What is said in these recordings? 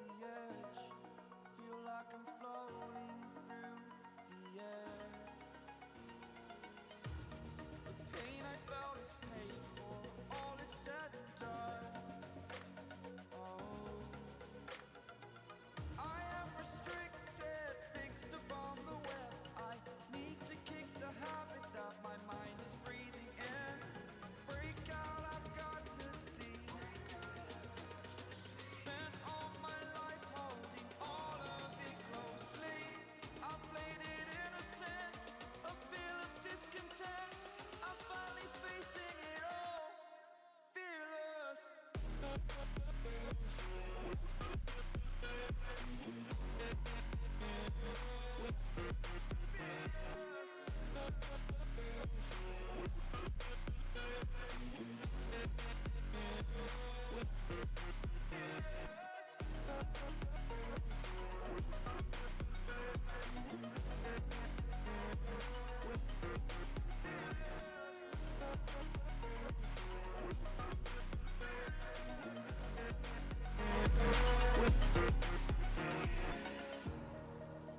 the edge, feel like I'm floating through the air. The pain I felt is paid for, all is said and done. Oh, I am restricted, fixed upon the web. I need to kick the habit that my mind is breathing in. Break out, I've got to see. Spent all my life holding all of it closely. I played it innocent, a feel of discontent. I'm finally facing it all, fearless.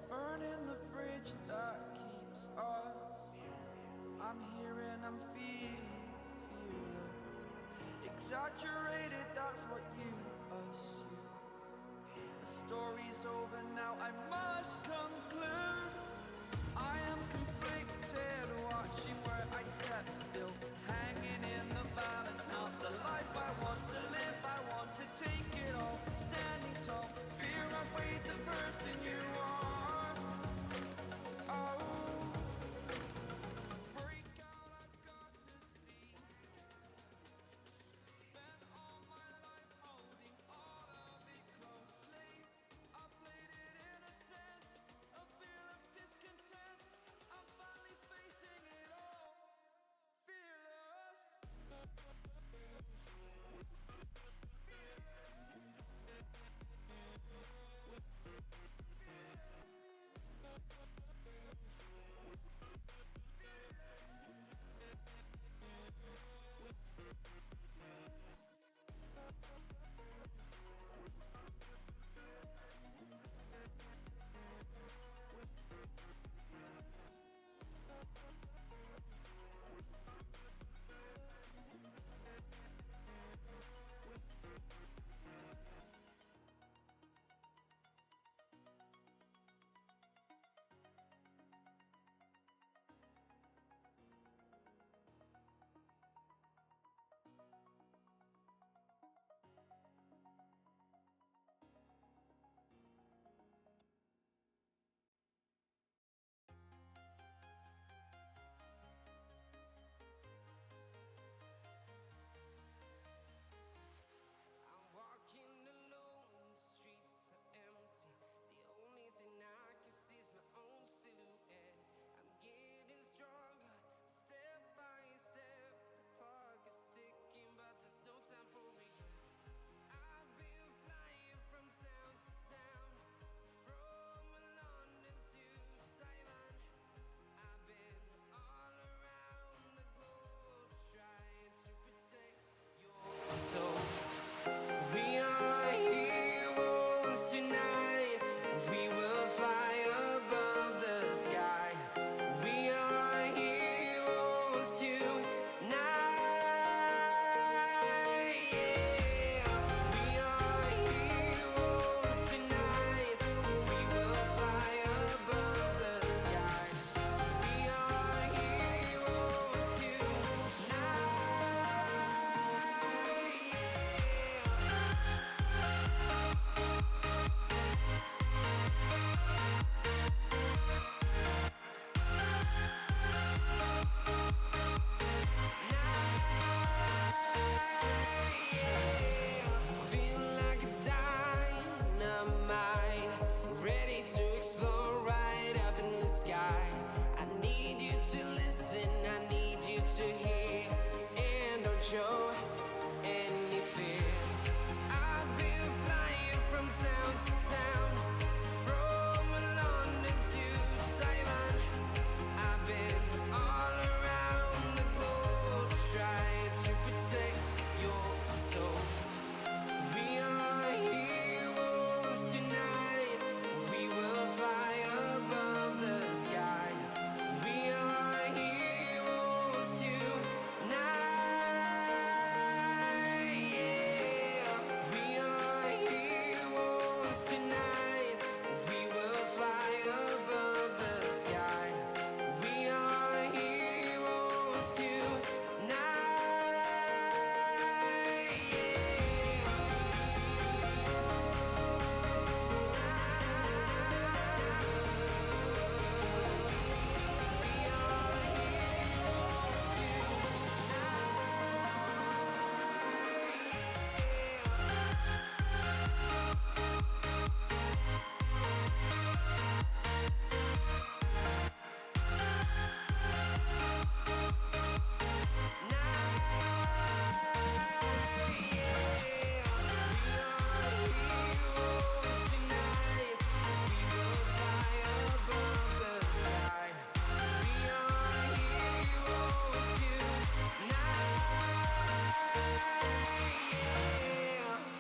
Burning the bridge that keeps us. I'm here and I'm feeling fearless. Exaggerated, that's what you assume. The story's over now, I must conclude. I am conflicted, watching where I step still, hanging in the balance. Not the life I want to live, I want to take it all. Standing tall, fear outweighed the person you are. Oh, break out, I've got to see. Spent all my life holding all of it closely. I played it innocent, a feel of discontent. I'm finally facing it all, fearless.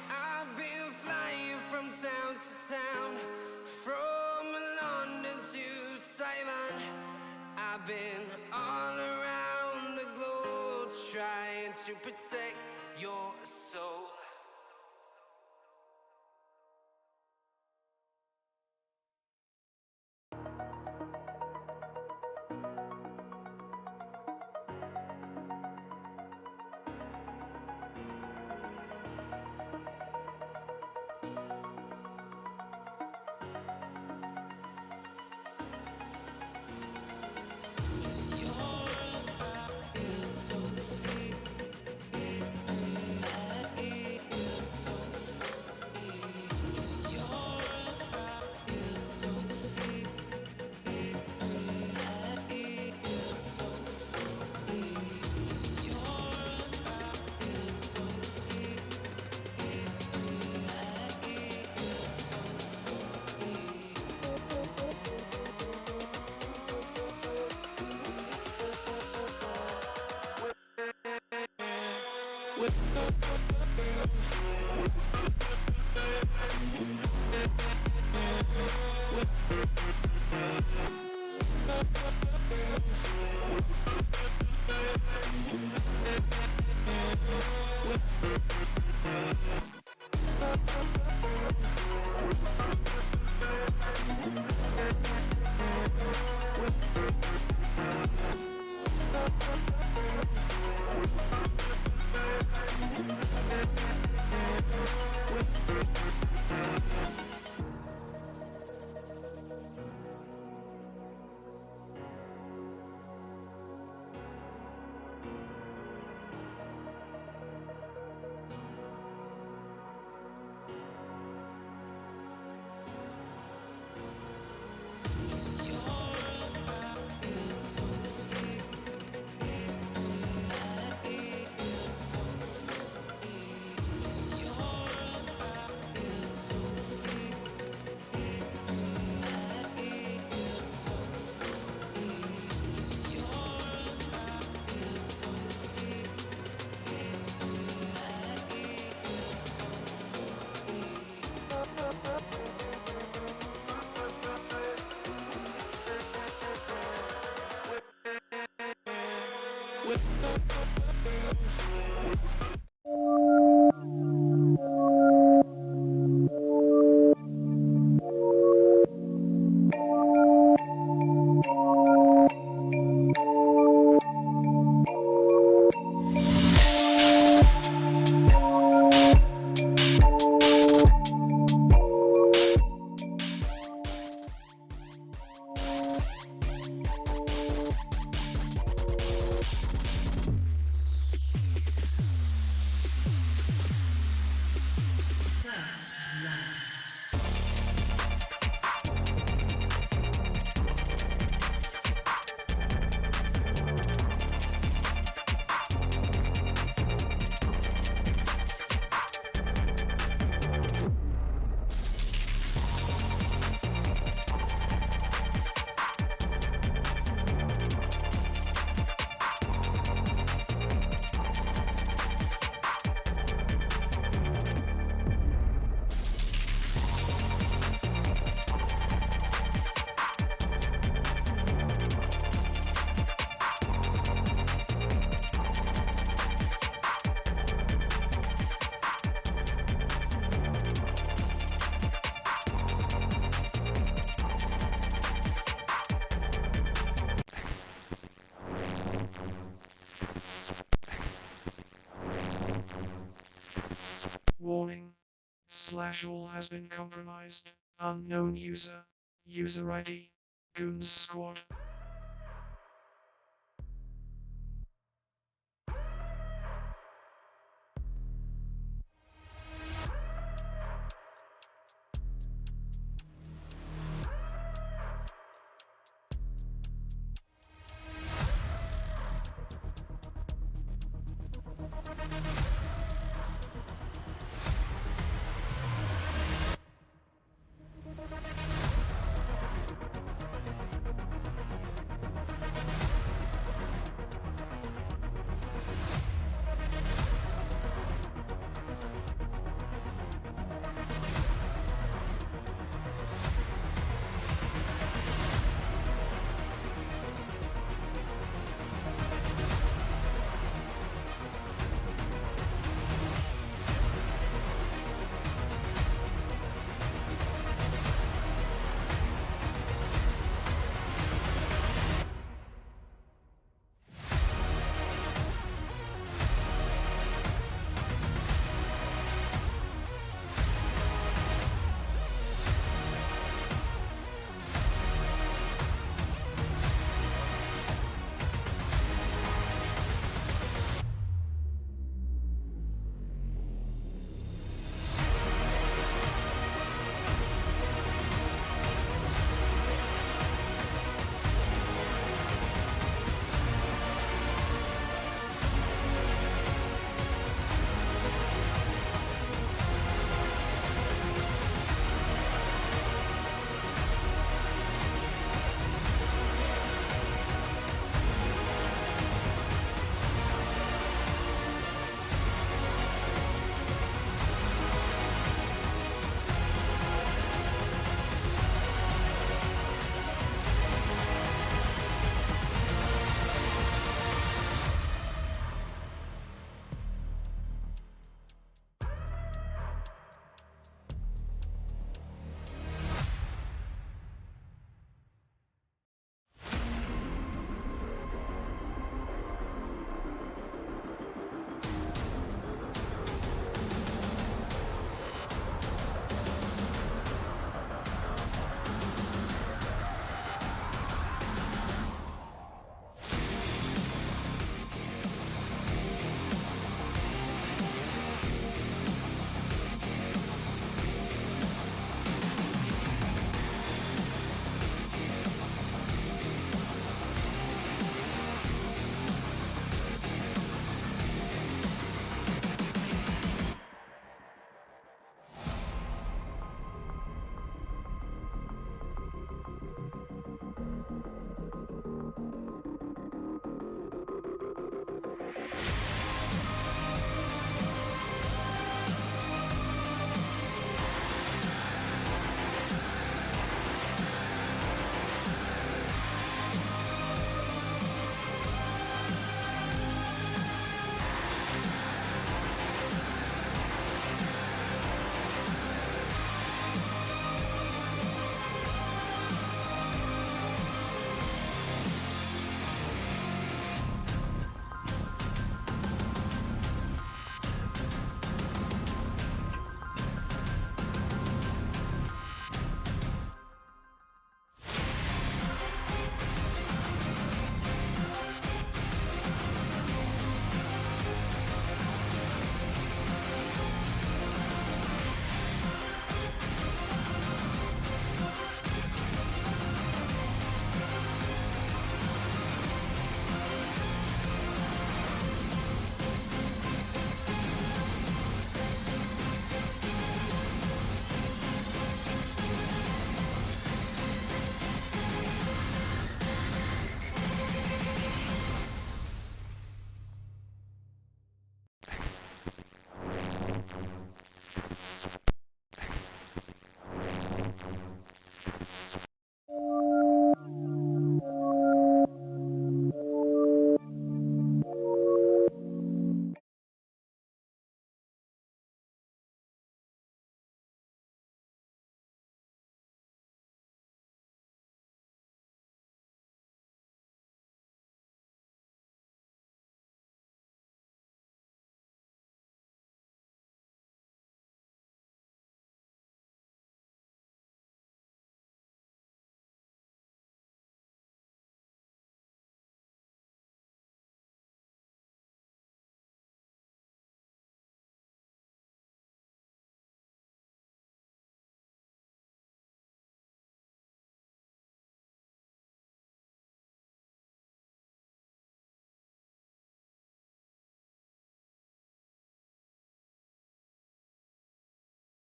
I've been flying from town to town, from London to Taiwan. I've been all around the globe trying to protect your soul. Warning. Slash all has been compromised. Unknown user. User ID. Goons Squad.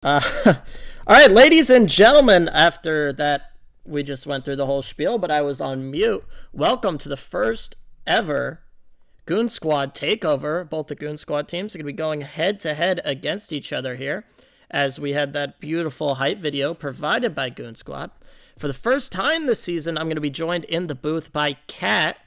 Uh, all right, ladies and gentlemen, after that, we just went through the whole spiel, but I was on mute. Welcome to the first ever Goon Squad takeover. Both the Goon Squad teams are going to be going head to head against each other here, as we had that beautiful hype video provided by Goon Squad. For the first time this season, I'm going to be joined in the booth by Kat.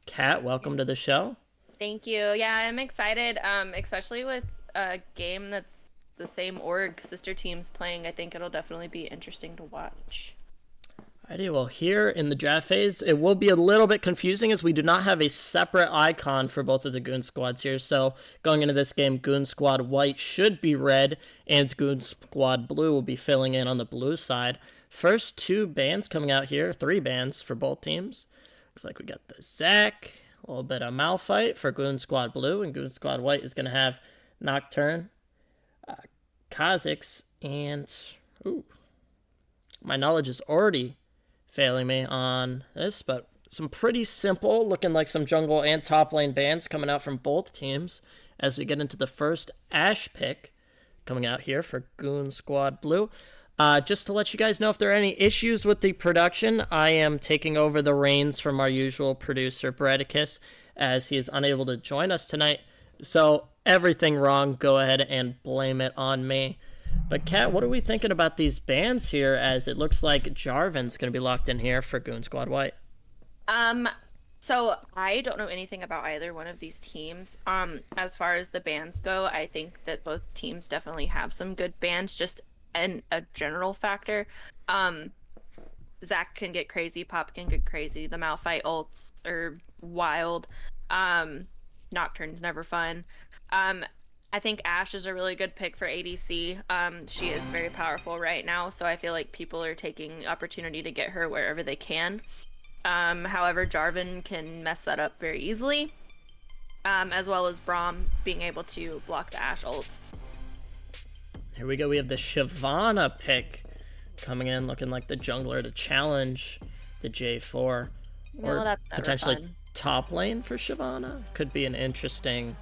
Kat, welcome to the show. Thank you. Yeah, I'm excited, especially with a game that's the same org, sister teams playing. I think it'll definitely be interesting to watch. Alrighty, well, here in the draft phase, it will be a little bit confusing as we do not have a separate icon for both of the Goon Squads here. So going into this game, Goon Squad White should be red, and Goon Squad Blue will be filling in on the blue side. First two bands coming out here, three bands for both teams. Looks like we got the Zac, a little bit of Malphite for Goon Squad Blue, and Goon Squad White is going to have Nocturne, Kha'Zix, and my knowledge is already failing me on this, but some pretty simple, looking like some jungle and top lane bands coming out from both teams as we get into the first Ashe pick coming out here for Goon Squad Blue. Just to let you guys know if there are any issues with the production, I am taking over the reins from our usual producer, Bredicus, as he is unable to join us tonight. So everything wrong, go ahead and blame it on me. But Kat, what are we thinking about these bans here, as it looks like Jarvan's going to be locked in here for Goon Squad White? So I don't know anything about either one of these teams. As far as the bans go, I think that both teams definitely have some good bans, just a general factor. Zac can get crazy, Pop can get crazy, the Malphite ults are wild. Nocturne's never fun. I think Ashe is a really good pick for ADC. She is very powerful right now, so I feel like people are taking opportunity to get her wherever they can. However, Jarvan can mess that up very easily, as well as Braum being able to block the Ashe ults. Here we go. We have the Shyvana pick coming in, looking like the jungler to challenge the J4. No, that's never potentially fun. Top lane for Shyvana. Could be an interesting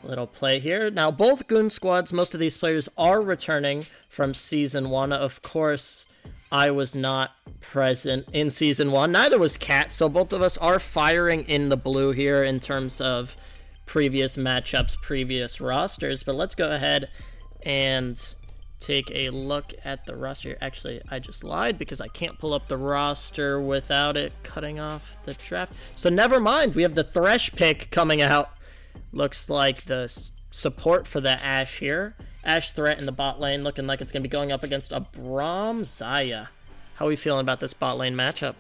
little play here. Now, both Goon Squads, most of these players are returning from Season 1. Of course, I was not present in Season 1. Neither was Kat, so both of us are firing in the blue here in terms of previous matchups, previous rosters. But let's go ahead and take a look at the roster. Actually, I just lied because I can't pull up the roster without it cutting off the draft. So never mind. We have the Thresh pick coming out. Looks like the support for the Ashe here. Ashe threat in the bot lane, looking like it's going to be going up against a Braum Xayah. How are we feeling about this bot lane matchup?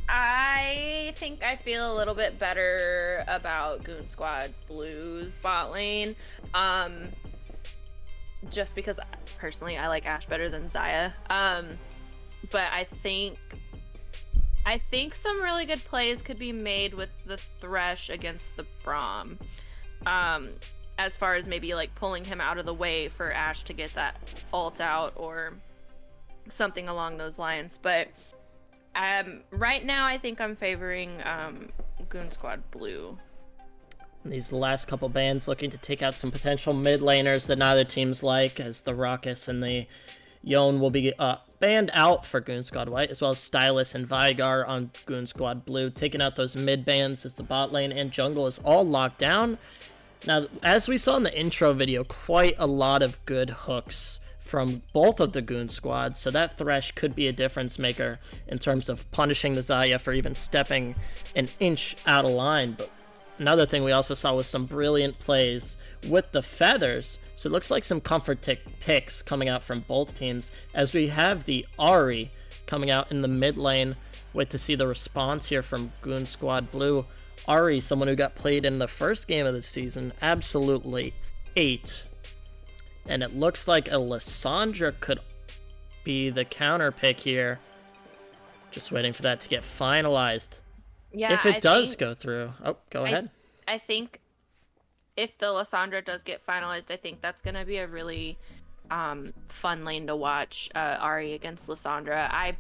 I think I feel a little bit better about Goon Squad Blue's bot lane. Just because personally I like Ashe better than Xayah. But I think some really good plays could be made with the Thresh against the Braum. As far as maybe like pulling him out of the way for Ashe to get that ult out or something along those lines. But right now I think I'm favoring Goon Squad Blue. These last couple bans looking to take out some potential mid laners that neither teams like, as the Raucus and the Yone will be banned out for Goon Squad White, as well as Stylus and Veigar on Goon Squad Blue, taking out those mid bans as the bot lane and jungle is all locked down. Now, as we saw in the intro video, quite a lot of good hooks from both of the Goon Squads, so that Thresh could be a difference maker in terms of punishing the Xayah for even stepping an inch out of line. But another thing we also saw was some brilliant plays with the feathers. So it looks like some comfort picks coming out from both teams, as we have the Ahri coming out in the mid lane. Wait to see the response here from Goon Squad Blue. Ahri, someone who got played in the first game of the season, absolutely ate. And it looks like a Lissandra could be the counter pick here. Just waiting for that to get finalized. Yeah, if it does go through. Oh, go ahead. I think if the Lissandra does get finalized, I think that's going to be a really fun lane to watch, Ahri against Lissandra. I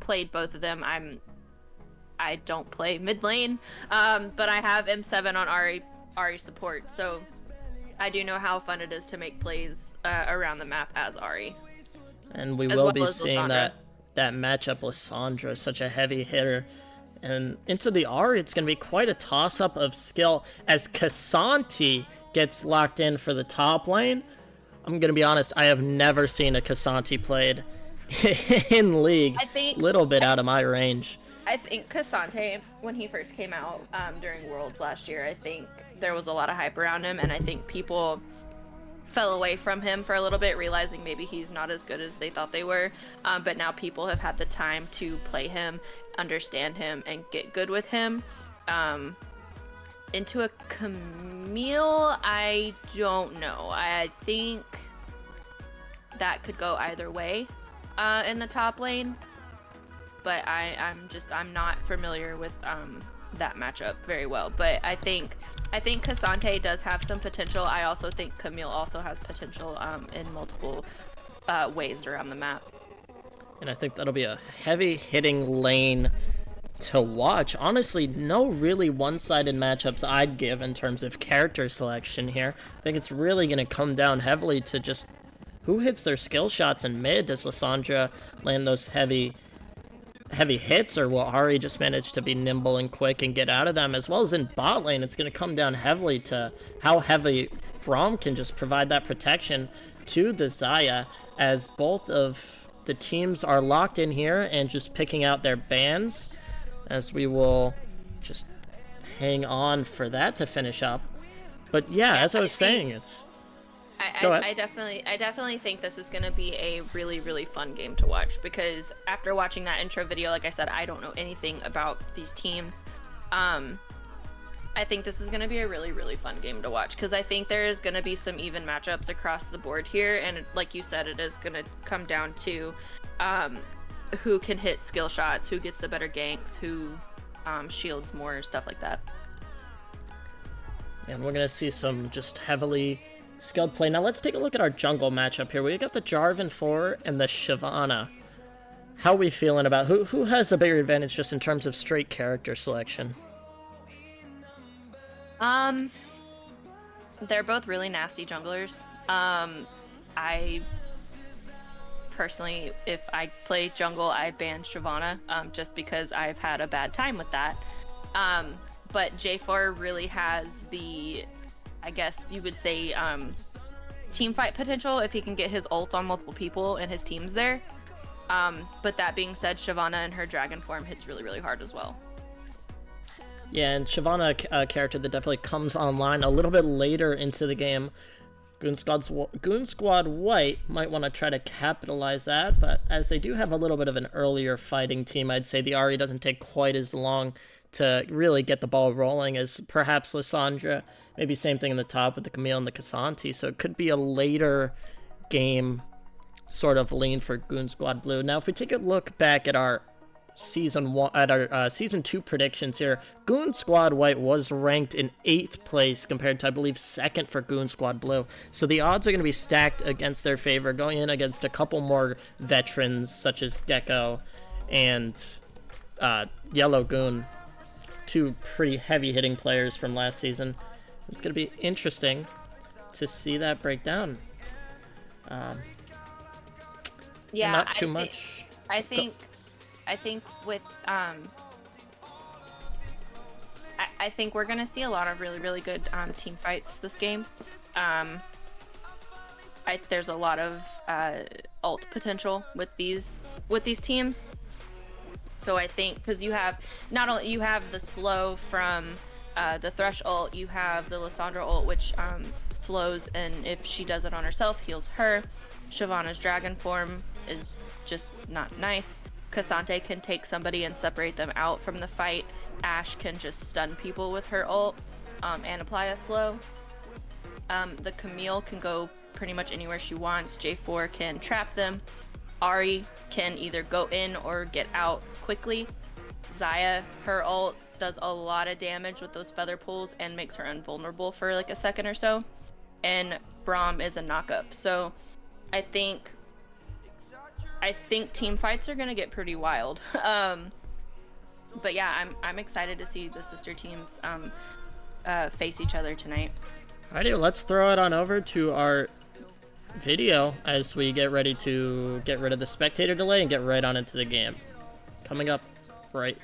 played both of them. I don't play mid lane, but I have M7 on Ahri support, so I do know how fun it is to make plays around the map as Ari. And we As will well be as seeing Lysandra. that matchup. Lysandra, such a heavy hitter. And into the Ari, it's going to be quite a toss-up of skill as Casanti gets locked in for the top lane. I'm going to be honest, I have never seen a Casanti played in League. I think- Little bit out of my range. I think Cassante, when he first came out during Worlds last year, I think there was a lot of hype around him, and I think people fell away from him for a little bit, realizing maybe he's not as good as they thought they were. But now people have had the time to play him, understand him, and get good with him. Into a Camille, I don't know. I think that could go either way in the top lane. But I'm not familiar with that matchup very well. But I think Cassante does have some potential. I also think Camille also has potential in multiple ways around the map. And I think that'll be a heavy hitting lane to watch. Honestly, no really one-sided matchups I'd give in terms of character selection here. I think it's really going to come down heavily to just who hits their skill shots in mid. Does Lysandra land those heavy hits, or will Ari just manage to be nimble and quick and get out of them? As well as in bot lane, it's going to come down heavily to how heavy Braum can just provide that protection to the Xayah, as both of the teams are locked in here and just picking out their bans, as we will just hang on for that to finish up. But yeah, as I was saying, it's... Go ahead. I definitely think this is going to be a really, really fun game to watch, because after watching that intro video, like I said, I don't know anything about these teams. I think this is going to be a really, really fun game to watch, because I think there is going to be some even matchups across the board here, and like you said, it is going to come down to who can hit skill shots, who gets the better ganks, who shields more, stuff like that. And we're going to see some just heavily skilled play. Now let's take a look at our jungle matchup here. We got the Jarvan 4 and the Shyvana. How are we feeling about who has a bigger advantage just in terms of straight character selection? They're both really nasty junglers. I personally, if I play jungle, I ban Shyvana, just because I've had a bad time with that. But J4 really has the, I guess you would say, team fight potential if he can get his ult on multiple people and his team's there. But that being said, Shyvana in her dragon form hits really, really hard as well. Yeah, and Shyvana, a character that definitely comes online a little bit later into the game. Goon Squad White might want to try to capitalize that, but as they do have a little bit of an earlier fighting team, I'd say the Ahri doesn't take quite as long to really get the ball rolling as perhaps Lysandra. Maybe same thing in the top with the Camille and the Casanti, so it could be a later game sort of lean for Goon Squad Blue. Now, if we take a look back at our season 2 predictions here, Goon Squad White was ranked in 8th place compared to, I believe, 2nd for Goon Squad Blue. So the odds are going to be stacked against their favor, going in against a couple more veterans such as Gecko and Yellow Goon, two pretty heavy hitting players from last season. It's going to be interesting to see that break down. Yeah, not too much. I think with I think we're gonna see a lot of really, really good team fights this game. There's a lot of ult potential with these teams. So I think because you have not only you have the slow from the Thresh ult, you have the Lysandra ult, which slows, and if she does it on herself, heals her. Shyvana's dragon form is just not nice. Cassante can take somebody and separate them out from the fight. Ashe can just stun people with her ult and apply a slow. The Camille can go pretty much anywhere she wants. J4 can trap them. Ahri can either go in or get out quickly. Xayah, her ult does a lot of damage with those feather pulls and makes her invulnerable for like a second or so. And Braum is a knockup. So I think team fights are gonna get pretty wild. But yeah, I'm excited to see the sister teams face each other tonight. Alrighty, let's throw it on over to our video as we get ready to get rid of the spectator delay and get right on into the game. Coming up right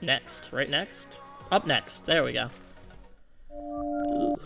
next. Right next? Up next. There we go. Ooh.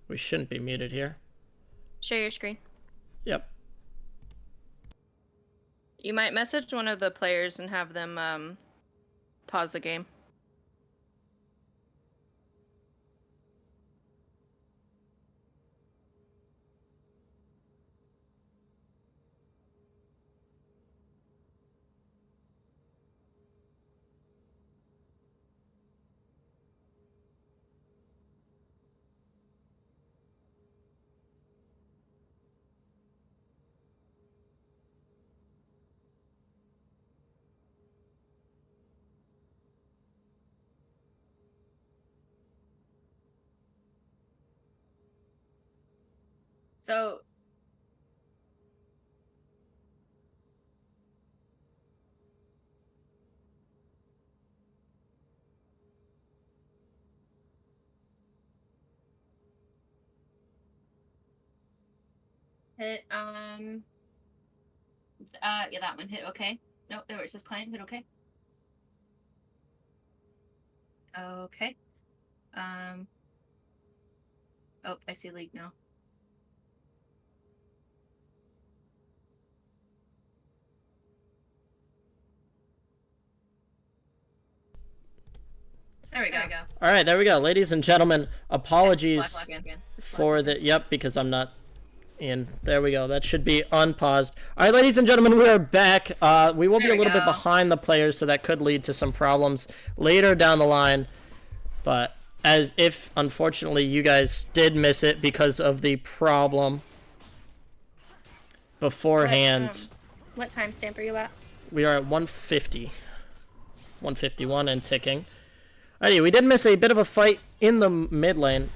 We shouldn't be muted here. Share your screen. Yep. You might message one of the players and have them pause the game. So hit yeah, that one hit okay. No, there it says client hit okay. Okay. Oh, I see leak now. There we go. All right, there we go, ladies and gentlemen. Apologies Black again. for the because I'm not in. There we go. That should be unpaused. All right, ladies and gentlemen, we are back. We will be a little bit behind the players, so that could lead to some problems later down the line. But as if, unfortunately, you guys did miss it because of the problem beforehand. What timestamp are you at? We are at 150. 151 and ticking. Alrighty, we did miss a bit of a fight in the mid lane.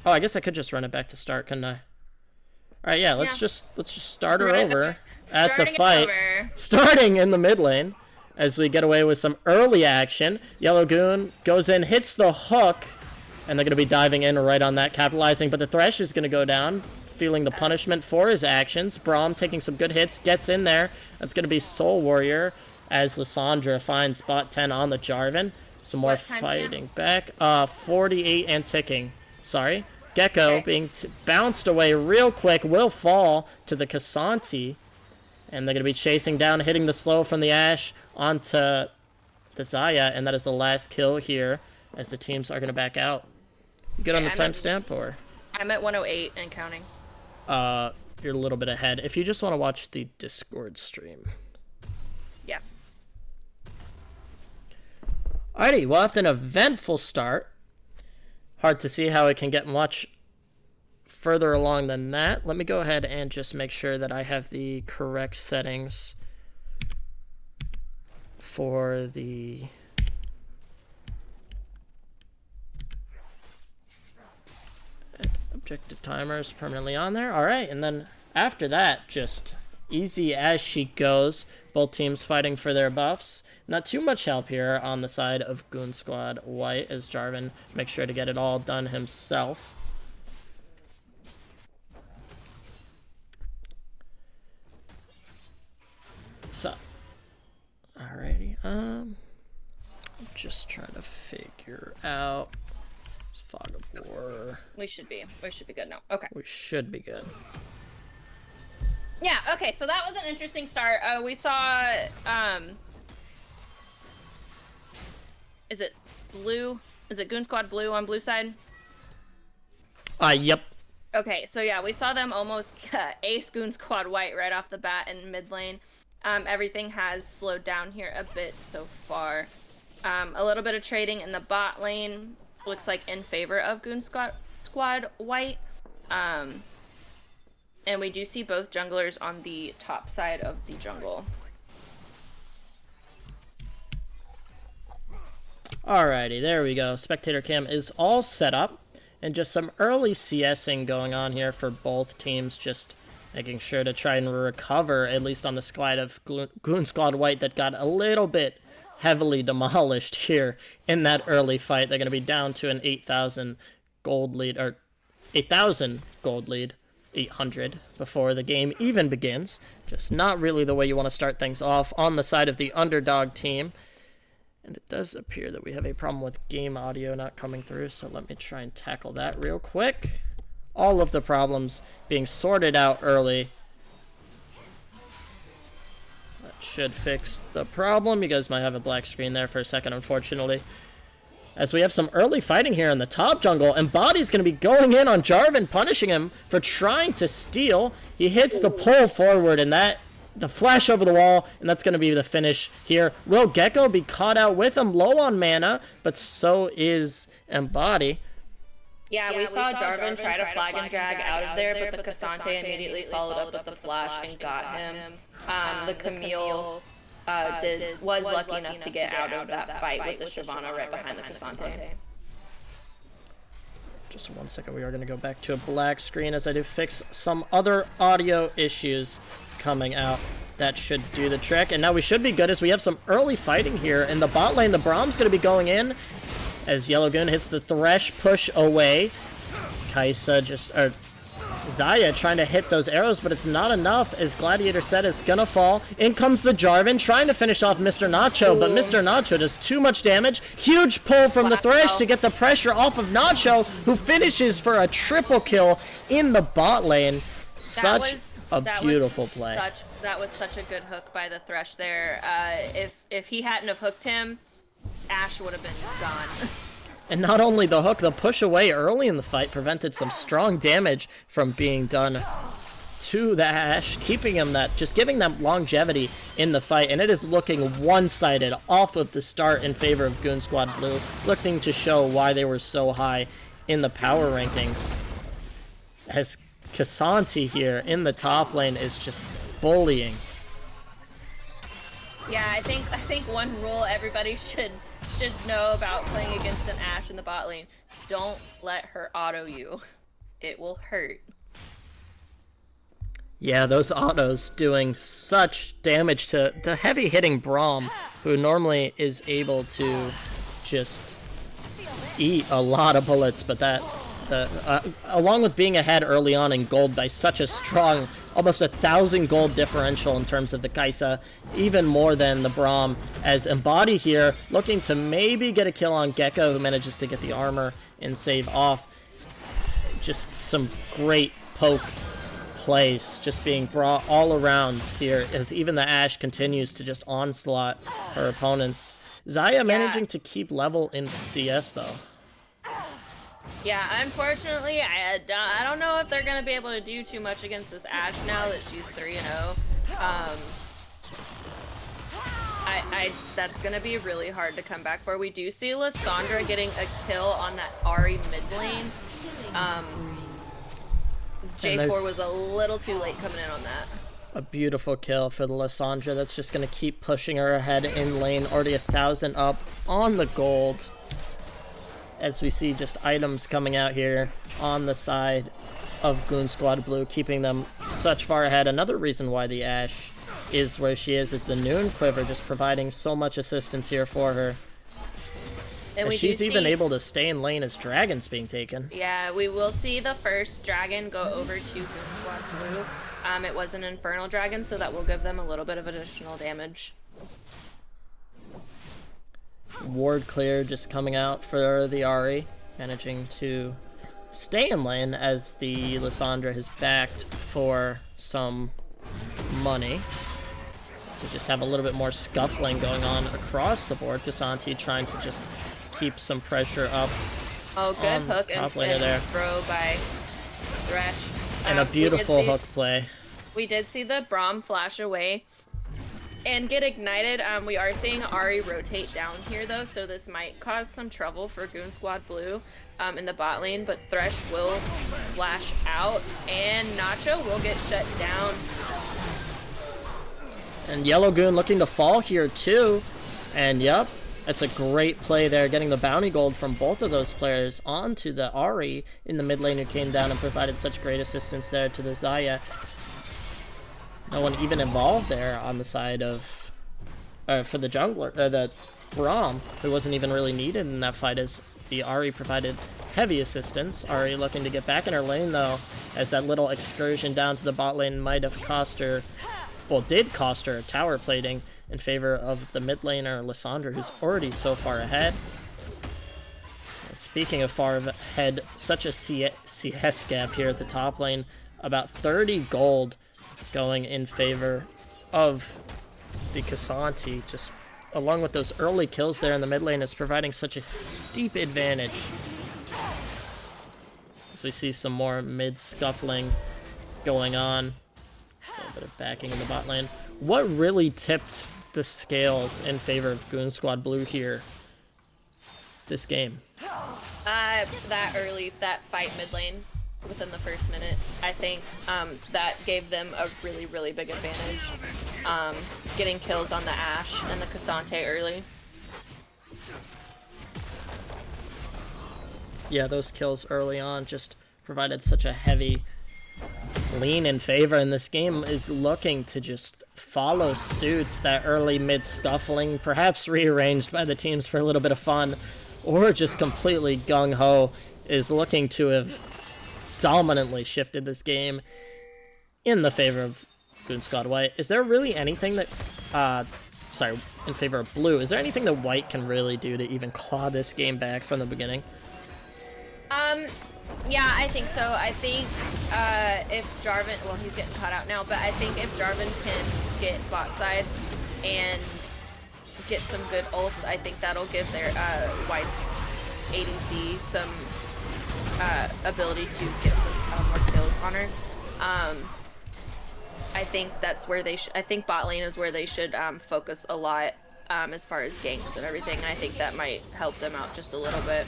Oh, I guess I could just run it back to start, couldn't I? Alright, yeah, let's just start her over at the fight. Starting in the mid lane as we get away with some early action. Yellow Goon goes in, hits the hook, and they're going to be diving in right on that, capitalizing. But the Thresh is going to go down, feeling the punishment for his actions. Braum taking some good hits, gets in there. That's going to be Soul Warrior as Lysandra finds spot 10 on the Jarvan. Some more fighting back. 48 and ticking. Sorry. Gecko being bounced away real quick. Will fall to the Kassanti. And they're going to be chasing down, hitting the slow from the Ashe onto the Xayah. And that is the last kill here as the teams are going to back out. You good on the timestamp, or? I'm at 108 and counting. You're a little bit ahead. If you just want to watch the Discord stream. Yeah. Alrighty, well, after an eventful start, hard to see how it can get much further along than that. Let me go ahead and just make sure that I have the correct settings for the objective timers permanently on there. Alright, and then after that, just easy as she goes. Both teams fighting for their buffs. Not too much help here on the side of Goon Squad White as Jarvan makes sure to get it all done himself. So, alrighty, I'm just trying to figure out Fog of War. We should be good now. Okay. We should be good. Yeah, okay, so that was an interesting start. We saw, is it blue? Is it Goon Squad blue on blue side? Yep. Okay, so yeah, we saw them almost ace Goon Squad White right off the bat in mid lane. Everything has slowed down here a bit so far. A little bit of trading in the bot lane looks like in favor of Goon Squad White. And we do see both junglers on the top side of the jungle. Alrighty, there we go. Spectator cam is all set up. And just some early CSing going on here for both teams. Just making sure to try and recover, at least on the squad of Goon Squad White that got a little bit heavily demolished here in that early fight. They're going to be down to an 8,000 gold lead, or 8,000 gold lead. 800 before the game even begins. Just not really the way you want to start things off on the side of the underdog team. And it does appear that we have a problem with game audio not coming through, so let me try and tackle that real quick. All of the problems being sorted out early. That should fix the problem. You guys might have a black screen there for a second, unfortunately. As we have some early fighting here in the top jungle, and Body's going to be going in on Jarvan, punishing him for trying to steal. He hits the pull forward, and the flash over the wall, and that's going to be the finish here. Will Gecko be caught out with him? Low on mana, but so is Embody. Yeah, we saw Jarvan try to flag and drag out of there, but the Cassante immediately followed up with the flash and got him. The Camille was lucky enough to get out of that fight with the Shyvana right behind the Cassante. Just 1 second, we are going to go back to a black screen as I do fix some other audio issues coming out. That should do the trick, and now we should be good as we have some early fighting here. In the bot lane, the Brahm's going to be going in as Yellow Goon hits the Thresh push away. Kaisa Xayah trying to hit those arrows, but it's not enough as Gladiator Set is gonna fall. In comes the Jarvan, trying to finish off Mr. Nacho, but Mr. Nacho does too much damage. Huge pull from the Thresh to get the pressure off of Nacho, who finishes for a triple kill in the bot lane. Such a beautiful play. That was such a good hook by the Thresh there. If he hadn't have hooked him, Ashe would have been gone. And not only the hook, the push away early in the fight prevented some strong damage from being done to the Ashe, keeping him just giving them longevity in the fight. And it is looking one-sided off of the start in favor of Goon Squad Blue, looking to show why they were so high in the power rankings. As K'Sante here in the top lane is just bullying. Yeah, I think one rule everybody should know about playing against an Ashe in the bot lane: don't let her auto you. It will hurt. Yeah, those autos doing such damage to the heavy hitting Braum, who normally is able to just eat a lot of bullets, but that along with being ahead early on in gold by such a strong, almost 1,000 gold differential in terms of the Kaisa, even more than the Braum, as Embody here looking to maybe get a kill on Gecko, who manages to get the armor and save off. Just some great poke plays just being brought all around here as even the Ashe continues to just onslaught her opponents. Xayah managing to keep level in CS though. Yeah, unfortunately, I don't know if they're going to be able to do too much against this Ashe now that she's 3-0. That's going to be really hard to come back for. We do see Lissandra getting a kill on that Ahri mid lane. J4 was a little too late coming in on that. A beautiful kill for the Lissandra. That's just going to keep pushing her ahead in lane. Already 1,000 up on the gold. As we see just items coming out here on the side of Goon Squad Blue, keeping them such far ahead. Another reason why the Ashe is where she is the Noon Quiver, just providing so much assistance here for her. And she's even able to stay in lane as Dragon's being taken. Yeah, we will see the first Dragon go over to Goon Squad Blue. It was an Infernal Dragon, so that will give them a little bit of additional damage. Ward clear just coming out for the Ahri, managing to stay in lane as the Lissandra has backed for some money. So just have a little bit more scuffling going on across the board. K'Sante trying to just keep some pressure up. Oh, good hook and there. throw by Thresh. And a beautiful hook play. We did see the Braum flash away and get ignited. We are seeing Ahri rotate down here though, so this might cause some trouble for Goon Squad Blue in the bot lane, but Thresh will flash out and Nacho will get shut down. And Yellow Goon looking to fall here too. And yep, it's a great play there, getting the bounty gold from both of those players onto the Ahri in the mid lane, who came down and provided such great assistance there to the Xayah. No one even involved there on the side of, for the jungler, the Braum, who wasn't even really needed in that fight as the Ahri provided heavy assistance. Ahri looking to get back in her lane though, as that little excursion down to the bot lane might have cost her, well, did cost her tower plating in favor of the mid laner Lissandra, who's already so far ahead. Speaking of far ahead, such a CS gap here at the top lane, about 30 gold going in favor of the K'Sante, just along with those early kills there in the mid lane, is providing such a steep advantage. As we see some more mid scuffling going on. A little bit of backing in the bot lane. What really tipped the scales in favor of Goon Squad Blue here this game? That fight mid lane within the first minute, I think that gave them a really, really big advantage. Getting kills on the Ashe and the K'Sante early. Yeah, those kills early on just provided such a heavy lean in favor, and this game is looking to just follow suit. That early mid scuffling, perhaps rearranged by the teams for a little bit of fun, or just completely gung-ho, is looking to have dominantly shifted this game in the favor of Goon Squad White. Is there really anything that, sorry, in favor of Blue, is there anything that White can really do to even claw this game back from the beginning? Yeah, I think so. I think if Jarvan, well, he's getting caught out now, but I think if Jarvan can get bot side and get some good ults, I think that'll give their White's ADC some ability to get some more kills on her. I think that's where they I think bot lane is where they should focus a lot as far as ganks and everything. And I think that might help them out just a little bit.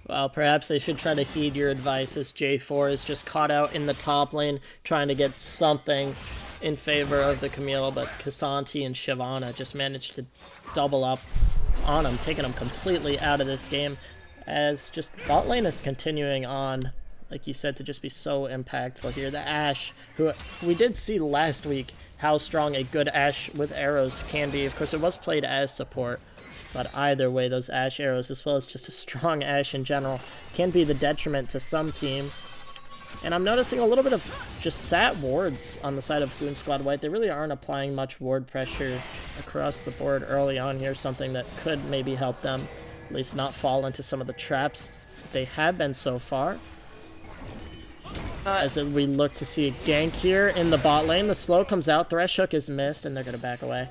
Well, perhaps they should try to heed your advice, as J4 is just caught out in the top lane trying to get something in favor of the Camille, but Casanti and Shyvana just managed to double up on him, taking him completely out of this game, as just bot lane is continuing on, like you said, to just be so impactful here. The Ashe, who we did see last week how strong a good Ashe with arrows can be. Of course, it was played as support, but either way, those Ashe arrows, as well as just a strong Ashe in general, can be the detriment to some team. And I'm noticing a little bit of just sat wards on the side of Goon Squad White. They really aren't applying much ward pressure across the board early on here, something that could maybe help them at least not fall into some of the traps that they have been so far. As we look to see a gank here in the bot lane, the slow comes out, Thresh Hook is missed, and they're going to back away.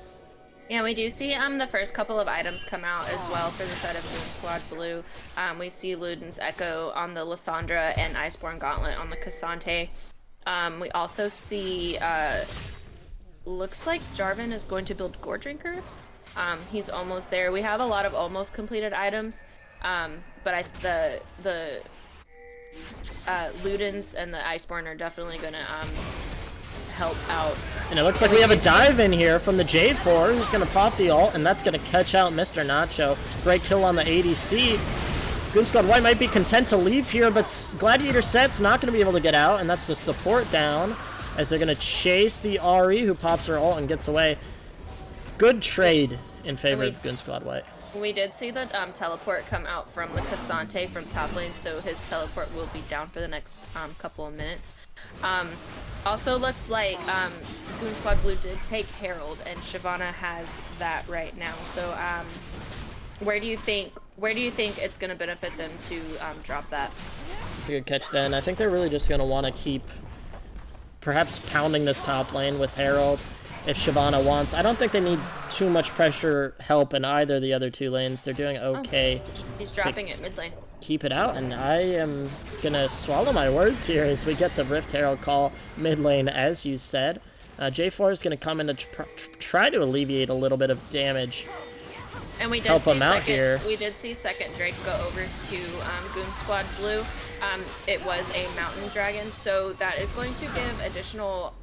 Yeah, we do see the first couple of items come out as well for the side of Goon Squad Blue. We see Luden's Echo on the Lysandra and Iceborne Gauntlet on the Cassante. We also see, looks like Jarvan is going to build Gore Drinker. He's almost there. We have a lot of almost completed items, but the Luden's and the Iceborne are definitely going to help out. And it looks like we have a dive in here from the J4, who's going to pop the ult, and that's going to catch out Mr. Nacho. Great kill on the ADC. Goon Squad White might be content to leave here, but Gladiator Set's not going to be able to get out, and that's the support down, as they're going to chase the Ahri, who pops her ult and gets away. Good trade in favor of Goon Squad White. We did see the teleport come out from the Cassante from top lane, so his teleport will be down for the next couple of minutes. Also looks like Goon Squad Blue did take Herald, and Shyvana has that right now. So where do you think it's going to benefit them to drop that? It's a good catch then. I think they're really just going to want to keep perhaps pounding this top lane with Herald if Shyvana wants. I don't think they need too much pressure help in either of the other two lanes. They're doing okay. He's dropping it mid lane. Keep it out, and I am gonna swallow my words here as we get the Rift Herald call mid lane, as you said. J4 is gonna come in to try to alleviate a little bit of damage. And we did help see him out here. We did see second Drake go over to Goon Squad Blue. It was a mountain dragon, so that is going to give additional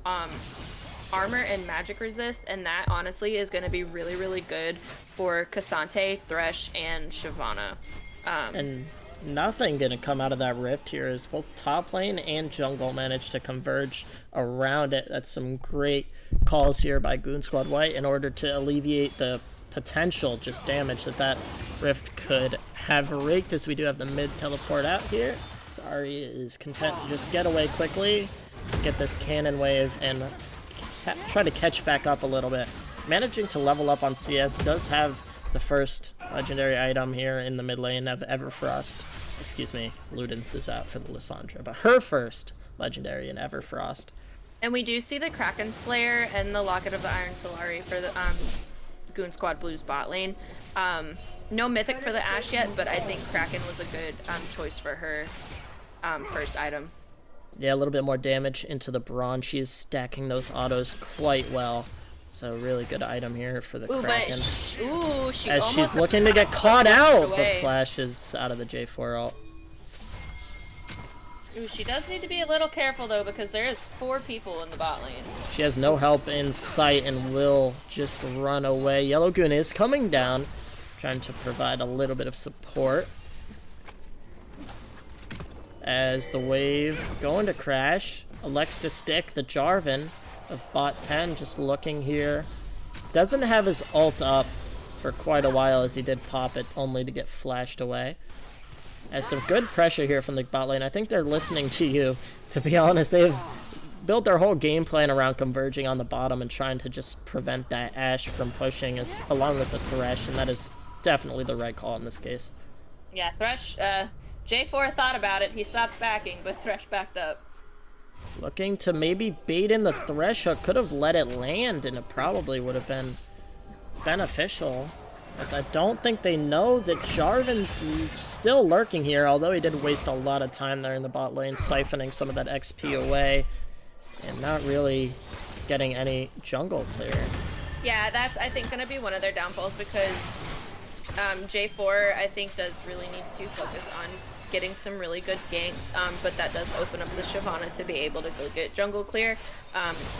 armor and magic resist, and that honestly is going to be really, really good for Cassante, Thresh, and Shyvana. And nothing going to come out of that rift here as both top lane and jungle managed to converge around it. That's some great calls here by Goon Squad White in order to alleviate the potential just damage that rift could have raked, as we do have the mid teleport out here. So Ahri is content to just get away quickly, get this cannon wave, and try to catch back up a little bit. Managing to level up on CS, does have the first legendary item here in the mid lane of Everfrost. Excuse me, Ludens is out for the Lysandra, but her first legendary in Everfrost. And we do see the Kraken Slayer and the Locket of the Iron Solari for the Goon Squad Blues bot lane. No Mythic for the Ashe yet, but I think Kraken was a good choice for her first item. Yeah, a little bit more damage into the bronze. She is stacking those autos quite well. So really good item here for the Kraken. As she's looking to get caught out, but flashes out of the J4 ult. Ooh, she does need to be a little careful though, because there is 4 people in the bot lane. She has no help in sight and will just run away. Yellow Goon is coming down, trying to provide a little bit of support. as the wave going to crash. Elects to stick the Jarvan of bot 10 just looking here. Doesn't have his ult up for quite a while as he did pop it only to get flashed away. As some good pressure here from the bot lane. I think they're listening to you, to be honest. They've built their whole game plan around converging on the bottom and trying to just prevent that Ashe from pushing along with the Thresh, and that is definitely the right call in this case. Yeah, Thresh, J4 thought about it. He stopped backing, but Thresh backed up. Looking to maybe bait in the Thresh hook. Could have let it land, and it probably would have been beneficial. As I don't think they know that Jarvan's still lurking here, although he did waste a lot of time there in the bot lane, siphoning some of that XP away, and not really getting any jungle clear. Yeah, that's, I think, going to be one of their downfalls, because J4, I think, does really need to focus on getting some really good ganks, but that does open up the Shyvana to be able to go get jungle clear,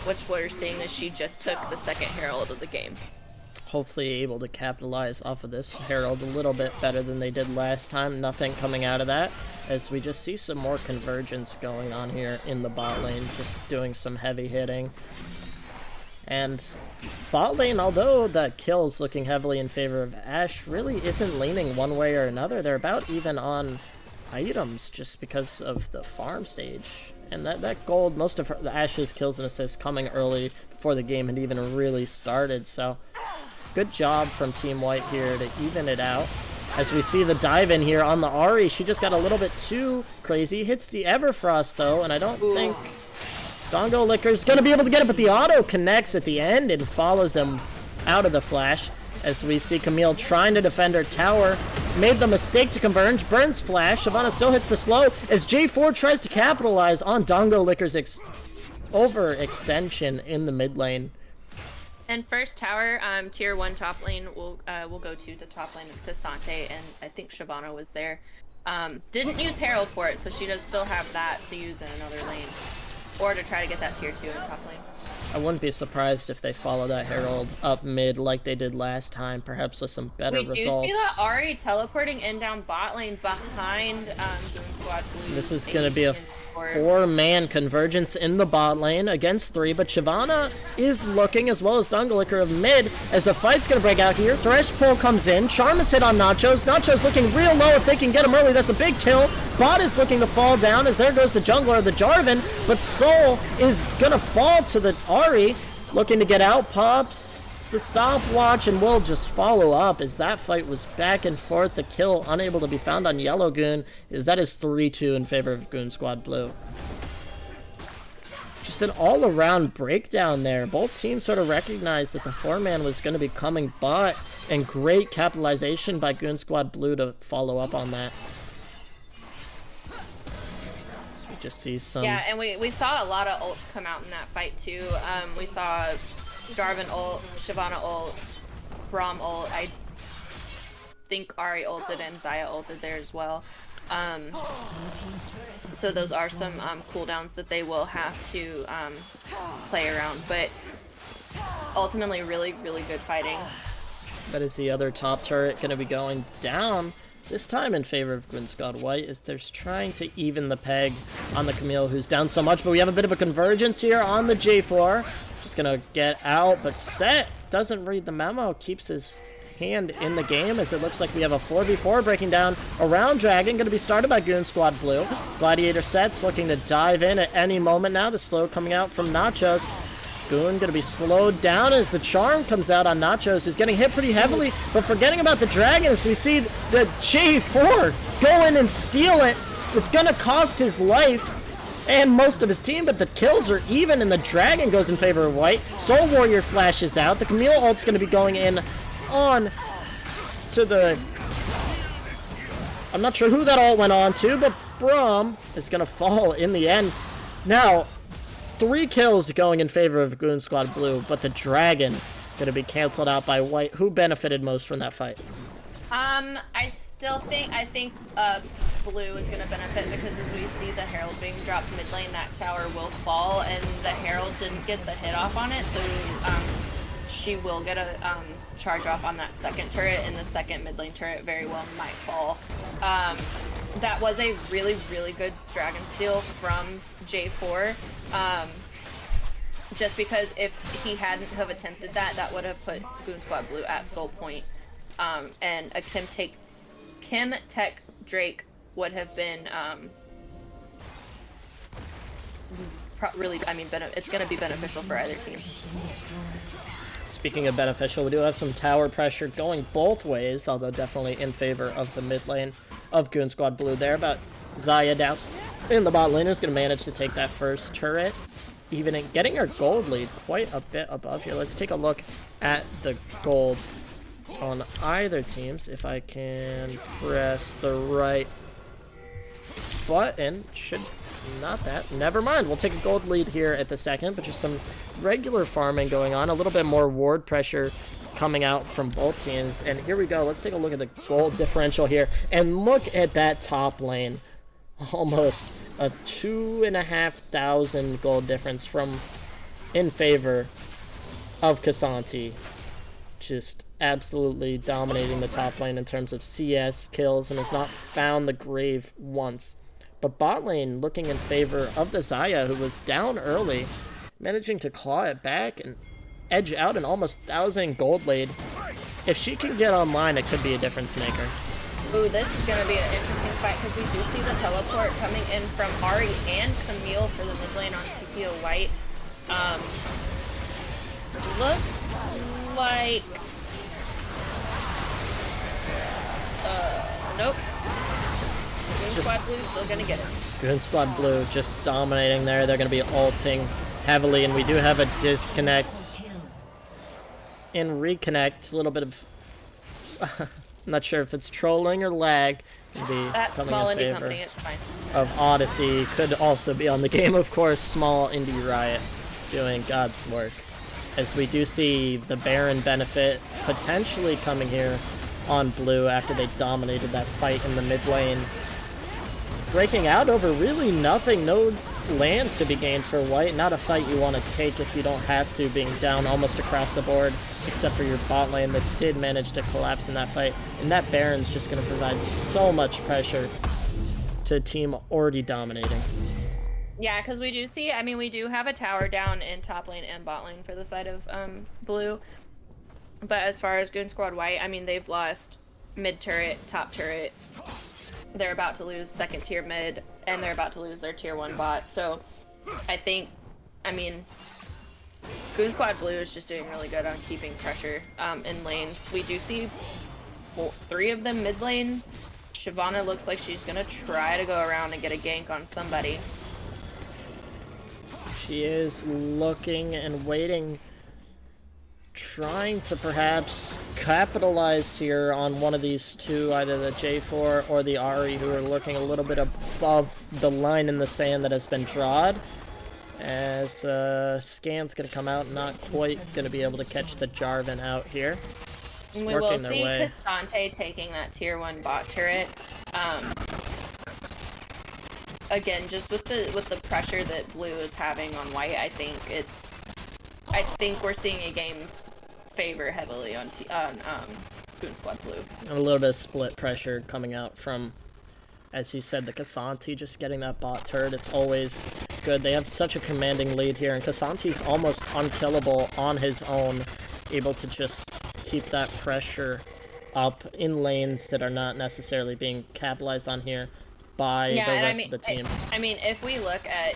which we're seeing is she just took the second Herald of the game. Hopefully able to capitalize off of this Herald a little bit better than they did last time. Nothing coming out of that, as we just see some more convergence going on here in the bot lane, just doing some heavy hitting. And bot lane, although the kill's looking heavily in favor of Ashe, really isn't leaning one way or another. They're about even on items just because of the farm stage. And that gold, most of the Ashe's kills and assists coming early before the game had even really started. So good job from Team White here to even it out. As we see the dive in here on the Ahri, she just got a little bit too crazy. Hits the Everfrost though, and I don't think Dongo Licker's gonna be able to get it, but the auto connects at the end and follows him out of the flash. As we see Camille trying to defend her tower. Made the mistake to converge. Burns flash. Shyvana still hits the slow as J4 tries to capitalize on Dongo Licker's overextension in the mid lane. And first tower, tier 1 top lane will go to the top lane of Cassante, and I think Shyvana was there. Didn't use Herald for it, so she does still have that to use in another lane, or to try to get that tier 2 in top lane. I wouldn't be surprised if they follow that Herald up mid like they did last time, perhaps with some better results. We do see the Ahri teleporting in down bot lane behind Goon Squad Blue. This is going to be a 4-man convergence in the bot lane against 3, but Shyvana is looking, as well as Dungalicker of mid, as the fight's going to break out here. Thresh pull comes in. Charm is hit on Nachos. Nachos looking real low. If they can get him early, that's a big kill. Bot is looking to fall down, as there goes the jungler, the Jarvan, but Soul is going to fall to the Ahri, looking to get out. Pops the stopwatch and will just follow up, as that fight was back and forth. The kill unable to be found on Yellow Goon, as that is 3-2 in favor of Goon Squad Blue. Just an all-around breakdown there. Both teams sort of recognized that the 4-man was going to be coming bot, and great capitalization by Goon Squad Blue to follow up on that. So we just see some... Yeah, and we saw a lot of ults come out in that fight too. We saw Jarvan ult, Shyvana ult, Braum ult. I think Ahri ulted and Xayah ulted there as well. So those are some cooldowns that they will have to play around. But ultimately, really, really good fighting. That is the other top turret going to be going down, this time in favor of Goon Squad White, as they're trying to even the peg on the Camille, who's down so much. But we have a bit of a convergence here on the J4. Just going to get out, but Set doesn't read the memo, keeps his hand in the game, as it looks like we have a 4v4 breaking down around Dragon, going to be started by Goon Squad Blue. Gladiator Set's looking to dive in at any moment now. The slow coming out from Nachos. Goon going to be slowed down as the charm comes out on Nachos, who's getting hit pretty heavily, but forgetting about the Dragon, as we see the J4 go in and steal it. It's going to cost his life and most of his team, but the kills are even, and the Dragon goes in favor of White. Soul Warrior flashes out. The Camille ult's going to be going in on to the... I'm not sure who that ult went on to, but Braum is going to fall in the end. Now, 3 kills going in favor of Goon Squad Blue, but the Dragon going to be canceled out by White. Who benefited most from that fight? I think Blue is going to benefit, because as we see the Herald being dropped mid lane, that tower will fall, and the Herald didn't get the hit off on it, so she will get a charge off on that second turret, and the second mid lane turret very well might fall. that was a really, really good Dragon Steal from J4. Just because if he hadn't have attempted that, that would have put Goon Squad Blue at soul point. And a Kim Tech Drake would have been really, I mean, it's going to be beneficial for either team. Speaking of beneficial, we do have some tower pressure going both ways, although definitely in favor of the mid lane of Goon Squad Blue there. But Xayah down in the bot lane is going to manage to take that first turret, even getting her gold lead quite a bit above here. Let's take a look at the gold on either teams. If I can press the right button, should not that. Never mind. We'll take a gold lead here at the second, but just some regular farming going on. A little bit more ward pressure coming out from both teams. And here we go. Let's take a look at the gold differential here. And look at that top lane. Almost a 2,500 gold difference from in favor of K'Sante. Just absolutely dominating the top lane in terms of CS kills and has not found the grave once. But bot lane looking in favor of the Xayah, who was down early, managing to claw it back and edge out an almost 1,000 gold lead. If she can get online, it could be a difference maker. Ooh, this is going to be an interesting fight because we do see the teleport coming in from Ari and Camille for the mid lane on TPO White. Looks like... nope. Goon Squad Blue still going to get it. Goon Squad Blue just dominating there. They're going to be ulting heavily, and we do have a disconnect and reconnect. A little bit of... I'm not sure if it's trolling or lag. That small indie company, it's fine. Of Odyssey. Could also be on the game, of course. Small indie Riot doing God's work. As we do see the Baron benefit potentially coming here on Blue after they dominated that fight in the mid lane. Breaking out over really nothing. No land to be gained for White. Not a fight you want to take if you don't have to, being down almost across the board, except for your bot lane that did manage to collapse in that fight. And that Baron's just going to provide so much pressure to a team already dominating. Yeah, because we do see, I mean, we do have a tower down in top lane and bot lane for the side of Blue. But as far as Goon Squad White, I mean, they've lost mid turret, top turret. They're about to lose second tier mid, and they're about to lose their tier 1 bot. So I think, I mean, Goon Squad Blue is just doing really good on keeping pressure in lanes. We do see 3 of them mid lane. Shyvana looks like she's going to try to go around and get a gank on somebody. She is looking and waiting, trying to perhaps capitalize here on one of these two, either the J4 or the Ari, who are looking a little bit above the line in the sand that has been drawn. As Scan's going to come out, not quite going to be able to catch the Jarvan out here. And we will see K'Sante taking that tier 1 bot turret. Again, just with the pressure that Blue is having on White, I think we're seeing a game favor heavily on Goon Squad Blue. And a little bit of split pressure coming out from, as you said, the K'Sante just getting that bot turret. It's always good. They have such a commanding lead here, and K'Sante's almost unkillable on his own, able to just keep that pressure up in lanes that are not necessarily being capitalized on here by the rest of the team. I mean, if we look at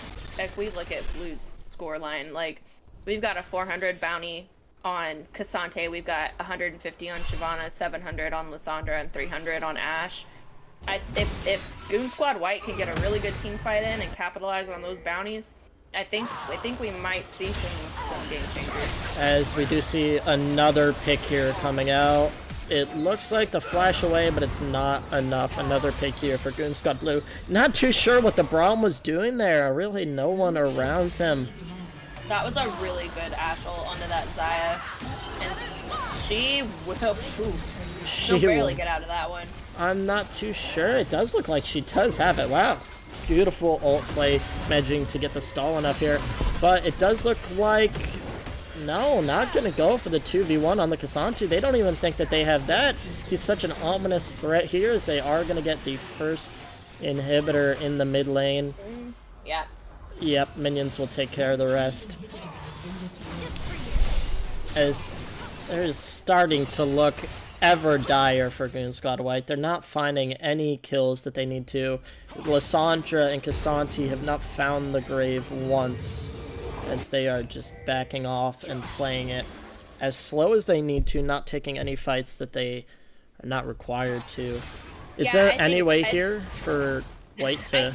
Blue's scoreline, like, we've got a 400 bounty on K'Sante, we've got 150 on Shyvana, 700 on Lissandra, and 300 on Ashe. If Goon Squad White can get a really good team fight in and capitalize on those bounties, I think we might see some game changers. As we do see another pick here coming out. It looks like the flash away, but it's not enough. Another pick here for Goon Squad Blue. Not too sure what the Braum was doing there. Really no one around him. That was a really good Ashe ult onto that Xayah. And she'll barely get out of that one. I'm not too sure. It does look like she does have it. Wow. Beautiful ult play, managing to get the stall enough here. But it does look like... No, not going to go for the 2v1 on the K'Sante. They don't even think that they have that. He's such an ominous threat here, as they are going to get the first Inhibitor in the mid lane. Yeah. Yep, minions will take care of the rest. As they're starting to look ever dire for Goon Squad White. They're not finding any kills that they need to. Lysandra and Casanti have not found the grave once, as they are just backing off and playing it as slow as they need to, not taking any fights that they are not required to. Is there any way here for White to...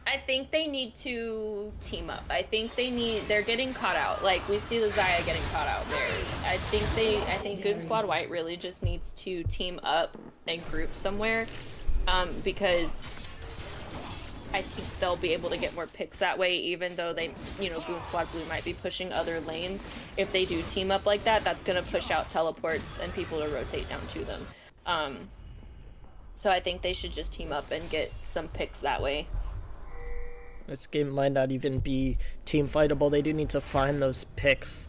I think they need to team up. I think they're getting caught out. Like, we see the Xayah getting caught out there. I think Goon Squad White really just needs to team up and group somewhere. Because I think they'll be able to get more picks that way, even though they, Goon Squad Blue might be pushing other lanes. If they do team up like that, that's going to push out teleports and people to rotate down to them. So I think they should just team up and get some picks that way. This game might not even be team fightable. They do need to find those picks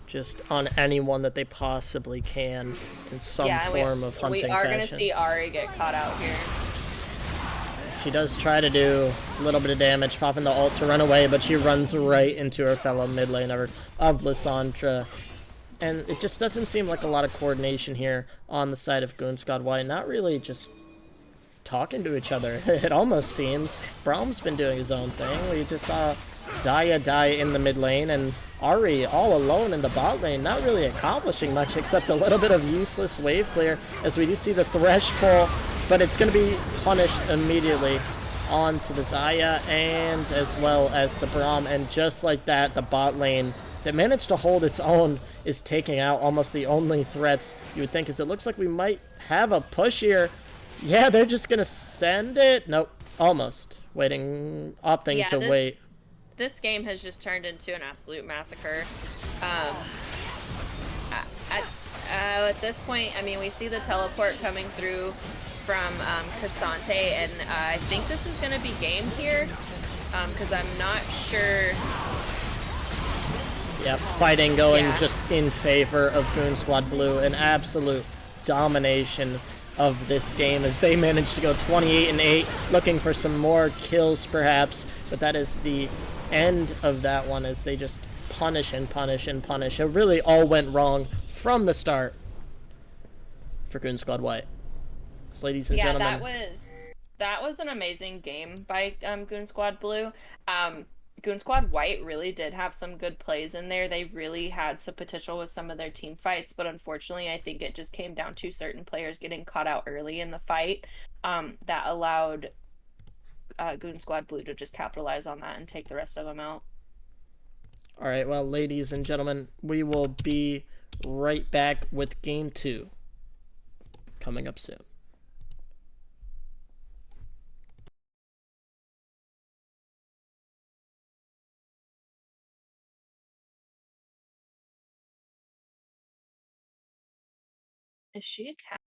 just on anyone that they possibly can in some form of hunting fashion. We are going to see Ahri get caught out here. She does try to do a little bit of damage, popping the ult to run away, but she runs right into her fellow mid laner of Lysandra. And it just doesn't seem like a lot of coordination here on the side of Goon Squad White. Not really just talking to each other. It almost seems. Braum's been doing his own thing. We just saw Xayah die in the mid lane, and Ahri all alone in the bot lane, not really accomplishing much except a little bit of useless wave clear, as we do see the Thresh pull, but it's going to be punished immediately onto the Xayah and as well as the Braum, and just like that, the bot lane that managed to hold its own is taking out almost the only threats you would think, as it looks like we might have a push here. Yeah, they're just going to send it. Nope, almost. Opting to wait. This game has just turned into an absolute massacre. At this point, I mean, we see the teleport coming through from Cassante, and I think this is going to be game here, because I'm not sure. Yep, fighting going just in favor of Goon Squad Blue. An absolute domination of this game as they managed to go 28-8, looking for some more kills perhaps, but that is the end of that one as they just punish and punish and punish. It really all went wrong from the start for Goon Squad White. So, ladies and gentlemen, that was an amazing game by Goon Squad Blue. Goon Squad White really did have some good plays in there. They really had some potential with some of their team fights, but unfortunately, I think it just came down to certain players getting caught out early in the fight that allowed Goon Squad Blue to just capitalize on that and take the rest of them out. All right, well, ladies and gentlemen, we will be right back with Game 2 coming up soon. Is she a cat?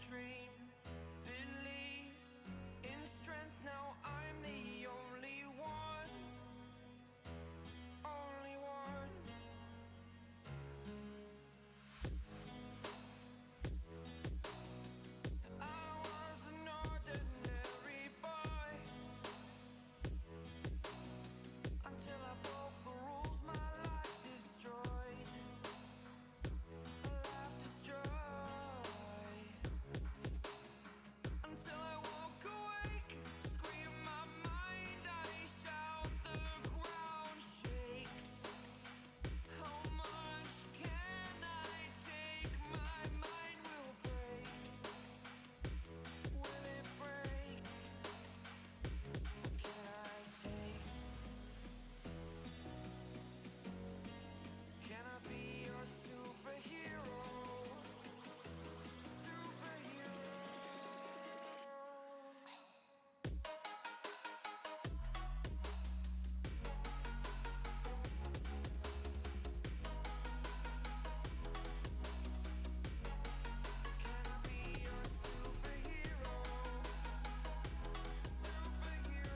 dream, believe in strength. Now I'm the only one, only one. I was an ordinary boy until I broke the rules. My life destroyed, a life destroyed. Until I walk awake, scream my mind, I shout, the ground shakes. How much can I take? My mind will break. Will it break? Can I take? Can I be your superhero? Superhero. Can I be your superhero? Superhero.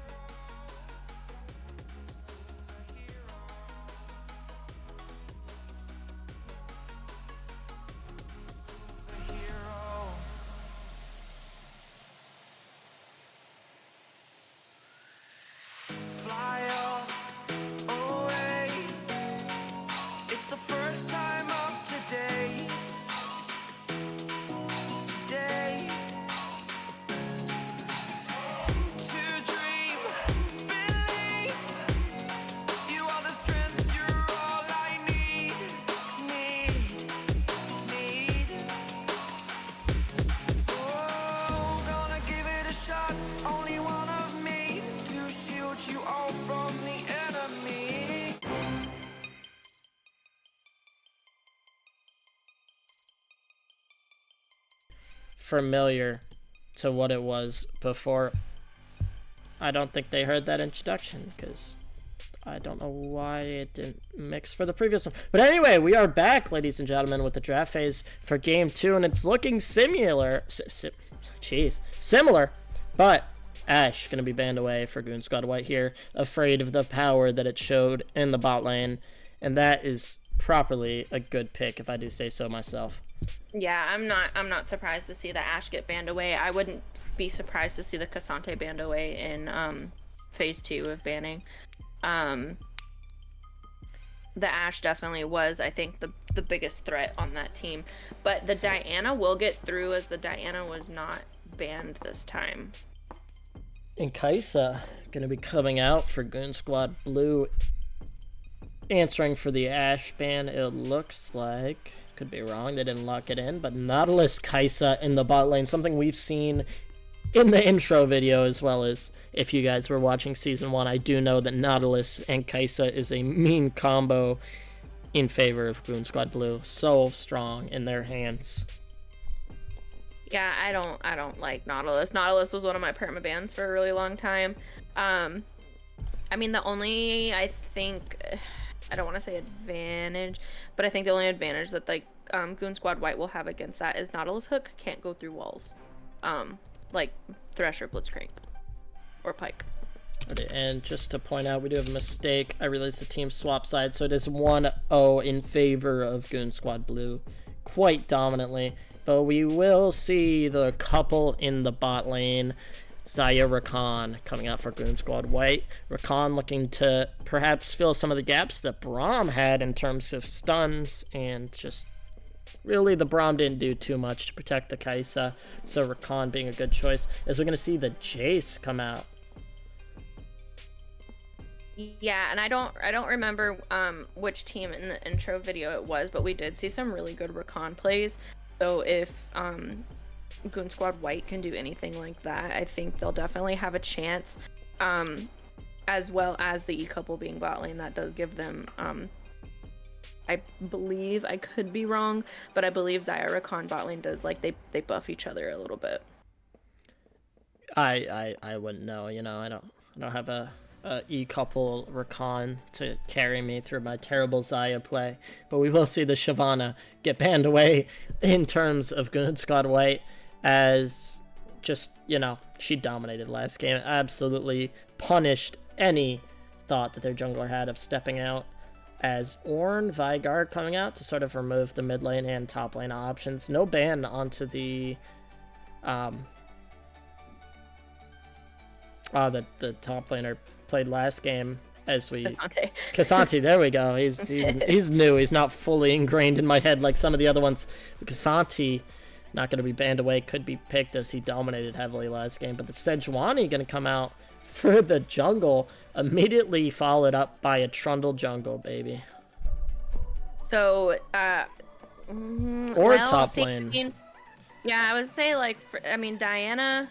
Superhero. Fly away. It's the first time of today. Today. To dream, believe. You are the strength, you're all I need. Need. Oh, gonna give it a shot. Only one of me to shield you all from the enemy. Familiar to what it was before. I don't think they heard that introduction because I don't know why it didn't mix for the previous one. But anyway, we are back, ladies and gentlemen, with the draft phase for game 2, and it's looking similar. Similar, but Ashe gonna be banned away for Goon Squad White here, afraid of the power that it showed in the bot lane, and that is properly a good pick, if I do say so myself. Yeah, I'm not surprised to see the Ashe get banned away. I wouldn't be surprised to see the Cassante banned away in phase 2 of banning. The Ashe definitely was, I think, the biggest threat on that team. But the Diana will get through, as the Diana was not banned this time. And Kaisa gonna be coming out for Goon Squad Blue, answering for the Ashe ban. It looks like, could be wrong, they didn't lock it in, but Nautilus Kaisa in the bot lane, something we've seen in the intro video, as well as if you guys were watching season 1. I do know that Nautilus and Kaisa is a mean combo in favor of Goon Squad Blue. So strong in their hands. Yeah, I don't like Nautilus. Nautilus was one of my perma bans for a really long time. I mean, the only, I think, I don't want to say advantage, but I think the only advantage that like Goon Squad White will have against that is Nautilus Hook can't go through walls, like Thresher, Blitzcrank, or Pike. And just to point out, we do have a mistake. I realized the team swap side, so it is 1-0 in favor of Goon Squad Blue, quite dominantly. But we will see the couple in the bot lane. Zaya Rakan coming out for Goon Squad White. Rakan looking to perhaps fill some of the gaps that Braum had in terms of stuns, and just really the Braum didn't do too much to protect the Kaisa, so Rakan being a good choice. As we're going to see the Jace come out. Yeah, and I don't remember which team in the intro video it was, but we did see some really good Rakan plays. So if Goon Squad White can do anything like that, I think they'll definitely have a chance. As well as the E couple being bot lane, that does give them, I believe, I could be wrong, but I believe Zaya Rakan bot lane does, like, they buff each other a little bit. I wouldn't know, you know, I don't have a E-couple Rakan to carry me through my terrible Zaya play, but we will see the Shyvana get banned away in terms of Goon Squad White. as just, she dominated last game. Absolutely punished any thought that their jungler had of stepping out, as Ornn, Veigar coming out to sort of remove the mid lane and top lane options. No ban onto the the top laner played last game, as we Cassante, there we go. He's new. He's not fully ingrained in my head like some of the other ones. Cassante not going to be banned away, could be picked as he dominated heavily last game. But the Sejuani going to come out for the jungle, immediately followed up by a Trundle jungle, baby. So, top lane. Yeah, I would say Diana,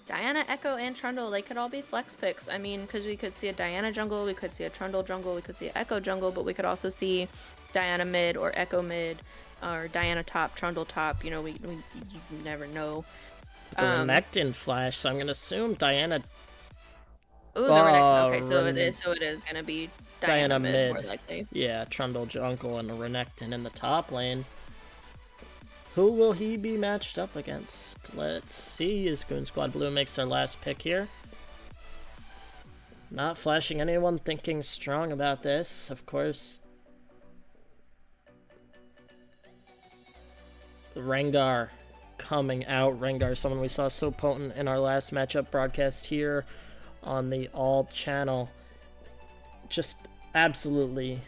Echo, and Trundle, they could all be flex picks. I mean, because we could see a Diana jungle, we could see a Trundle jungle, we could see an Echo jungle, but we could also see Diana mid or Echo mid, or Diana top, Trundle top. You never know. The Renekton flash, so I'm gonna assume Diana. Ooh, the Renekton. Okay, so it is gonna be Diana mid, more likely. Yeah, Trundle jungle and a Renekton in the top lane. Who will he be matched up against? Let's see, as Goon Squad Blue makes their last pick here. Not flashing anyone thinking strong about this, of course. Rengar coming out. Rengar, someone we saw so potent in our last matchup broadcast here on the All channel. Just absolutely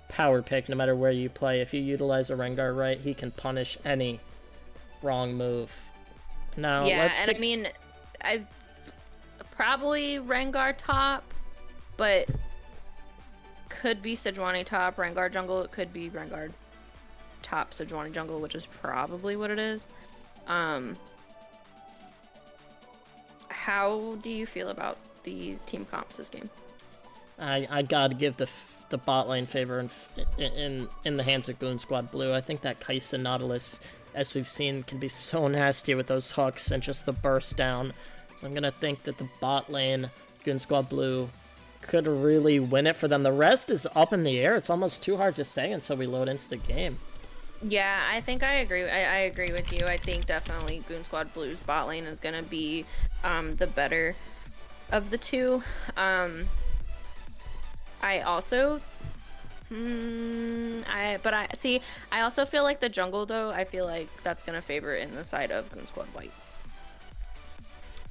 power pick no matter where you play. If you utilize a Rengar right, he can punish any wrong move. Now, I probably Rengar top, but could be Sejuani top, Rengar jungle. It could be Rengar top, Sejuani jungle, which is probably what it is. How do you feel about these team comps this game? I gotta give the bot lane favor in the hands of Goon Squad Blue. I think that Kai'Sa Nautilus, as we've seen, can be so nasty with those hooks and just the burst down. So I'm gonna think that the bot lane, Goon Squad Blue, could really win it for them. The rest is up in the air. It's almost too hard to say until we load into the game. Yeah, I think I agree. I agree with you. I think definitely Goon Squad Blue's bot lane is gonna be the better of the two. I also, I also feel like the jungle though. I feel like that's gonna favor in the side of Goon Squad White.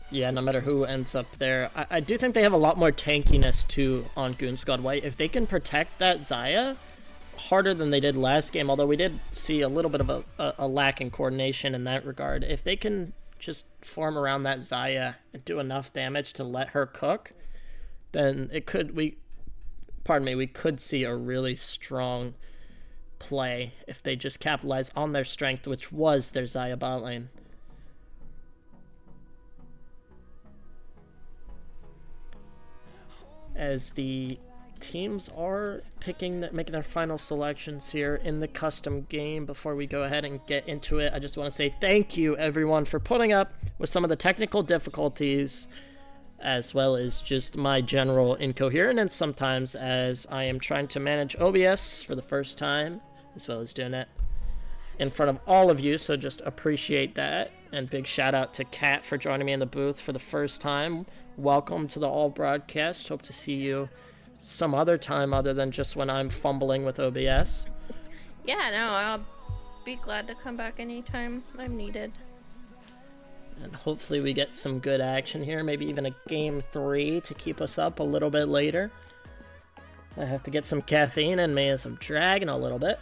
Yeah, no matter who ends up there, I do think they have a lot more tankiness too on Goon Squad White. If they can protect that Xayah harder than they did last game, although we did see a little bit of a lack in coordination in that regard. If they can just form around that Xayah and do enough damage to let her cook, then we could see a really strong play if they just capitalize on their strength, which was their Xayah bot lane. As the teams are making their final selections here in the custom game, before we go ahead and get into it, I just want to say thank you everyone for putting up with some of the technical difficulties, as well as just my general incoherence sometimes, as I am trying to manage OBS for the first time, as well as doing it in front of all of you, so just appreciate that. And big shout out to Kat for joining me in the booth for the first time. Welcome to the All broadcast. Hope to see you some other time other than just when I'm fumbling with OBS. Yeah, no, I'll be glad to come back anytime I'm needed. And hopefully we get some good action here, maybe even a game 3 to keep us up a little bit later. I have to get some caffeine in me as I'm dragging a little bit.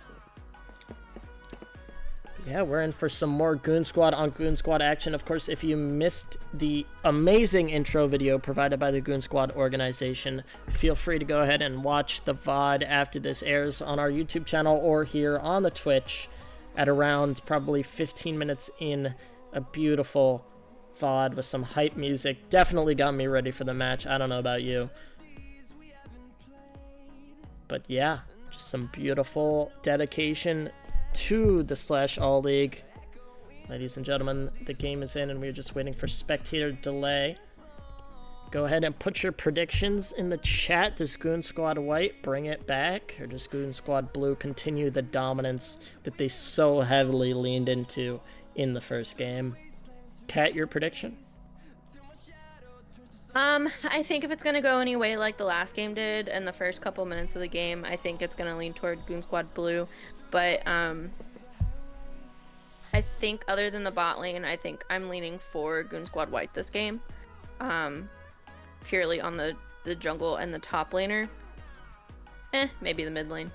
Yeah, we're in for some more Goon Squad on Goon Squad action. Of course, if you missed the amazing intro video provided by the Goon Squad organization, feel free to go ahead and watch the VOD after this airs on our YouTube channel or here on the Twitch at around probably 15 minutes in. A beautiful VOD with some hype music. Definitely got me ready for the match. I don't know about you. But yeah, just some beautiful dedication to the /All League. Ladies and gentlemen, the game is in and we're just waiting for spectator delay. Go ahead and put your predictions in the chat. Does Goon Squad White bring it back? Or does Goon Squad Blue continue the dominance that they so heavily leaned into in the first game. Kat, your prediction? I think if it's gonna go any way like the last game did in the first couple minutes of the game, I think it's gonna lean toward Goon Squad Blue. But I think other than the bot lane, I think I'm leaning for Goon Squad White this game. Purely on the jungle and the top laner. Maybe the mid lane.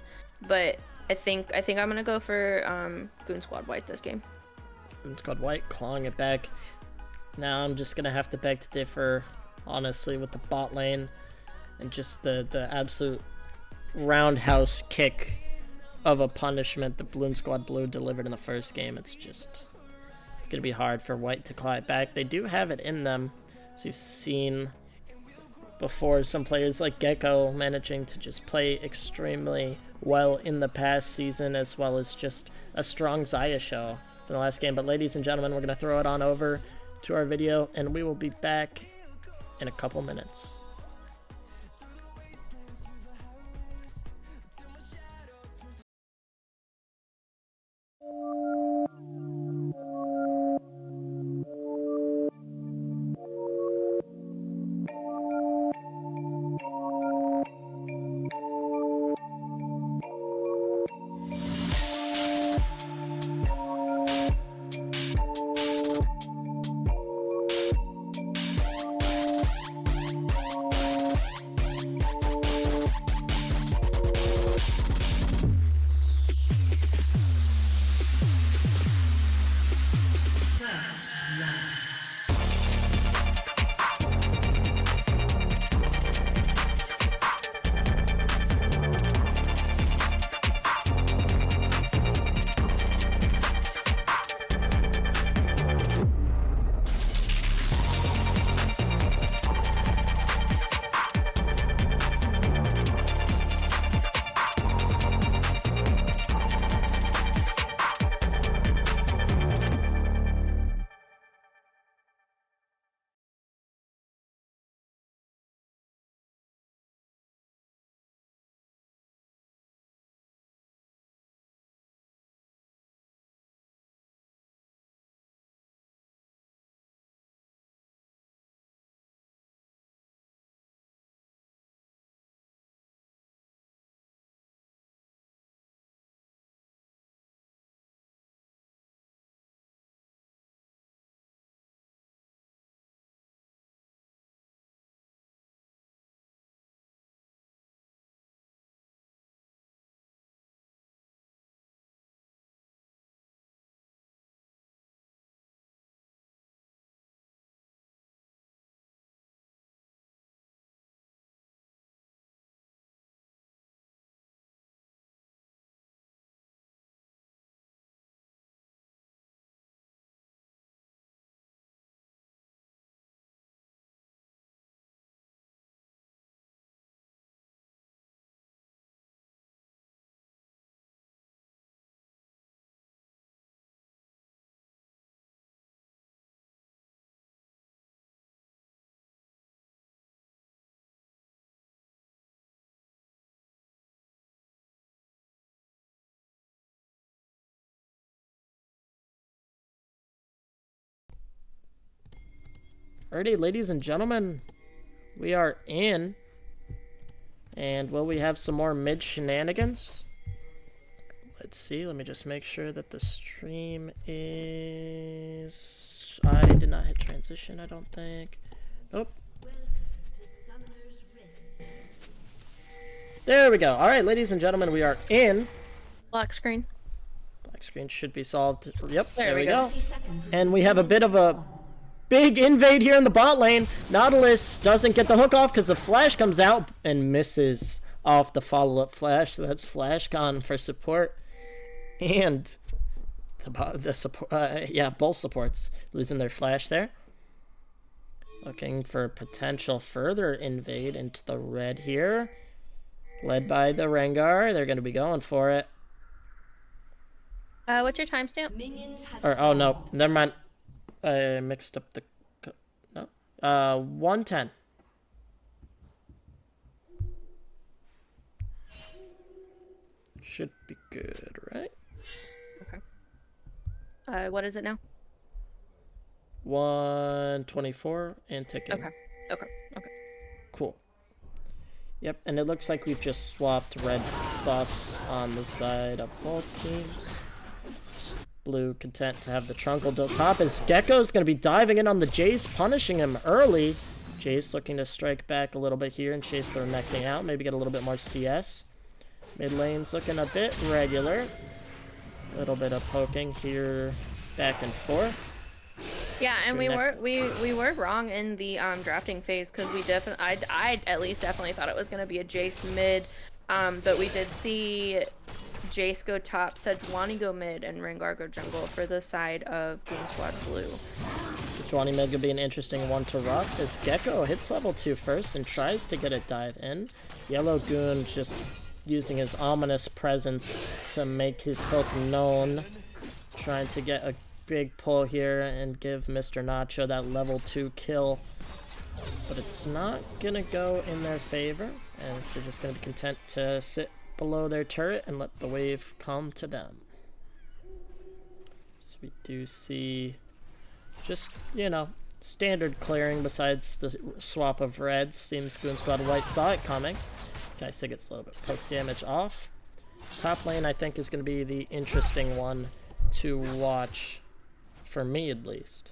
But I think I'm gonna go for Goon Squad White this game. Goon Squad White clawing it back. Now I'm just gonna have to beg to differ, honestly, with the bot lane and just the absolute roundhouse kick of a punishment that Balloon Squad Blue delivered in the first game. It's gonna be hard for White to claw it back. They do have it in them, so you've seen before some players like Gecko managing to just play extremely well in the past season, as well as just a strong Xayah show in the last game. But ladies and gentlemen, we're gonna throw it on over to our video, and we will be back in a couple minutes. Alrighty, ladies and gentlemen, we are in. And will we have some more mid shenanigans? Let's see. Let me just make sure that the stream is... I did not hit transition, I don't think. Nope. There we go. Alright, ladies and gentlemen, we are in. Black screen. Black screen should be solved. Yep, There there we we go. go. And we have a bit of a big invade here in the bot lane. Nautilus doesn't get the hook off because the flash comes out and misses off the follow-up flash. So that's flash gone for support. And the support, both supports losing their flash there. Looking for potential further invade into the red here. Led by the Rengar. They're going to be going for it. What's your timestamp? Or, oh no, never mind. I mixed up the... No. 110. Should be good, right? Okay. What is it now? 124 and ticking. Okay. Okay. Okay. Cool. Yep, and it looks like we've just swapped red buffs on the side of both teams. Blue content to have the Trunkled up top as Gecko's going to be diving in on the Jace, punishing him early. Jace looking to strike back a little bit here and chase the Renekton out, maybe get a little bit more CS. Mid lane's looking a bit regular. A little bit of poking here, back and forth. Yeah, and we were wrong in the drafting phase because we definitely I at least definitely thought it was gonna be a Jace mid, but we did see Jace go top, Sejuani go mid, and Rengar go jungle for the side of Goon Squad Blue. Sejuani mid could be an interesting one to rock as Gecko hits level 2 first and tries to get a dive in. Yellow Goon just using his ominous presence to make his hook known, trying to get a big pull here and give Mr. Nacho that level 2 kill, but it's not gonna go in their favor as they're just gonna be content to sit below their turret and let the wave come to them. So we do see just, you know, standard clearing besides the swap of reds. Seems Goon Squad White saw it coming. Geistig gets a little bit poke damage off. Top lane I think is gonna be the interesting one to watch. For me, at least.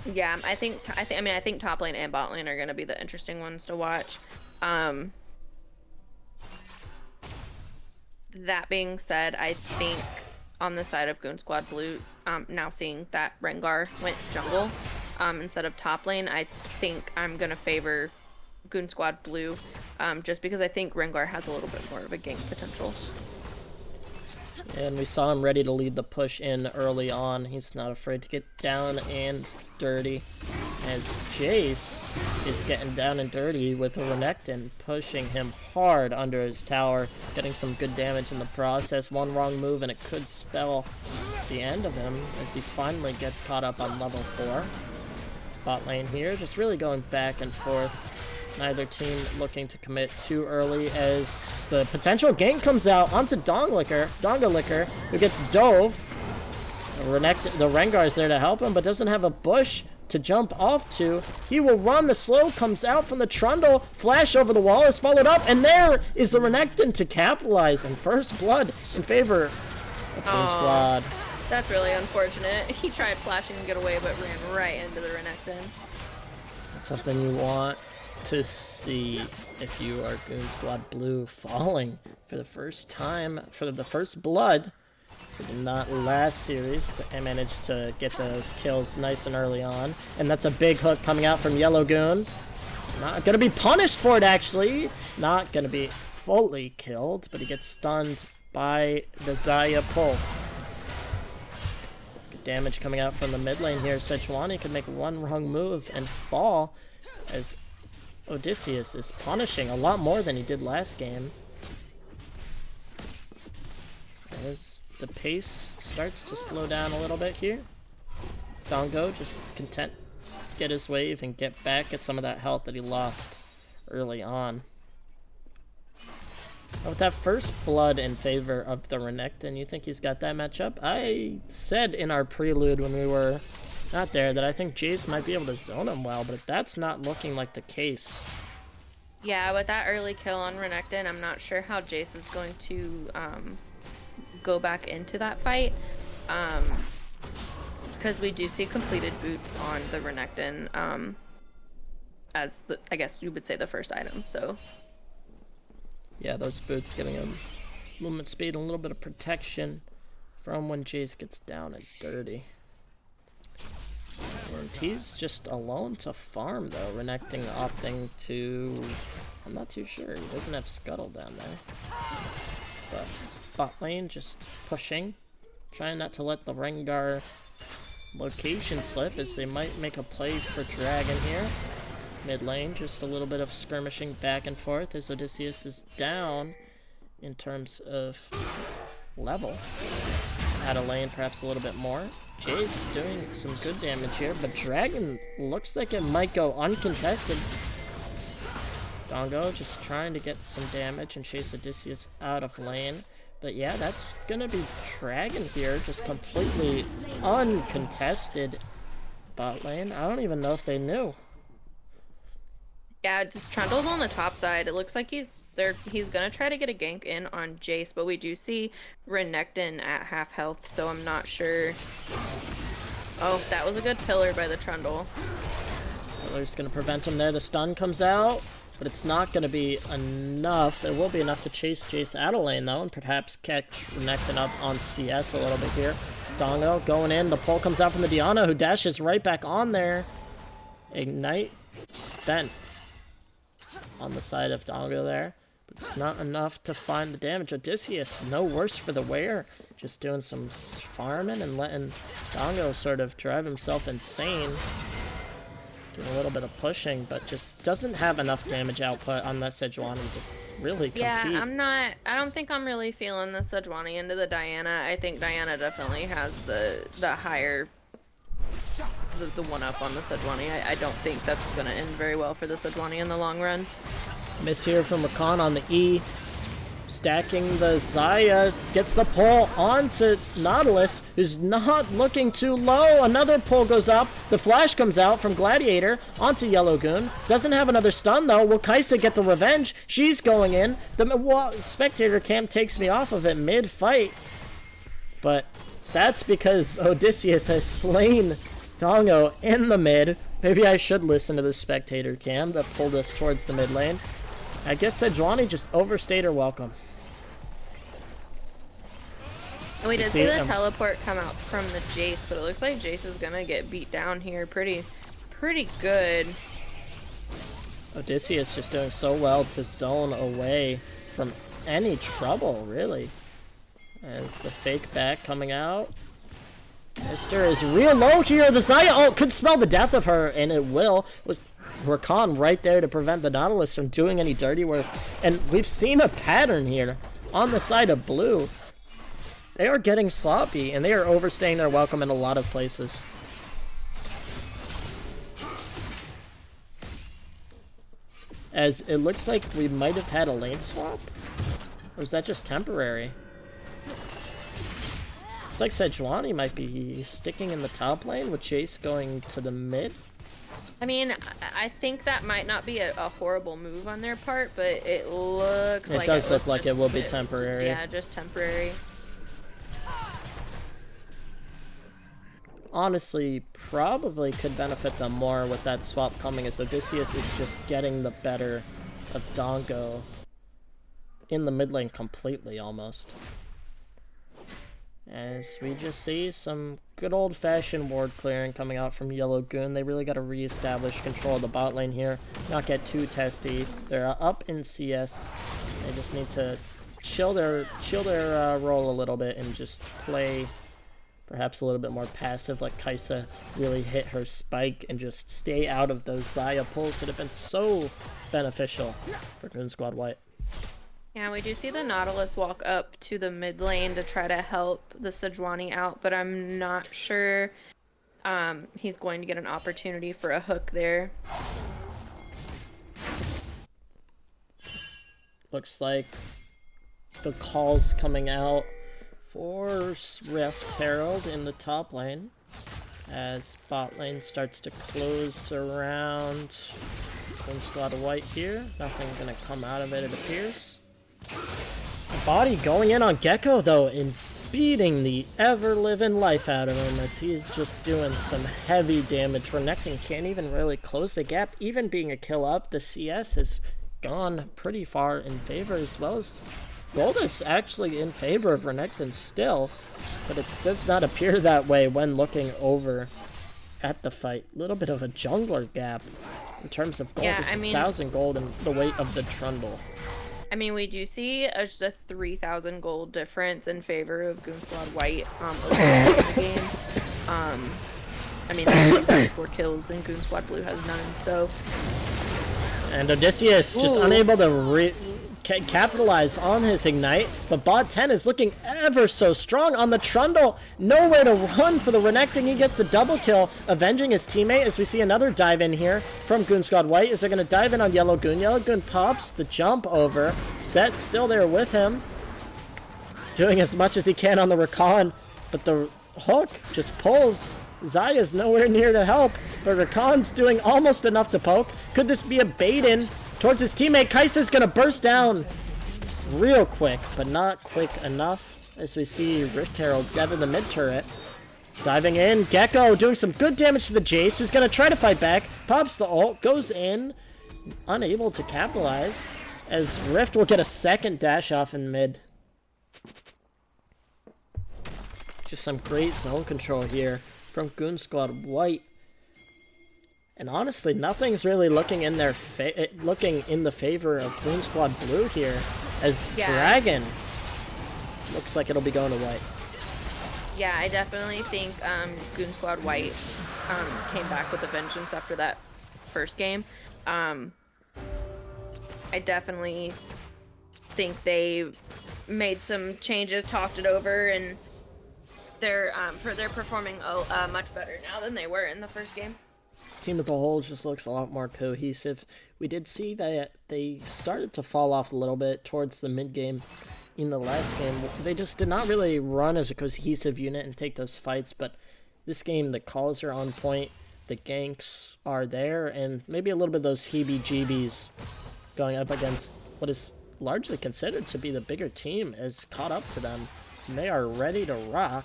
Yeah, I think top lane and bot lane are going to be the interesting ones to watch. That being said, I think on the side of Goon Squad Blue, now seeing that Rengar went jungle instead of top lane, I think I'm going to favor Goon Squad Blue just because I think Rengar has a little bit more of a gank potential. And we saw him ready to lead the push in early on. He's not afraid to get down and dirty. As Jace is getting down and dirty with Renekton, pushing him hard under his tower, getting some good damage in the process. One wrong move and it could spell the end of him as he finally gets caught up on level 4. Bot lane here, just really going back and forth. Neither team looking to commit too early as the potential gank comes out onto Dongalicker, who gets dove. The Rengar is there to help him, but doesn't have a bush to jump off to. He will run. The slow comes out from the Trundle. Flash over the wall is followed up, and there is the Renekton to capitalize. And first blood in favor of Goon Squad. That's really unfortunate. He tried flashing and get away, but ran right into the Renekton. That's something you want to see if you are Goon Squad Blue, falling for the first time for the first blood. So did not last series. They managed to get those kills nice and early on, and that's a big hook coming out from Yellow Goon. Not gonna be punished for it actually. Not gonna be fully killed, but he gets stunned by the Xayah pull. Good damage coming out from the mid lane here. Sejuani could make one wrong move and fall as Odysseus is punishing a lot more than he did last game. As the pace starts to slow down a little bit here. Dongo just content to get his wave and get back at some of that health that he lost early on. With that first blood in favor of the Renekton, you think he's got that matchup? I said in our prelude when we were not there that I think Jace might be able to zone him well, but that's not looking like the case. Yeah, with that early kill on Renekton, I'm not sure how Jace is going to go back into that fight. Because we do see completed boots on the Renekton as, I guess you would say, the first item, so... Yeah, those boots giving him movement speed and a little bit of protection from when Jace gets down and dirty. And he's just alone to farm though. Renekton opting to... I'm not too sure. He doesn't have Scuttle down there. But bot lane just pushing. Trying not to let the Rengar location slip as they might make a play for Dragon here. Mid lane, just a little bit of skirmishing back and forth as Odysseus is down in terms of level. Out of lane, perhaps a little bit more. Jace doing some good damage here, but Dragon looks like it might go uncontested. Dongo just trying to get some damage and chase Odysseus out of lane. But yeah, that's gonna be Dragon here, just completely uncontested bot lane. I don't even know if they knew. Yeah, just Trundle's on the top side. It looks like he's gonna try to get a gank in on Jace, but we do see Renekton at half health, so I'm not sure. Oh, that was a good pillar by the Trundle. Pillar's gonna prevent him there. The stun comes out, but it's not gonna be enough. It will be enough to chase Jace out of lane though, and perhaps catch Renekton up on CS a little bit here. Dongo going in. The pull comes out from the Diana, who dashes right back on there. Ignite spent on the side of Dongo there. But it's not enough to find the damage. Odysseus, no worse for the wear. Just doing some farming and letting Dongo sort of drive himself insane. Doing a little bit of pushing, but just doesn't have enough damage output on that Sejuani to really compete. Yeah, I don't think I'm really feeling the Sejuani into the Diana. I think Diana definitely has the higher, the one-up on the Sejuani. I don't think that's going to end very well for the Sejuani in the long run. Miss here from Rakan on the E. Stacking the Xayah. Gets the pull onto Nautilus, who's not looking too low. Another pull goes up. The flash comes out from Gladiator onto Yellow Goon. Doesn't have another stun, though. Will Kaisa get the revenge? She's going in. The spectator cam takes me off of it mid-fight. But that's because Odysseus has slain Dongo in the mid. Maybe I should listen to the spectator cam that pulled us towards the mid lane. I guess Sejuani just overstayed her welcome. And we did see the teleport come out from the Jace, but it looks like Jace is gonna get beat down here pretty good. Odysseus just doing so well to zone away from any trouble, really. As the fake back coming out. Mister is real low here. The Xayah could smell the death of her, and it will. With Rakan right there to prevent the Nautilus from doing any dirty work. And we've seen a pattern here on the side of blue. They are getting sloppy, and they are overstaying their welcome in a lot of places. As it looks like we might have had a lane swap. Or is that just temporary? Looks like Sejuani might be sticking in the top lane with Chase going to the mid. I mean, I think that might not be a horrible move on their part, but it looks like it does look like it will be temporary. Yeah, just temporary. Honestly, probably could benefit them more with that swap coming, as Odysseus is just getting the better of Dongo in the mid lane completely, almost. As we just see some good old-fashioned ward clearing coming out from Yellow Goon. They really got to re-establish control of the bot lane here, not get too testy. They're up in CS. They just need to chill their role a little bit and just play perhaps a little bit more passive, like Kaisa really hit her spike and just stay out of those Xayah pulls that have been so beneficial for Goon Squad White. Yeah, we do see the Nautilus walk up to the mid lane to try to help the Sejuani out, but I'm not sure he's going to get an opportunity for a hook there. Looks like the call's coming out for Rift Herald in the top lane as bot lane starts to close around Goon Squad White here. Nothing gonna come out of it, it appears. A body going in on Gecko, though, and beating the ever-living life out of him as he's just doing some heavy damage. Renekton can't even really close the gap. Even being a kill up, the CS has gone pretty far in favor, as well as gold is actually in favor of Renekton still, but it does not appear that way when looking over at the fight. A little bit of a jungler gap in terms of gold. Yeah, it's 1,000 gold and the weight of the Trundle. I mean, we do see just a 3,000 gold difference in favor of Goon Squad White overall in the game. I mean, there's 34 kills and Goon Squad Blue has none, so... And Odysseus just unable to capitalize on his ignite, but bot 10 is looking ever so strong on the Trundle. Nowhere to run for the Renekton. He gets the double kill, avenging his teammate as we see another dive in here from Goon Squad White as they're going to dive in on Yellow Goon. Yellow Goon pops the jump over. Set still there with him, doing as much as he can on the Rakan, but the hook just pulls Zaya's nowhere near to help, but Rakan's doing almost enough to poke. Could this be a bait-in towards his teammate? Kai'Sa's gonna burst down real quick, but not quick enough, as we see Rift Herald gather the mid turret. Diving in, Gecko doing some good damage to the Jace, who's gonna try to fight back. Pops the ult, goes in, unable to capitalize, as Rift will get a second dash off in mid. Just some great zone control here from Goon Squad White. And honestly, nothing's really looking in their looking in the favor of Goon Squad Blue here, as Dragon looks like it'll be going to White. Yeah, I definitely think Goon Squad White came back with a vengeance after that first game. I definitely think they made some changes, talked it over, and they're performing much better now than they were in the first game. Team as a whole just looks a lot more cohesive. We did see that they started to fall off a little bit towards the mid game in the last game. They just did not really run as a cohesive unit and take those fights, but this game the calls are on point, the ganks are there, and maybe a little bit of those heebie-jeebies going up against what is largely considered to be the bigger team has caught up to them, and they are ready to rock.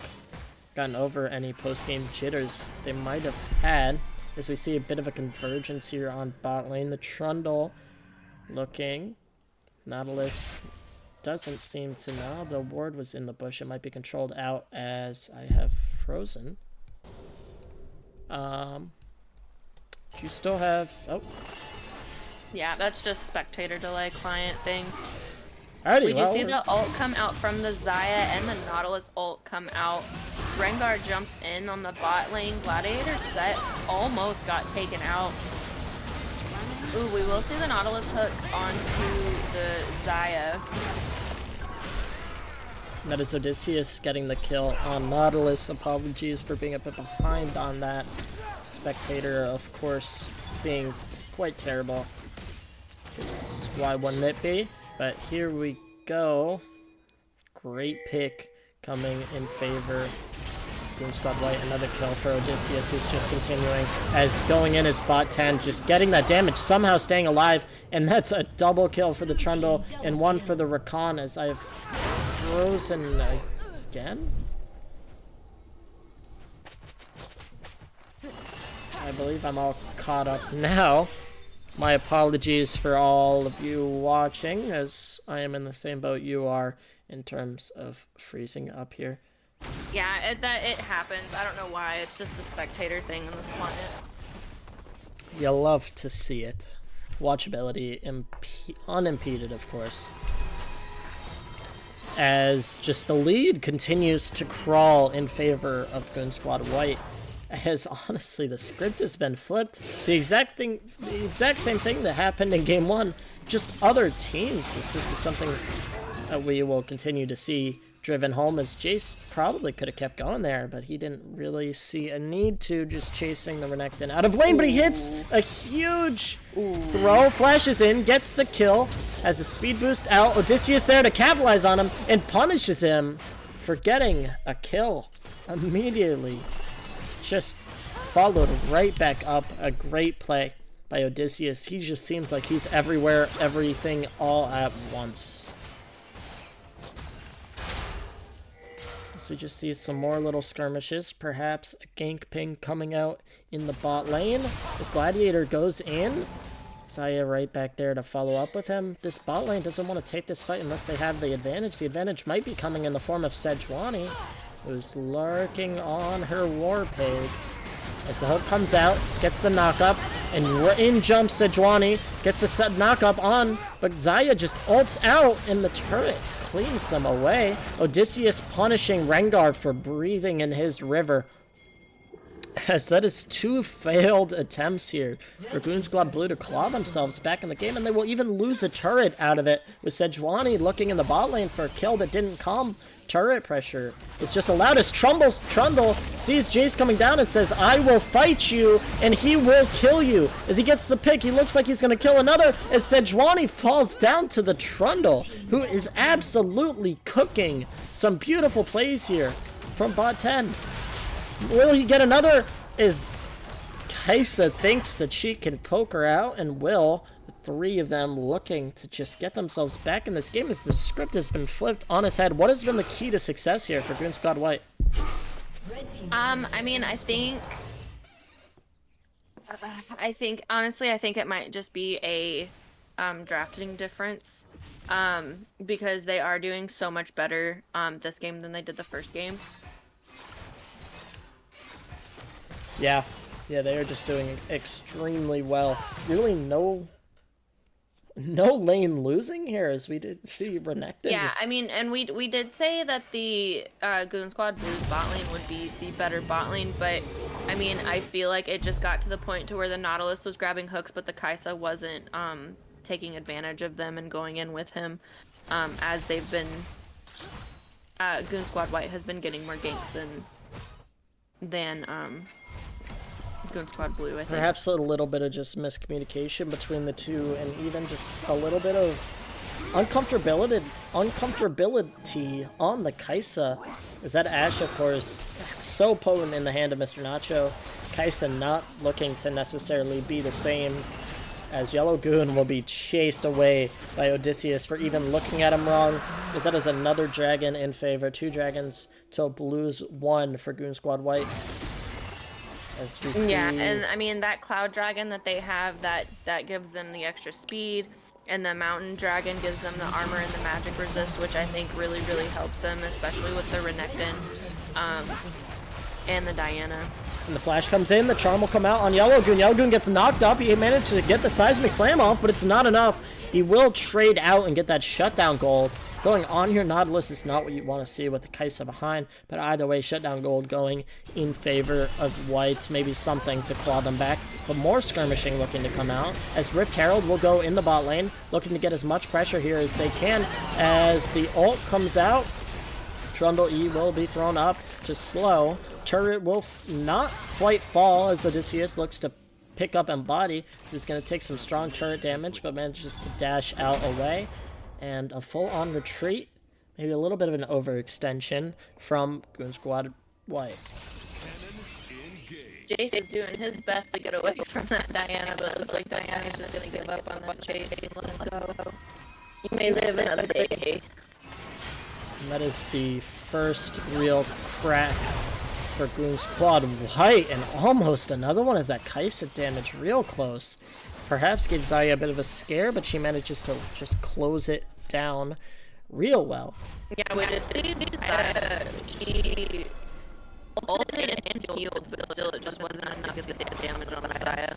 Gotten over any post-game jitters they might have had, as we see a bit of a convergence here on bot lane. The Trundle looking. Nautilus doesn't seem to know. The ward was in the bush. It might be controlled out as I have frozen. Do you still have... Oh. Yeah, that's just spectator delay client thing. Alrighty, We do see the ult come out from the Xayah and the Nautilus ult come out. Rengar jumps in on the bot lane. Gladiator set almost got taken out. Ooh, we will see the Nautilus hook onto the Xayah. That is Odysseus getting the kill on Nautilus. Apologies for being a bit behind on that. Spectator, of course, being quite terrible. Because why wouldn't it be? But here we go. Great pick coming in favor of Goon Squad White. Another kill for Odysseus, who's just continuing as going in as bot 10, just getting that damage, somehow staying alive. And that's a double kill for the Trundle and one for the Rakan, as I have frozen again. I believe I'm all caught up now. My apologies for all of you watching, as I am in the same boat you are in terms of freezing up here. Yeah, it happens. I don't know why. It's just the spectator thing in this client. You love to see it. Watchability unimpeded, of course. As just the lead continues to crawl in favor of Goon Squad White. As honestly, the script has been flipped. The exact same thing that happened in Game 1, just other teams. This is something that we will continue to see driven home, as Jace probably could have kept going there, but he didn't really see a need to, just chasing the Renekton out of lane. But he hits a huge throw, flashes in, gets the kill, has a speed boost out. Odysseus there to capitalize on him and punishes him for getting a kill immediately. Just followed right back up. A great play by Odysseus. He just seems like he's everywhere, everything, all at once. So we just see some more little skirmishes. Perhaps a gank ping coming out in the bot lane. This Gladiator goes in. Xayah right back there to follow up with him. This bot lane doesn't want to take this fight unless they have the advantage. The advantage might be coming in the form of Sejuani, who's lurking on her war pig. As the hook comes out, gets the knockup, and in jumps Sejuani, gets the knockup on, but Xayah just ults out, and the turret cleans them away. Odysseus punishing Rengar for breathing in his river. As that is 2 failed attempts here for Goon Squad Blue to claw themselves back in the game, and they will even lose a turret out of it, with Sejuani looking in the bot lane for a kill that didn't come. Turret pressure is just allowed as Trundle sees Jace coming down and says, I will fight you, and he will kill you. As he gets the pick, he looks like he's going to kill another, as Sejuani falls down to the Trundle, who is absolutely cooking some beautiful plays here from bot 10. Will he get another? Is Kaisa thinks that she can poke her out and will. The three of them looking to just get themselves back in this game as the script has been flipped on its head. What has been the key to success here for Goon Squad White? I mean, I think honestly, I think it might just be a drafting difference. Because they are doing so much better this game than they did the first game. Yeah, they are just doing extremely well. Really no lane losing here, as we did see Renekton. Yeah, I mean, and we did say that the Goon Squad Blues bot lane would be the better bot lane, but I mean, I feel like it just got to the point to where the Nautilus was grabbing hooks, but the Kaisa wasn't taking advantage of them and going in with him, as they've been. Goon Squad White has been getting more ganks than Goon Squad Blue, I think. Perhaps a little bit of just miscommunication between the two, and even just a little bit of uncomfortability on the Kaisa. Is that Ashe, of course, so potent in the hand of Mr. Nacho. Kaisa not looking to necessarily be the same, as Yellow Goon will be chased away by Odysseus for even looking at him wrong. As that is another dragon in favor. 2 dragons to Blues 1 for Goon Squad White. As we see... Yeah, and I mean, that Cloud Dragon that they have, that gives them the extra speed, and the Mountain Dragon gives them the armor and the magic resist, which I think really, really helps them, especially with the Renekton and the Diana. And the flash comes in, the charm will come out on Yellow Goon. Yellow Goon gets knocked up. He managed to get the seismic slam off, but it's not enough. He will trade out and get that shutdown gold. Going on here, Nautilus is not what you want to see with the Kaisa behind, but either way, shutdown gold going in favor of White. Maybe something to claw them back, but more skirmishing looking to come out, as Rift Herald will go in the bot lane, looking to get as much pressure here as they can. As the ult comes out, Trundle E will be thrown up to slow. Turret will not quite fall as Odysseus looks to pick up Embody, who's going to take some strong turret damage, but manages to dash out away. And a full-on retreat, maybe a little bit of an overextension from Goon Squad White. Jace is doing his best to get away from that Diana, but it looks like Diana's just gonna give up on that chase and let him go. You may live another day. And that is the first real crack for Goon Squad White, and almost another one as that Kaisa damage real close. Perhaps gave Xayah a bit of a scare, but she manages to just close it down real well. Yeah, we did see Xayah. She ulted and healed, but still it just wasn't enough to get the damage on Xayah.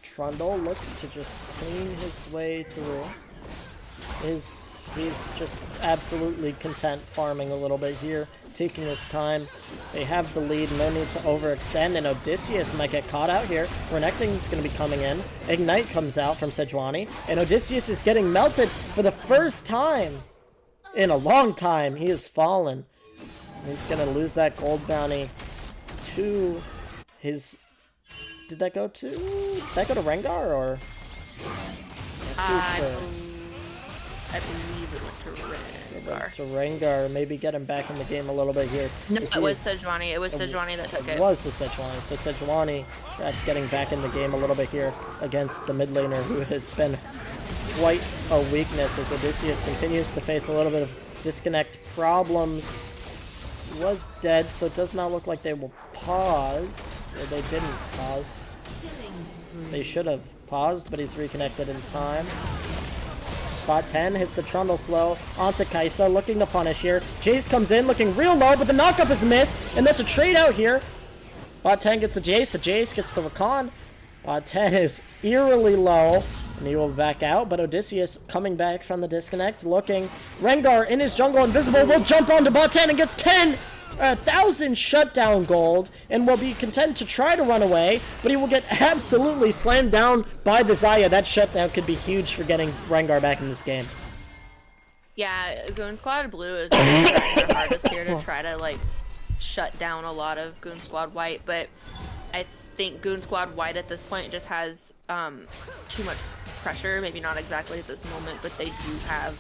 Trundle looks to just clean his way through. He's just absolutely content farming a little bit here, taking his time. They have the lead, no need to overextend, and Odysseus might get caught out here. Renekton's going to be coming in. Ignite comes out from Sejuani, and Odysseus is getting melted for the first time in a long time. He has fallen. He's going to lose that gold bounty to his... Did that go to Rengar, or? I believe it went to Rengar. To Rengar, maybe get him back in the game a little bit here. No, it was Sejuani. It was Sejuani that took it. It was the Sejuani. So Sejuani, that's getting back in the game a little bit here against the mid laner, who has been quite a weakness as Odysseus continues to face a little bit of disconnect problems. Was dead, so it does not look like they will pause. Or they didn't pause. They should have paused, but he's reconnected in time. Spot 10 hits the Trundle slow onto Kaisa, looking to punish here. Jace comes in, looking real low, but the knockup is missed, and that's a trade out here. Bot 10 gets the Jace gets the Rakan. Bot 10 is eerily low, and he will back out, but Odysseus coming back from the disconnect, looking. Rengar in his jungle, invisible, will jump onto bot 10 and gets 1,000 shutdown gold, and will be content to try to run away, but he will get absolutely slammed down by the Xayah. That shutdown could be huge for getting Rengar back in this game. Yeah, Goon Squad Blue is trying their hardest here to try to, like, shut down a lot of Goon Squad White, but I think Goon Squad White at this point just has too much pressure. Maybe not exactly at this moment, but they do have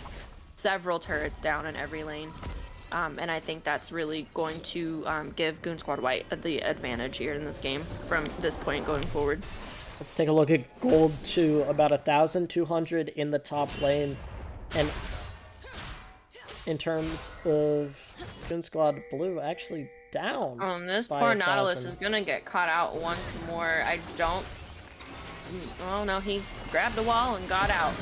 several turrets down in every lane. And I think that's really going to give Goon Squad White the advantage here in this game from this point going forward. Let's take a look at gold to about 1,200 in the top lane. And in terms of Goon Squad Blue, actually down. This by poor 1,000. Nautilus is gonna get caught out once more. I don't. Oh no, he grabbed the wall and got out.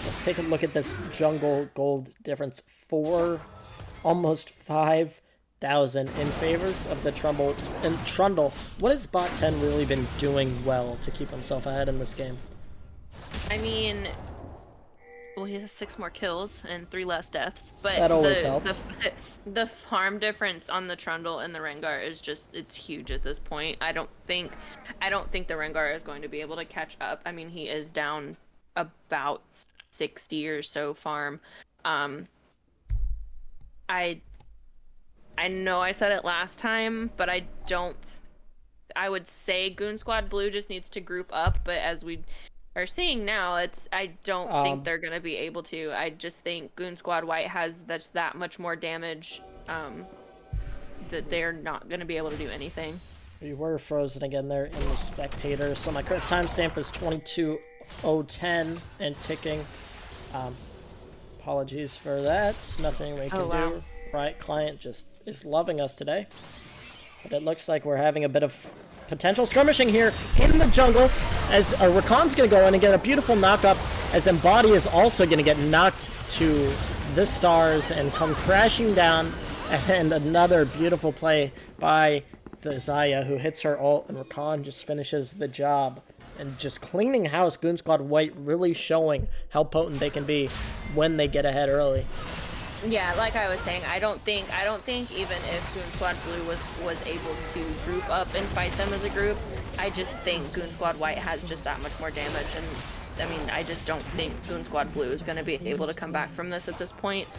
Let's take a look at this jungle gold difference. Almost 5,000 in favors of the Trundle. And Trundle, what has bot 10 really been doing well to keep himself ahead in this game? I mean, well, he has 6 more kills and 3 less deaths, but That always helps. The farm difference on the Trundle and the Rengar is it's huge at this point. I don't think the Rengar is going to be able to catch up. I mean, he is down about 60 or so farm. I know I said it last time, but I would say Goon Squad Blue just needs to group up, but as we are seeing now, I don't think they're going to be able to. I just think Goon Squad White has that much more damage that they're not going to be able to do anything. We were frozen again there in the spectator, so my current timestamp is 22:010 and ticking. Apologies for that. Nothing we can do. Right, client just is loving us today. But it looks like we're having a bit of potential skirmishing here in the jungle as Rakan's going to go in and get a beautiful knock-up as Embody is also going to get knocked to the stars and come crashing down. And another beautiful play by the Zaya who hits her ult, and Rakan just finishes the job. And just cleaning house, Goon Squad White really showing how potent they can be when they get ahead early. Yeah, like I was saying, I don't think even if Goon Squad Blue was able to group up and fight them as a group, I just think Goon Squad White has just that much more damage. And I mean, I just don't think Goon Squad Blue is going to be able to come back from this at this point.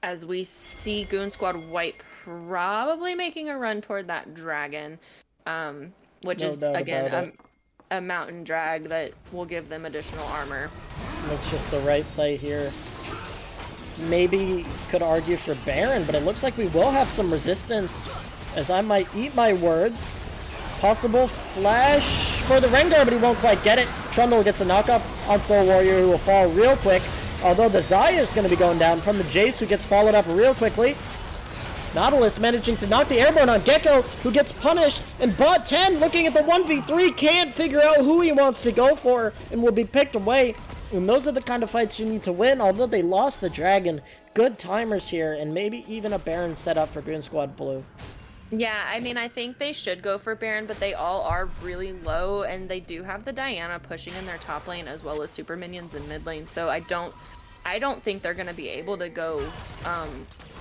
As we see Goon Squad White probably making a run toward that dragon, which is again a mountain drag that will give them additional armor. That's just the right play here. Maybe could argue for Baron, but it looks like we will have some resistance, as I might eat my words. Possible flash for the Rengar, but he won't quite get it. Trundle gets a knock-up on Soul Warrior, who will fall real quick. Although the Zaya is going to be going down from the Jace, who gets followed up real quickly. Nautilus managing to knock the airborne on Gecko, who gets punished, and bot 10 looking at the 1v3 can't figure out who he wants to go for and will be picked away. And those are the kind of fights you need to win. Although they lost the dragon, good timers here, and maybe even a Baron set up for Goon Squad Blue. Yeah, I mean, I think they should go for Baron, but they all are really low, and they do have the Diana pushing in their top lane as well as super minions in mid lane, so I don't think they're going to be able to go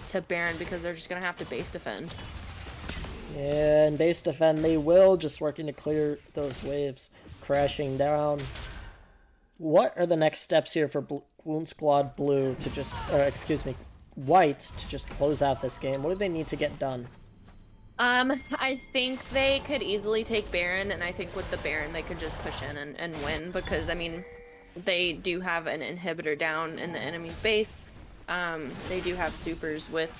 to Baron because they're just going to have to base defend. Yeah, and base defend they will, just working to clear those waves crashing down. What are the next steps here for Goon Squad Blue to just, White to just close out this game? What do they need to get done? I think they could easily take Baron, and I think with the Baron they could just push in and win, because, I mean, they do have an inhibitor down in the enemy's base. They do have supers with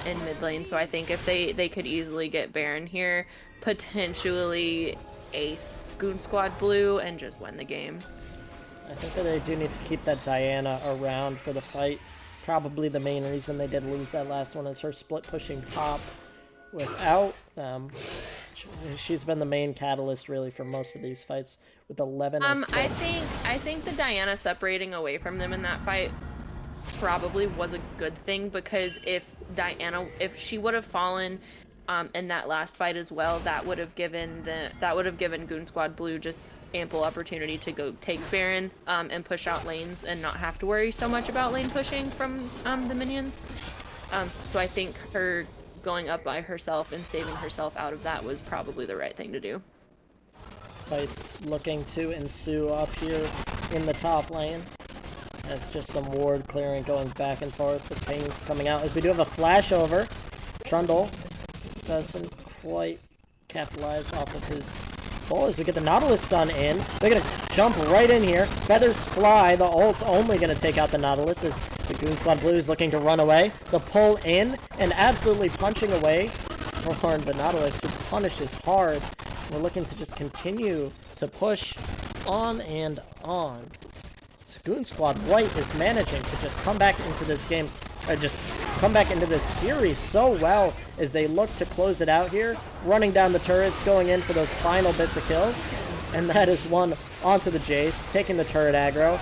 in mid lane, so I think if they could easily get Baron here, potentially ace Goon Squad Blue, and just win the game. I think that they do need to keep that Diana around for the fight. Probably the main reason they did lose that last one is her split pushing top without she's been the main catalyst really for most of these fights with 11 assists. I think the Diana separating away from them in that fight probably was a good thing, because if she would have fallen in that last fight as well, that would have given Goon Squad Blue just ample opportunity to go take Baron and push out lanes and not have to worry so much about lane pushing from the minions. So I think her going up by herself and saving herself out of that was probably the right thing to do. Fights looking to ensue up here in the top lane. That's just some ward clearing going back and forth with pings coming out, as we do have a flashover. Trundle doesn't quite capitalize off of his pull as we get the Nautilus stun in. They're gonna jump right in here. Feathers fly. The ult's only going to take out the Nautilus as the Goon Squad Blue is looking to run away. The pull in and absolutely punching away for the Nautilus, who punishes hard. We're looking to just continue to push on and on. Goon Squad White is managing to just come back into this game, or just come back into this series so well as they look to close it out here, running down the turrets, going in for those final bits of kills, and that is one onto the Jace, taking the turret aggro,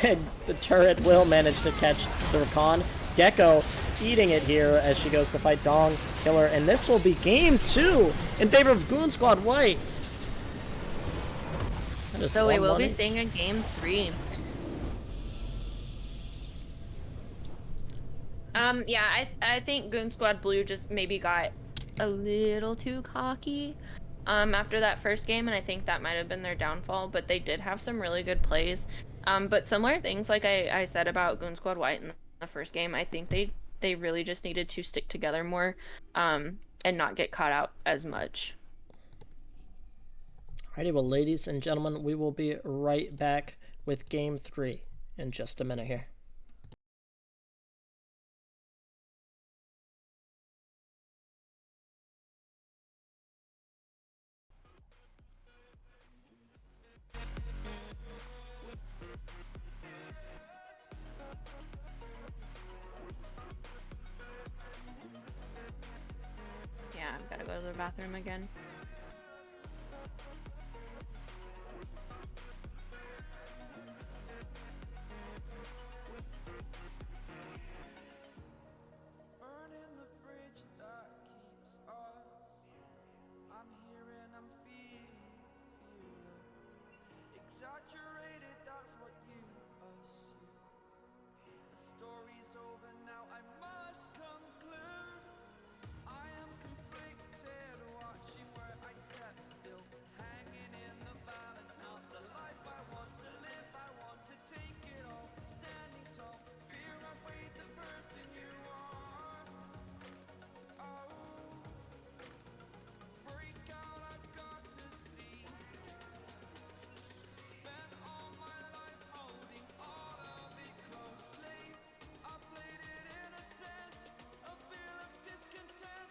and the turret will manage to catch the Rakan. Gecko eating it here as she goes to fight Dong Killer, and this will be game 2 in favor of Goon Squad White. So we will be seeing a game 3. Yeah, I think Goon Squad Blue just maybe got a little too cocky after that first game, and I think that might have been their downfall, but they did have some really good plays. But similar things like I said about Goon Squad White in the first game, I think they really just needed to stick together more and not get caught out as much. Alrighty, well, ladies and gentlemen, we will be right back with game 3 in just a minute here. Yeah, I've got to go to the bathroom again. Burning the bridge that keeps us. I'm here and I'm fearless. Exaggerated, that's what you assume. The story's over now, I must conclude. I am conflicted, watching where I step still, hanging in the balance, not the life I want to live. I want to take it all, standing tall. Fear outweighed the person you are. Oh, break out, I've got to see. Spent all my life holding all of it closely. I played it innocent, a feel of discontent.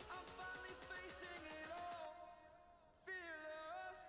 I'm finally facing it all, fearless.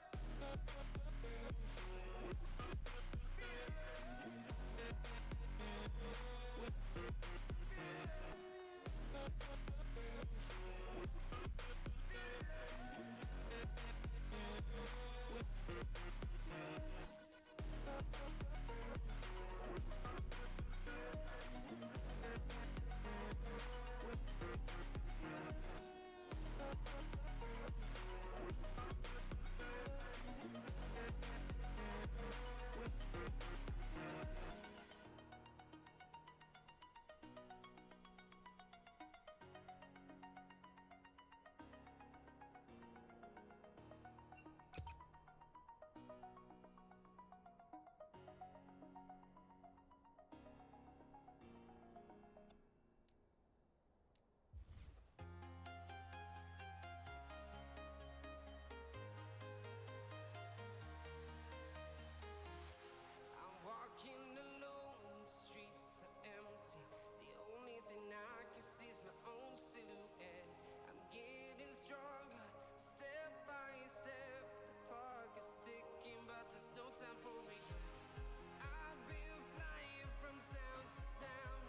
I'm walking alone, the streets are empty. The only thing I can see is my own silhouette. I'm getting stronger, step by step. The clock is ticking, but there's no time for regrets. I've been flying from town to town,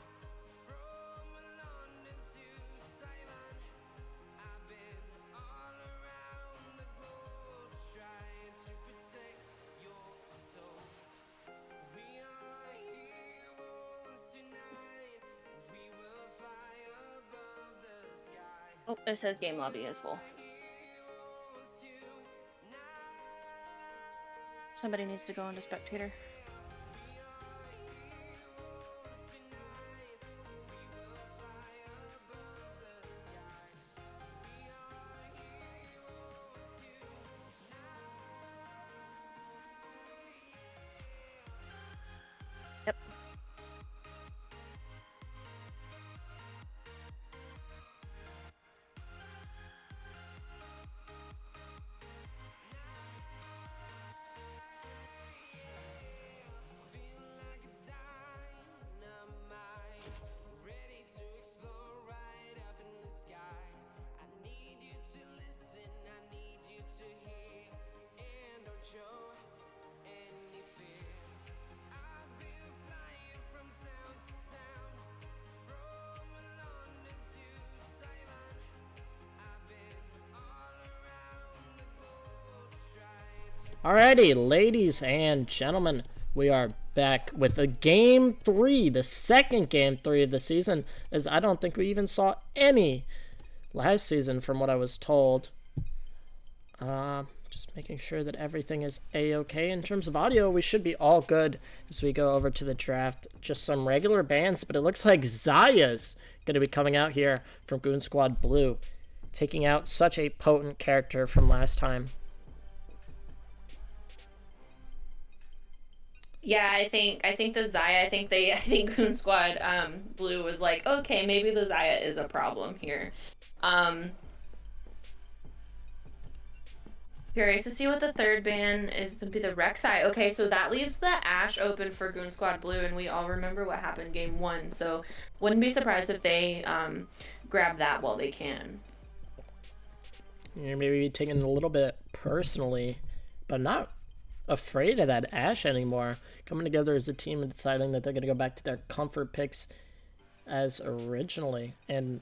from London to Taiwan. I've been all around the globe, trying to protect your soul. We are heroes tonight. We will fly above the sky. Oh, it says game lobby is full. Heroes tonight. Somebody needs to go into spectator. We are heroes tonight. We will fly above the sky. We are heroes tonight. Yep. Alrighty, ladies and gentlemen, we are back with a Game 3, the second Game 3 of the season, as I don't think we even saw any last season from what I was told. Just making sure that everything is a-okay. In terms of audio, we should be all good as we go over to the draft. Just some regular bands, but it looks like Zaya's going to be coming out here from Goon Squad Blue, taking out such a potent character from last time. Yeah, I think the Zaya. I think Goon Squad Blue was like, okay, maybe the Zaya is a problem here. Curious to see what the third ban is going to be. The Rek'Sai. Okay, so that leaves the Ashe open for Goon Squad Blue, and we all remember what happened game 1. So wouldn't be surprised if they grab that while they can. You're maybe taking it a little bit personally, but not afraid of that Ashe anymore. Coming together as a team and deciding that they're going to go back to their comfort picks as originally. And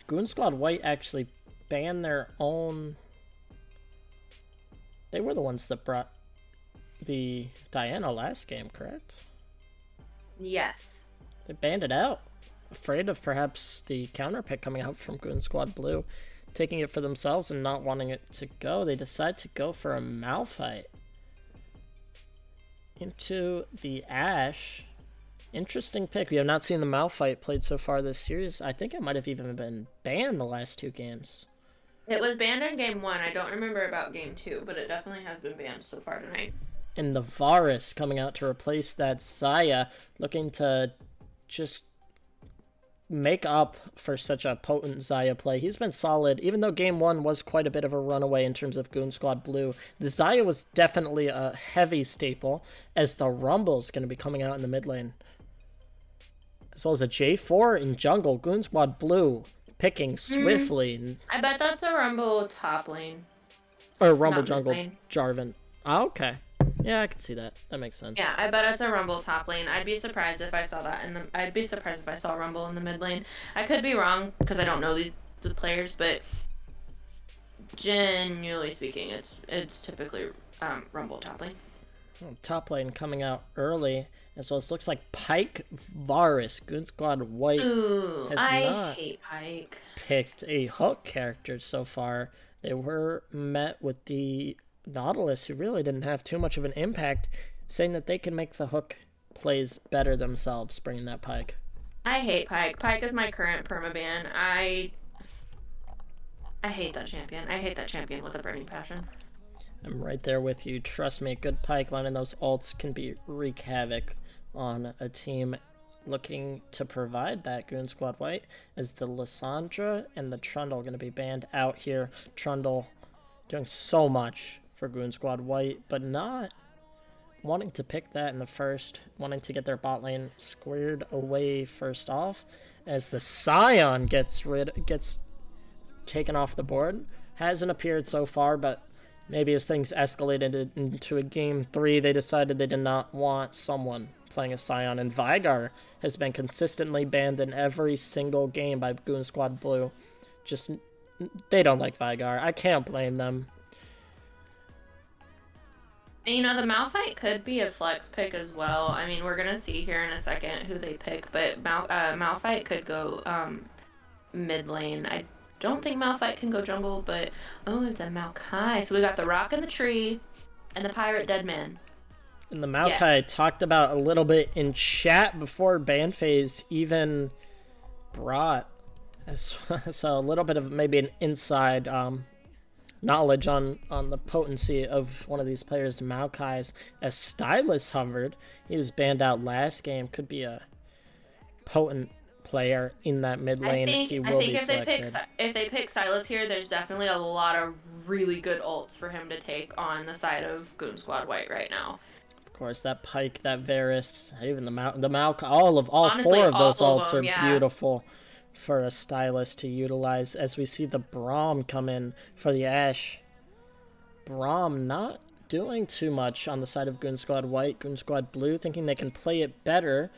Goon Squad White actually banned their own. They were the ones that brought the Diana last game, correct? Yes. They banned it out. Afraid of perhaps the counter pick coming out from Goon Squad Blue, taking it for themselves and not wanting it to go. They decide to go for a Malphite into the Ashe. Interesting pick. We have not seen the Malphite played so far this series. I think it might have even been banned the last 2 games. It was banned in game 1. I don't remember about game 2, but it definitely has been banned so far tonight. And the Varus coming out to replace that Zaya, looking to just make up for such a potent Zaya play. He's been solid, even though game 1 was quite a bit of a runaway in terms of Goon Squad Blue. The Zaya was definitely a heavy staple, as the Rumble's going to be coming out in the mid lane. As well as a J4 in jungle, Goon Squad Blue picking swiftly. I bet that's a Rumble top lane. Or Rumble Not jungle mid-lane. Jarvan. Oh, okay. Yeah, I can see that. That makes sense. Yeah, I bet it's a Rumble top lane. I'd be surprised if I saw that I'd be surprised if I saw Rumble in the mid lane. I could be wrong because I don't know the players, but generally speaking, it's typically Rumble top lane. Top lane coming out early, as well as looks like Pyke Varus. Goon Squad White Ooh, has I not hate Pyke. picked a hook character so far. They were met with the Nautilus, who really didn't have too much of an impact, saying that they can make the hook plays better themselves, bringing that Pyke. I hate Pyke. Pyke is my current permaban. I hate that champion. I hate that champion with a burning passion. I'm right there with you. Trust me, a good Pyke line and those ults can wreak havoc on a team looking to provide that. Goon Squad White, as the Lissandra and the Trundle going to be banned out here. Trundle doing so much for Goon Squad White, but not wanting to pick that in the first, wanting to get their bot lane squared away first off, as the Scion gets taken off the board. Hasn't appeared so far, but maybe as things escalated into a game 3, they decided they did not want someone playing a Scion, and Veigar has been consistently banned in every single game by Goon Squad Blue. Just, they don't like Veigar. I can't blame them. You know, the Malphite could be a flex pick as well. I mean, we're gonna see here in a second who they pick, but Malphite could go mid lane. I don't think Malphite can go jungle, but oh, it's a Maokai. So we got the Rock and the Tree, and the Pirate Dead Man. And the Maokai talked about a little bit in chat before ban phase even brought so a little bit of maybe an inside knowledge on the potency of one of these players, Maokai's. As Stylus hovered, he was banned out last game. Could be a potent player in that mid lane. I think if they pick Silas here, there's definitely a lot of really good ults for him to take on the side of Goon Squad White right now. Of course, that Pyke, that Varus, even the Maokai, all Honestly, 4 of those all of ults them, are yeah. beautiful for a Stylus to utilize. As we see the Braum come in for the Ashe. Braum not doing too much on the side of Goon Squad White. Goon Squad Blue thinking they can play it better,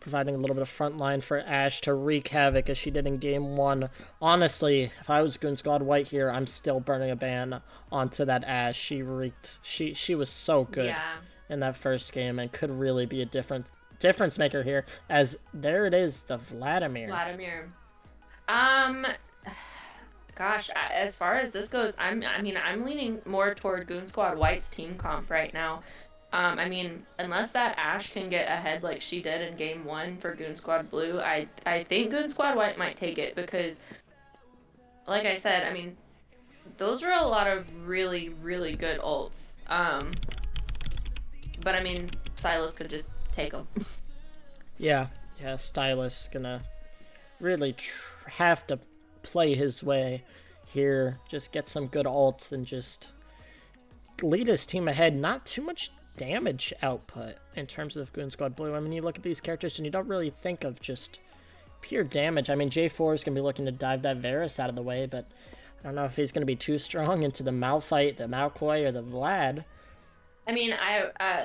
providing a little bit of front line for Ashe to wreak havoc as she did in Game 1. Honestly, if I was Goon Squad White here, I'm still burning a ban onto that Ashe. She wreaked. She was so good in that first game and could really be a difference maker here. As there it is, the Vladimir. Gosh, as far as this goes, I'm leaning more toward Goon Squad White's team comp right now. I mean, unless that Ashe can get ahead like she did in Game 1 for Goon Squad Blue, I think Goon Squad White might take it because, like I said, I mean, those are a lot of really, really good ults. But I mean, Silas could just take them. Yeah, Stylus gonna really have to play his way here, just get some good ults and just lead his team ahead. Not too much damage output in terms of Goon Squad Blue. I mean, you look at these characters and you don't really think of just pure damage. I mean, J4 is going to be looking to dive that Varus out of the way, but I don't know if he's going to be too strong into the Malphite, the Malkoi, or the Vlad. I mean,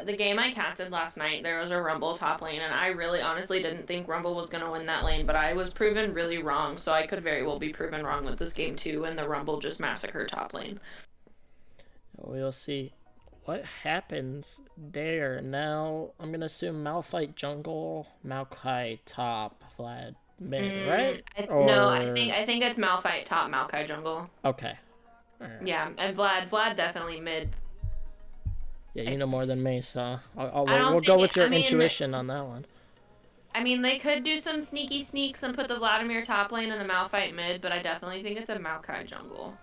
the game I casted last night, there was a Rumble top lane, and I really honestly didn't think Rumble was going to win that lane, but I was proven really wrong, so I could very well be proven wrong with this game too, and the Rumble just massacred top lane. We'll see what happens there. Now, I'm going to assume Malphite jungle, Maokai top, Vlad mid, right? No, I think it's Malphite top, Maokai jungle. Okay. Right. Yeah, and Vlad definitely mid. Yeah, you know more than me, so we'll go with your intuition on that one. I mean, they could do some sneaky sneaks and put the Vladimir top lane and the Malphite mid, but I definitely think it's a Maokai jungle.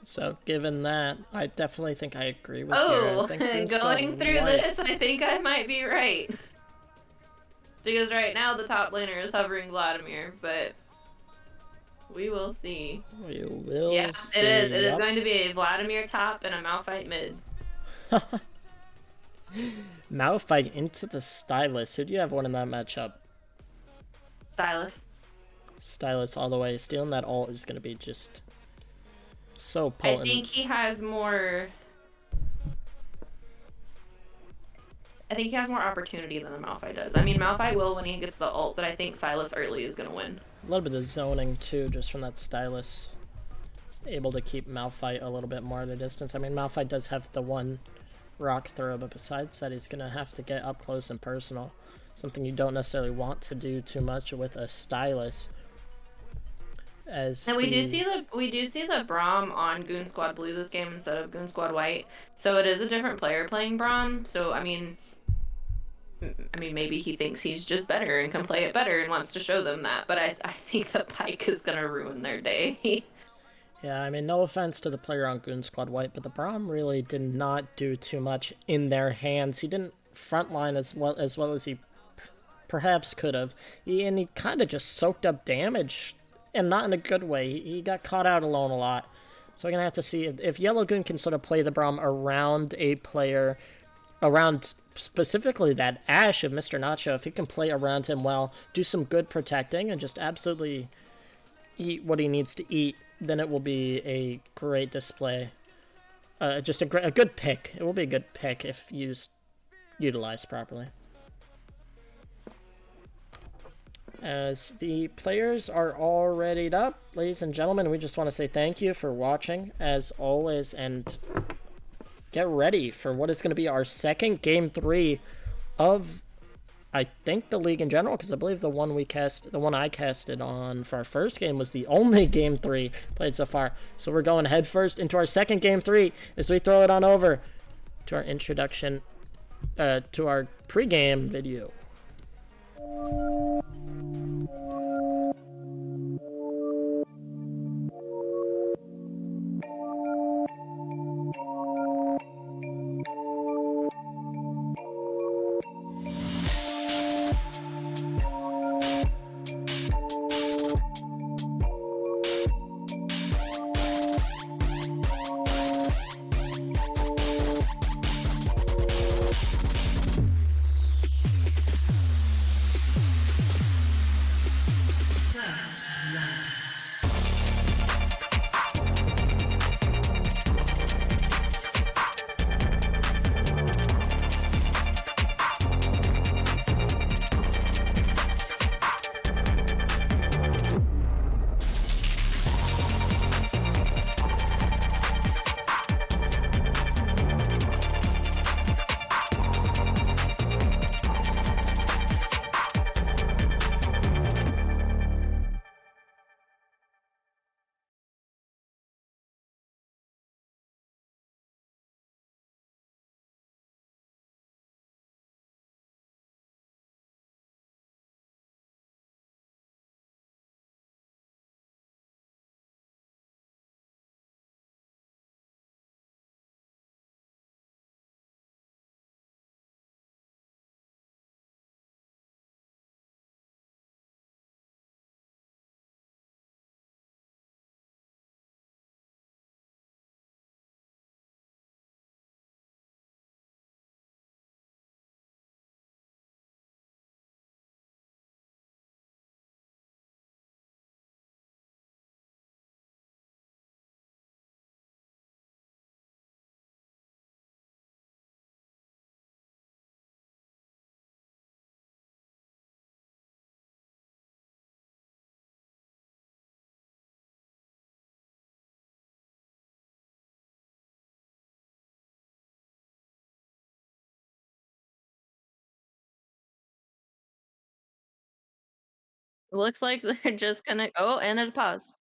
So, given that, I definitely think I agree with you. Oh, going through this, I think I might be right. Because right now the top laner is hovering Vladimir, but we will see. We will see. Yeah, it is. It is going to be a Vladimir top and a Malphite mid. Malphite into the Stylus. Who do you have winning that matchup? Stylus. Stylus all the way. Stealing that ult is going to be just so potent. I think he has more opportunity than the Malphite does. I mean, Malphite will when he gets the ult, but I think Silas early is going to win. A little bit of zoning, too, just from that Stylus. Just able to keep Malphite a little bit more at a distance. I mean, Malphite does have the one rock throw, but besides that, he's going to have to get up close and personal. Something you don't necessarily want to do too much with a Stylus. And we do see the Braum on Goon Squad Blue this game instead of Goon Squad White. So it is a different player playing Braum. So, I mean, maybe he thinks he's just better and can play it better and wants to show them that. But I think the Pyke is going to ruin their day. Yeah, I mean, no offense to the player on Goon Squad White, but the Braum really did not do too much in their hands. He didn't frontline as well as he perhaps could have. And he kind of just soaked up damage, and not in a good way. He got caught out alone a lot. So we're going to have to see if Yellow Goon can sort of play the Braum around a player, around specifically that Ashe of Mr. Nacho, if he can play around him well, do some good protecting, and just absolutely eat what he needs to eat, then it will be a great display. Just a good pick. It will be a good pick if utilized properly. As the players are all readied up, ladies and gentlemen, we just want to say thank you for watching, as always, and get ready for what is going to be our second Game 3 of, I think, the league in general, because I believe the one I casted on for our first game was the only Game 3 played so far. So we're going head first into our second Game 3 as we throw it on over to our introduction, to our pregame video. Looks like they're just gonna oh, and there's a pause.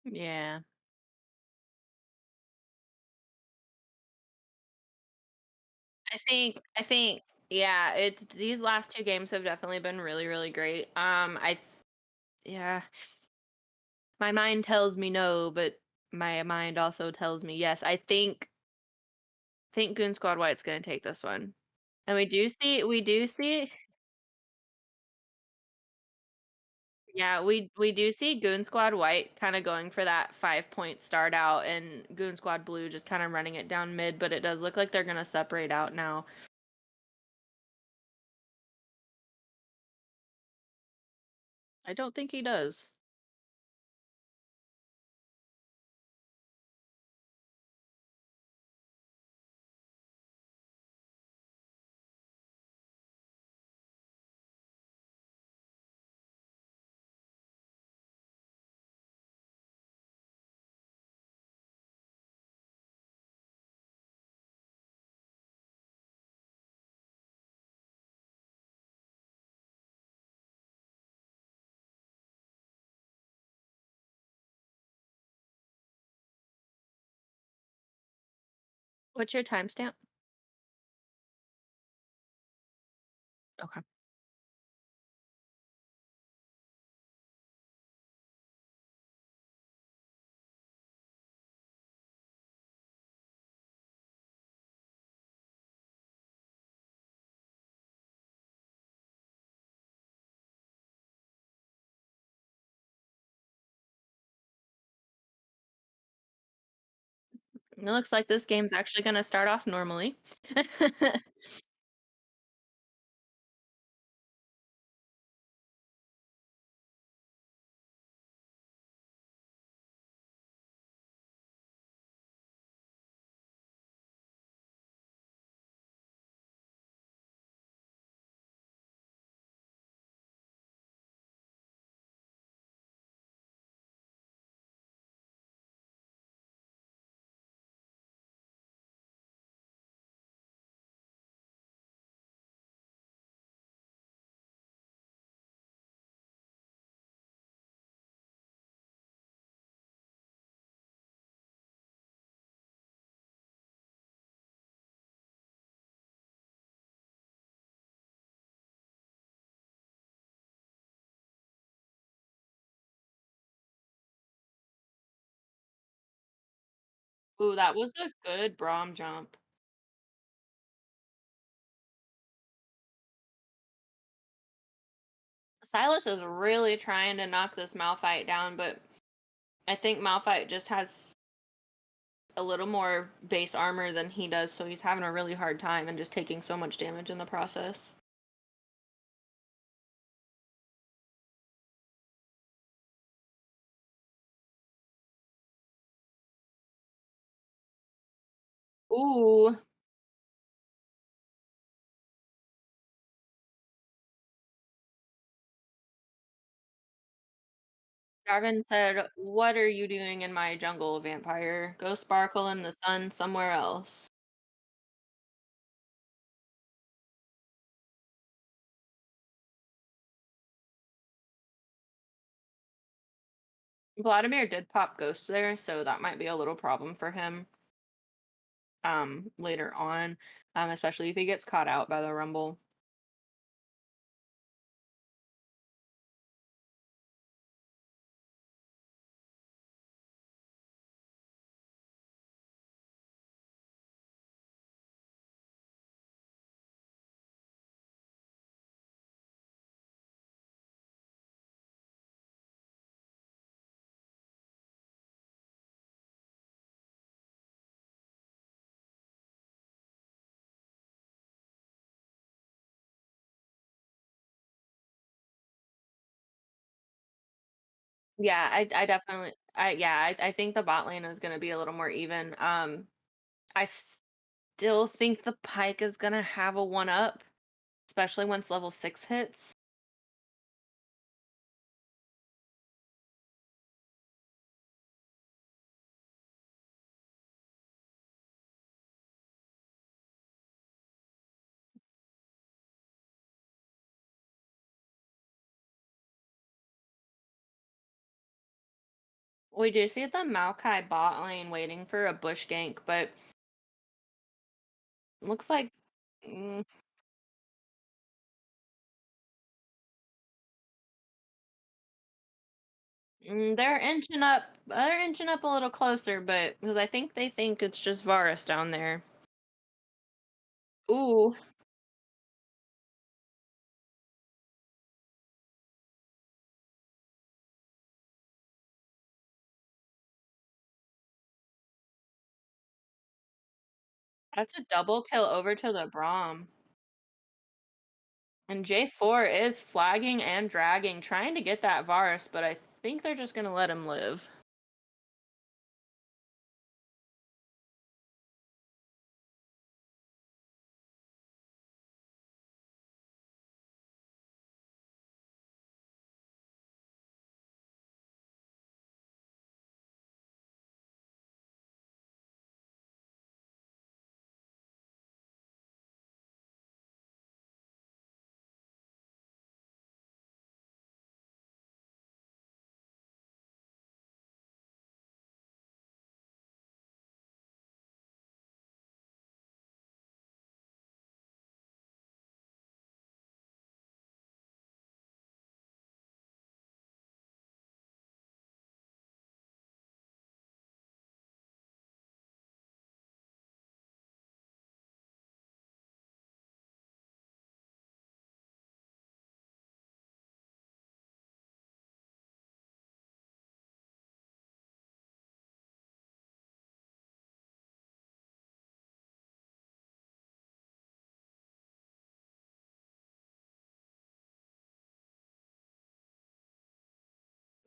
Yeah. I think yeah, it's these last 2 games have definitely been really, really great. Yeah, my mind tells me no, but my mind also tells me yes. I think Goon Squad White's gonna take this one. And we do see yeah, we do see Goon Squad White kinda going for that 5-point start out and Goon Squad Blue just kinda running it down mid, but it does look like they're gonna separate out now. I don't think he does. What's your timestamp? Okay. It looks like this game's actually gonna start off normally. Ooh, that was a good Braum jump. Silas is really trying to knock this Malphite down, but I think Malphite just has a little more base armor than he does, so he's having a really hard time and just taking so much damage in the process. Ooh, Jarvan said, "What are you doing in my jungle, vampire? Go sparkle in the sun somewhere else." Vladimir did pop Ghost there, so that might be a little problem for him later on, especially if he gets caught out by the Rumble. Yeah, I definitely I think the bot lane is gonna be a little more even. I still think the Pike is gonna have a one up, especially once level 6 hits. We do see the Maokai bot lane waiting for a bush gank, but looks like mm, they're inching up. They're inching up a little closer, but because I think they think it's just Varus down there. Ooh, that's a double kill over to the Braum. And J4 is flagging and dragging, trying to get that Varus, but I think they're just gonna let him live.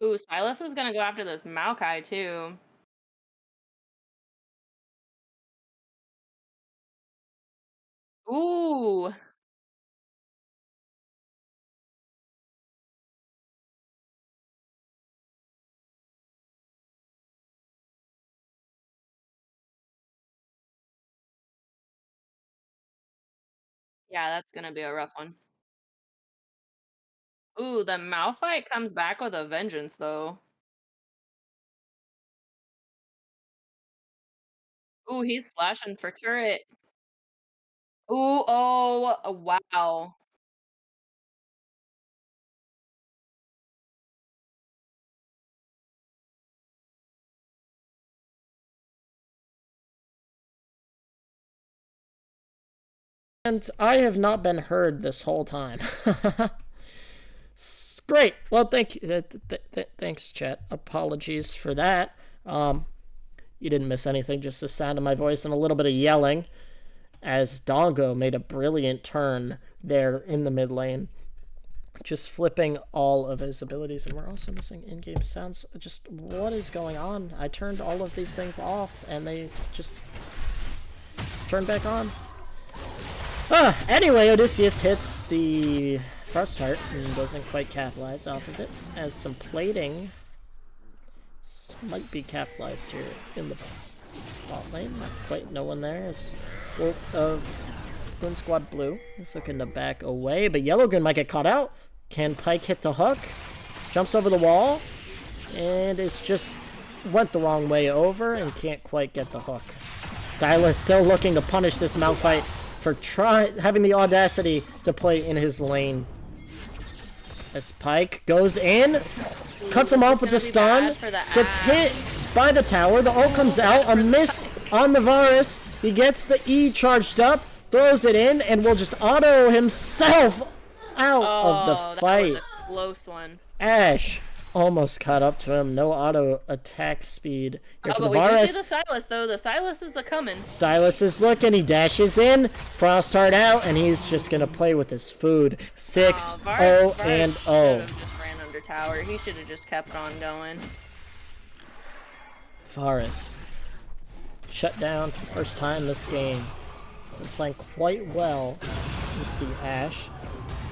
Ooh, Silas is gonna go after this Maokai too. Ooh, yeah, that's gonna be a rough one. Ooh, the Malphite comes back with a vengeance though. Ooh, he's flashing for turret. Ooh, oh, wow. And I have not been heard this whole time. Great. Well, thank you. Thanks, chat. Apologies for that. You didn't miss anything, just the sound of my voice and a little bit of yelling as Dongo made a brilliant turn there in the mid lane. Just flipping all of his abilities, and we're also missing in-game sounds. Just what is going on? I turned all of these things off, and they just turned back on. Anyway, Odysseus hits the Frost Heart and doesn't quite capitalize off of it, as some plating might be capitalized here in the bot lane. Not quite no one there. It's Wolf of Goon Squad Blue is looking to back away, but Yellow Goon might get caught out. Can Pike hit the hook? Jumps over the wall, and it's just went the wrong way over and can't quite get the hook. Stylus still looking to punish this Malphite for having the audacity to play in his lane. As Pike goes in, cuts him off with the stun, gets hit by the tower, the ult comes out, a miss on the Varus, he gets the E charged up, throws it in, and will just auto himself out of the fight. That was a close one. Ashe almost caught up to him. No auto attack speed. Here for But the we do Varus. see the Silas though. The Silas is a coming. Stylus is looking. He dashes in. Frostheart out, and he's just gonna play with his food. 6-0 and 0. Just ran under tower. He should have just kept on going. Varus shut down for the first time this game. Been playing quite well against the Ashe.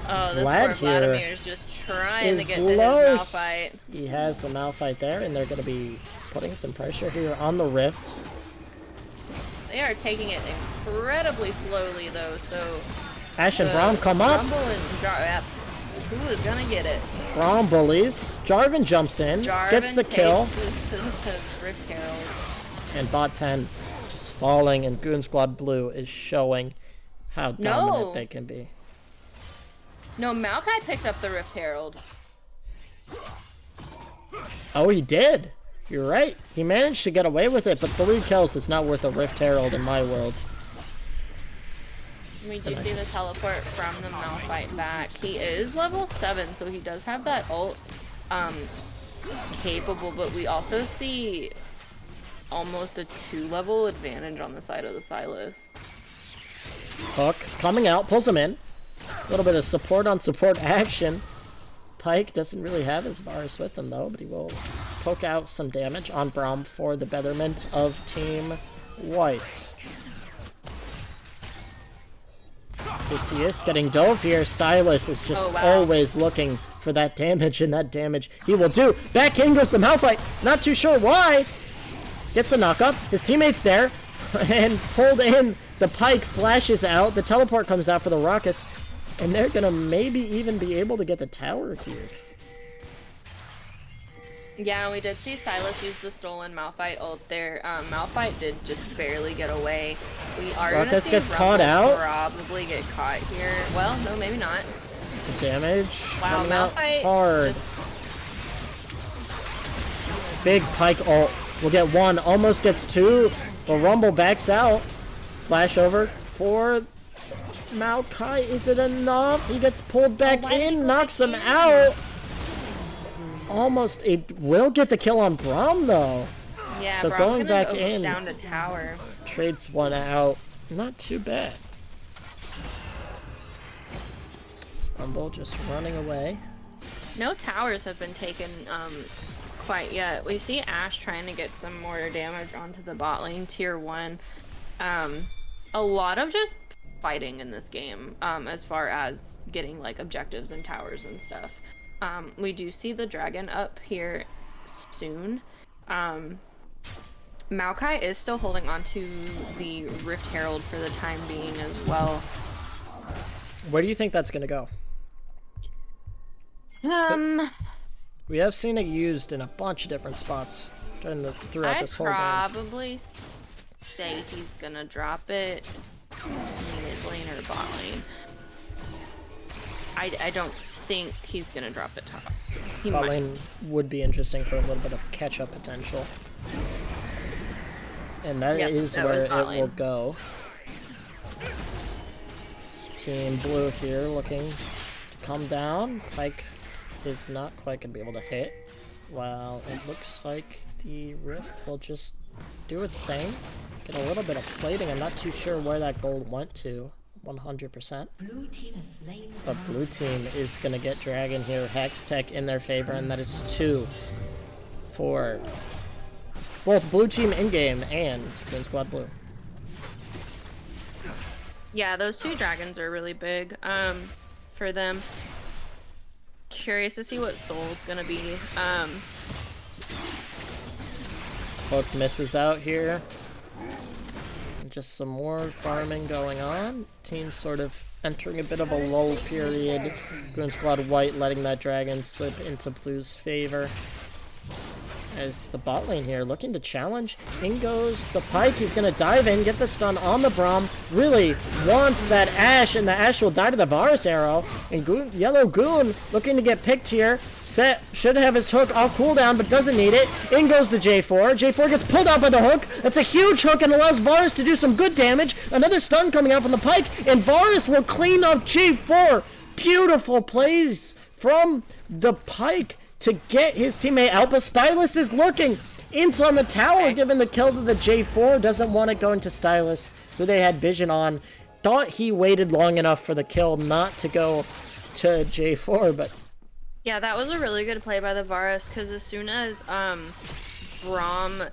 Oh, this Vlad poor here Vladimir's just trying to is get to his low. Malphite. He has the Malphite there, and they're going to be putting some pressure here on the Rift. They are taking it incredibly slowly, though, so... Ashe and Braum come up. Rumble and who is gonna get it? Braum bullies. Jarvan jumps in, Jarvan gets the kill, takes this to Rift Herald. and bot 10 just falling, and Goon Squad Blue is showing how dominant they can be. No, Maokai picked up the Rift Herald. Oh, he did. You're right. He managed to get away with it, but 3 kills is not worth a Rift Herald in my world. We do see the teleport from the Malphite back. He is level 7, so he does have that ult capable, but we also see almost a 2-level advantage on the side of the Sylas. Hook coming out, pulls him in. A little bit of support on support action. Pyke doesn't really have his Varus with him though, but he will poke out some damage on Braum for the betterment of Team White. Odysseus getting dove here. Stylus is just always looking for that damage, and that damage he will do. Back in goes the Malphite. Not too sure why. Gets a knock up. His teammate's there. And pulled in. The Pyke flashes out. The teleport comes out for the Raucous. And they're going to maybe even be able to get the tower here. Yeah, we did see Sylas use the stolen Malphite ult there. Malphite did just barely get away. We are going to see gets caught out. Probably get caught here. Well, no, maybe not. Some damage. Wow, Malphite hard. Big Pyke ult. We'll get 1. Almost gets 2. The Rumble backs out. Flash over for Maokai. Is it enough? He gets pulled back in. Knocks him out. Almost, it will get the kill on Braum though. Yeah, so Braum's going back go in, down to tower. Trades 1 out. Not too bad. Rumble just running away. No towers have been taken quite yet. We see Ashe trying to get some more damage onto the bot lane, tier 1. A lot of just fighting in this game, as far as getting like objectives and towers and stuff. We do see the dragon up here soon. Maokai is still holding on to the Rift Herald for the time being as well. Where do you think that's gonna go? We have seen it used in a bunch of different spots throughout this whole game. I'd probably say he's gonna drop it mid lane or bot lane. I don't think he's gonna drop it top. He Bot might. lane would be interesting for a little bit of catch-up potential. And that is where it will go. Team Blue here looking to come down. Pyke is not quite going to be able to hit. While it looks like the Rift will just do its thing. Get a little bit of plating. I'm not too sure where that gold went to. 100%. Blue team has slain the But blue team is going to get Dragon here. Hex Tech in their favor, and that is 2 for both blue team in-game and Goon Squad Blue. Yeah, those 2 dragons are really big for them. Curious to see what Soul's gonna be. Hook misses out here. And just some more farming going on. Team sort of entering a bit of a lull period. Goon Squad White letting that dragon slip into blue's favor. As the bot lane here looking to challenge. In goes the Pyke. He's going to dive in, get the stun on the Braum. Really wants that Ashe, and the Ashe will die to the Varus arrow. And Yellow Goon looking to get picked here. Set should have his hook off cooldown, but doesn't need it. In goes the J4. J4 gets pulled out by the hook. That's a huge hook and allows Varus to do some good damage. Another stun coming out from the Pyke, and Varus will clean up J4. Beautiful plays from the Pyke to get his teammate out, but Stylus is lurking. Ints on the tower, giving the kill to the J4. Doesn't want to go into Stylus, who they had vision on. Thought he waited long enough for the kill not to go to J4, but Yeah, that was a really good play by the Varus, because as soon as Braum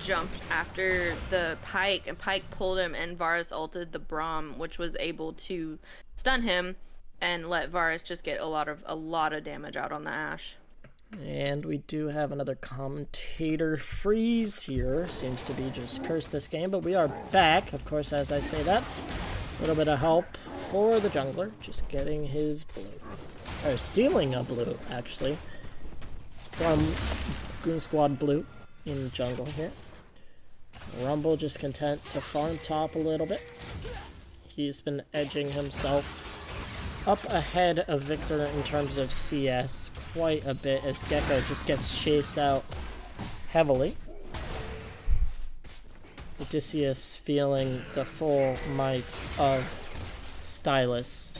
jumped after the Pike, and Pike pulled him, and Varus ulted the Braum, which was able to stun him and let Varus just get a lot of damage out on the Ashe. And we do have another commentator freeze here. Seems to be just cursed this game, but we are back. Of course, as I say that, a little bit of help for the jungler, just getting his blue. Or stealing a blue, actually, from Goon Squad Blue in jungle here. Rumble just content to farm top a little bit. He's been edging himself up ahead of Victor in terms of CS quite a bit as Gecko just gets chased out heavily. Odysseus feeling the full might of Stylus.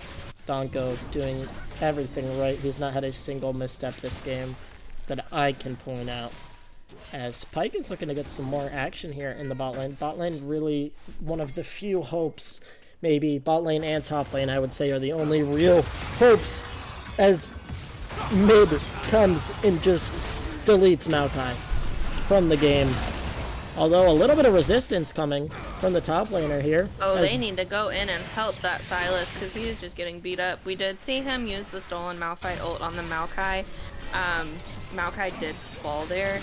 Donko doing everything right. He's not had a single misstep this game that I can point out. As Pyke is looking to get some more action here in the bot lane. Bot lane really one of the few hopes, maybe bot lane and top lane I would say are the only real hopes as mid comes and just deletes Maokai from the game. Although a little bit of resistance coming from the top laner here. Oh, they need to go in and help that Silas because he is just getting beat up. We did see him use the stolen Malphite ult on the Maokai. Maokai did fall there.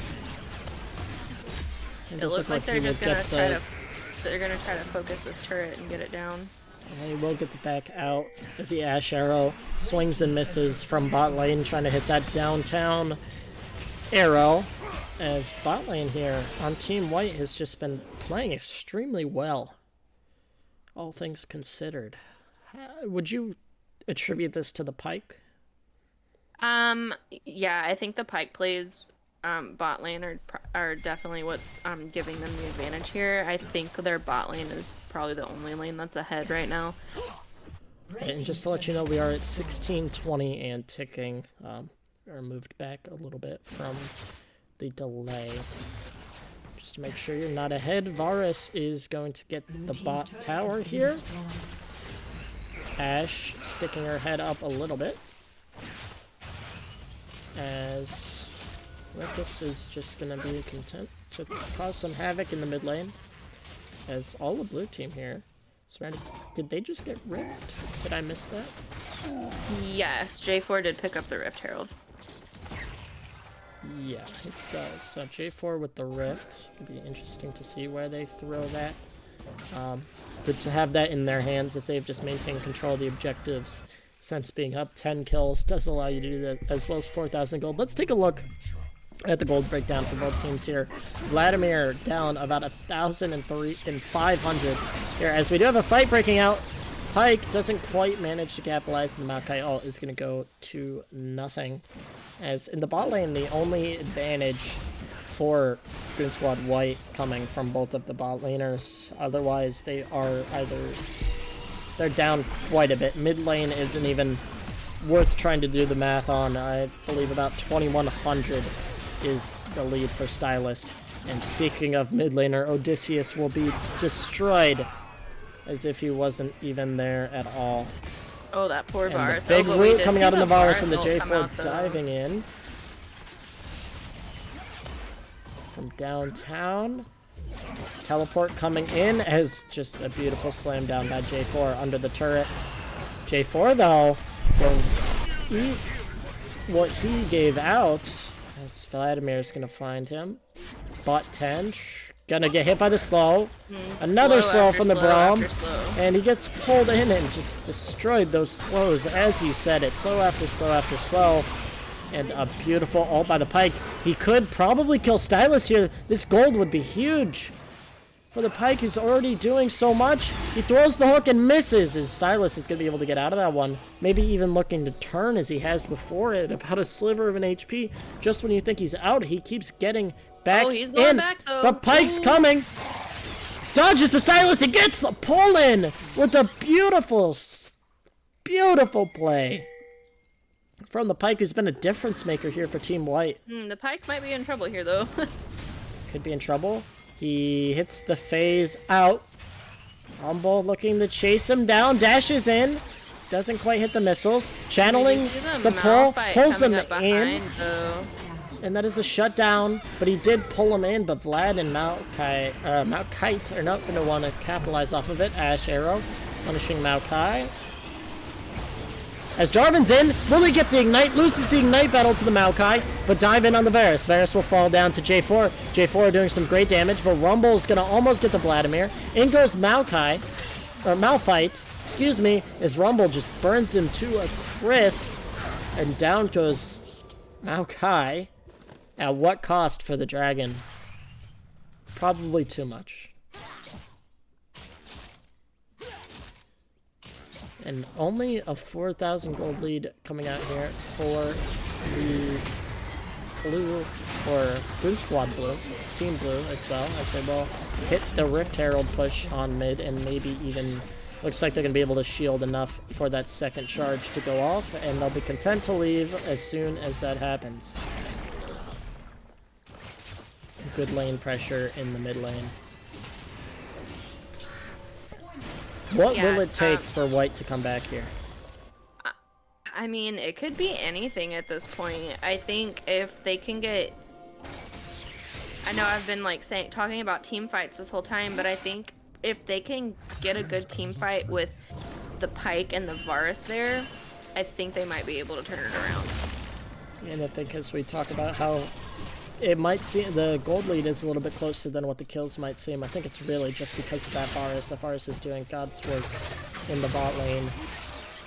It looks like they're just gonna try to focus this turret and get it down. And he will get the back out as the Ashe arrow swings and misses from bot lane, trying to hit that downtown arrow. As bot lane here on Team White has just been playing extremely well, all things considered. Would you attribute this to the Pyke? Yeah, I think the Pyke plays bot lane are definitely what's giving them the advantage here. I think their bot lane is probably the only lane that's ahead right now. And just to let you know, we are at 16:20 and ticking. Or moved back a little bit from the delay. Just to make sure you're not ahead, Varus is going to get the bot tower here. Ashe sticking her head up a little bit. As Reckless is just going to be content to cause some havoc in the mid lane. As all the blue team here is ready. Did they just get Rift? Did I miss that? Yes, J4 did pick up the Rift Herald. Yeah, it does. So J4 with the Rift. It'll be interesting to see where they throw that. Good to have that in their hands as they've just maintained control of the objectives since being up 10 kills. Does allow you to do that, as well as 4,000 gold. Let's take a look at the gold breakdown for both teams here. Vladimir down about 1,500 here as we do have a fight breaking out. Pyke doesn't quite manage to capitalize, and the Maokai ult is going to go to nothing. As in the bot lane, the only advantage for Goon Squad White coming from both of the bot laners. Otherwise, they are they're down quite a bit. Mid lane isn't even worth trying to do the math on. I believe about 2,100 is the lead for Stylus. And speaking of mid laner, Odysseus will be destroyed as if he wasn't even there at all. Oh, that poor Varus. And the big root coming out in the Varus and the J4 diving in. From downtown. Teleport coming in as just a beautiful slam down by J4 under the turret. J4 though, will eat what he gave out as Vladimir's gonna find him. Bot 10. Gonna get hit by the slow. Another slow from the Braum. And he gets pulled in and just destroyed those slows. As you said, it's slow after slow after slow. And a beautiful ult by the Pyke. He could probably kill Stylus here. This gold would be huge for the Pyke, who's already doing so much. He throws the hook and misses. As Stylus is going to be able to get out of that one. Maybe even looking to turn as he has before it. About a sliver of an HP. Just when you think he's out, he keeps getting back he's going in. back, though. But Pyke's coming. Dodges the Stylus. He gets the pull in with a beautiful, beautiful play from the Pyke, who's been a difference maker here for Team White. The Pyke might be in trouble here, though. Could be in trouble. He hits the phase out. Rumble looking to chase him down. Dashes in. doesn't quite hit the missiles. Channeling Did you see the pull, Malphite pulls coming him up in, behind, though? and that is a shutdown. But he did pull him in, but Vlad and Malkite are not going to want to capitalize off of it. Ash Arrow punishing Maokai. As Jarvan's in, will he get the Ignite? Loses the Ignite battle to the Maokai, but dive in on the Varus. Varus will fall down to J4. J4 doing some great damage, but Rumble's going to almost get the Vladimir. In goes Maokai, or Malphite, excuse me, as Rumble just burns him to a crisp, and down goes Maokai. At what cost for the dragon? Probably too much. And only a 4,000 gold lead coming out here for the blue, or Boon Squad blue, Team Blue as well, as they will hit the Rift Herald push on mid, and maybe even looks like they're going to be able to shield enough for that second charge to go off, and they'll be content to leave as soon as that happens. Good lane pressure in the mid lane. What will it take for White to come back here? I mean, it could be anything at this point. I think if they can get... I know I've been like talking about team fights this whole time, but I think if they can get a good team fight with the Pyke and the Varus there, I think they might be able to turn it around. And I think as we talk about how it might seem the gold lead is a little bit closer than what the kills might seem. I think it's really just because of that Varus. The Varus is doing God's work in the bot lane,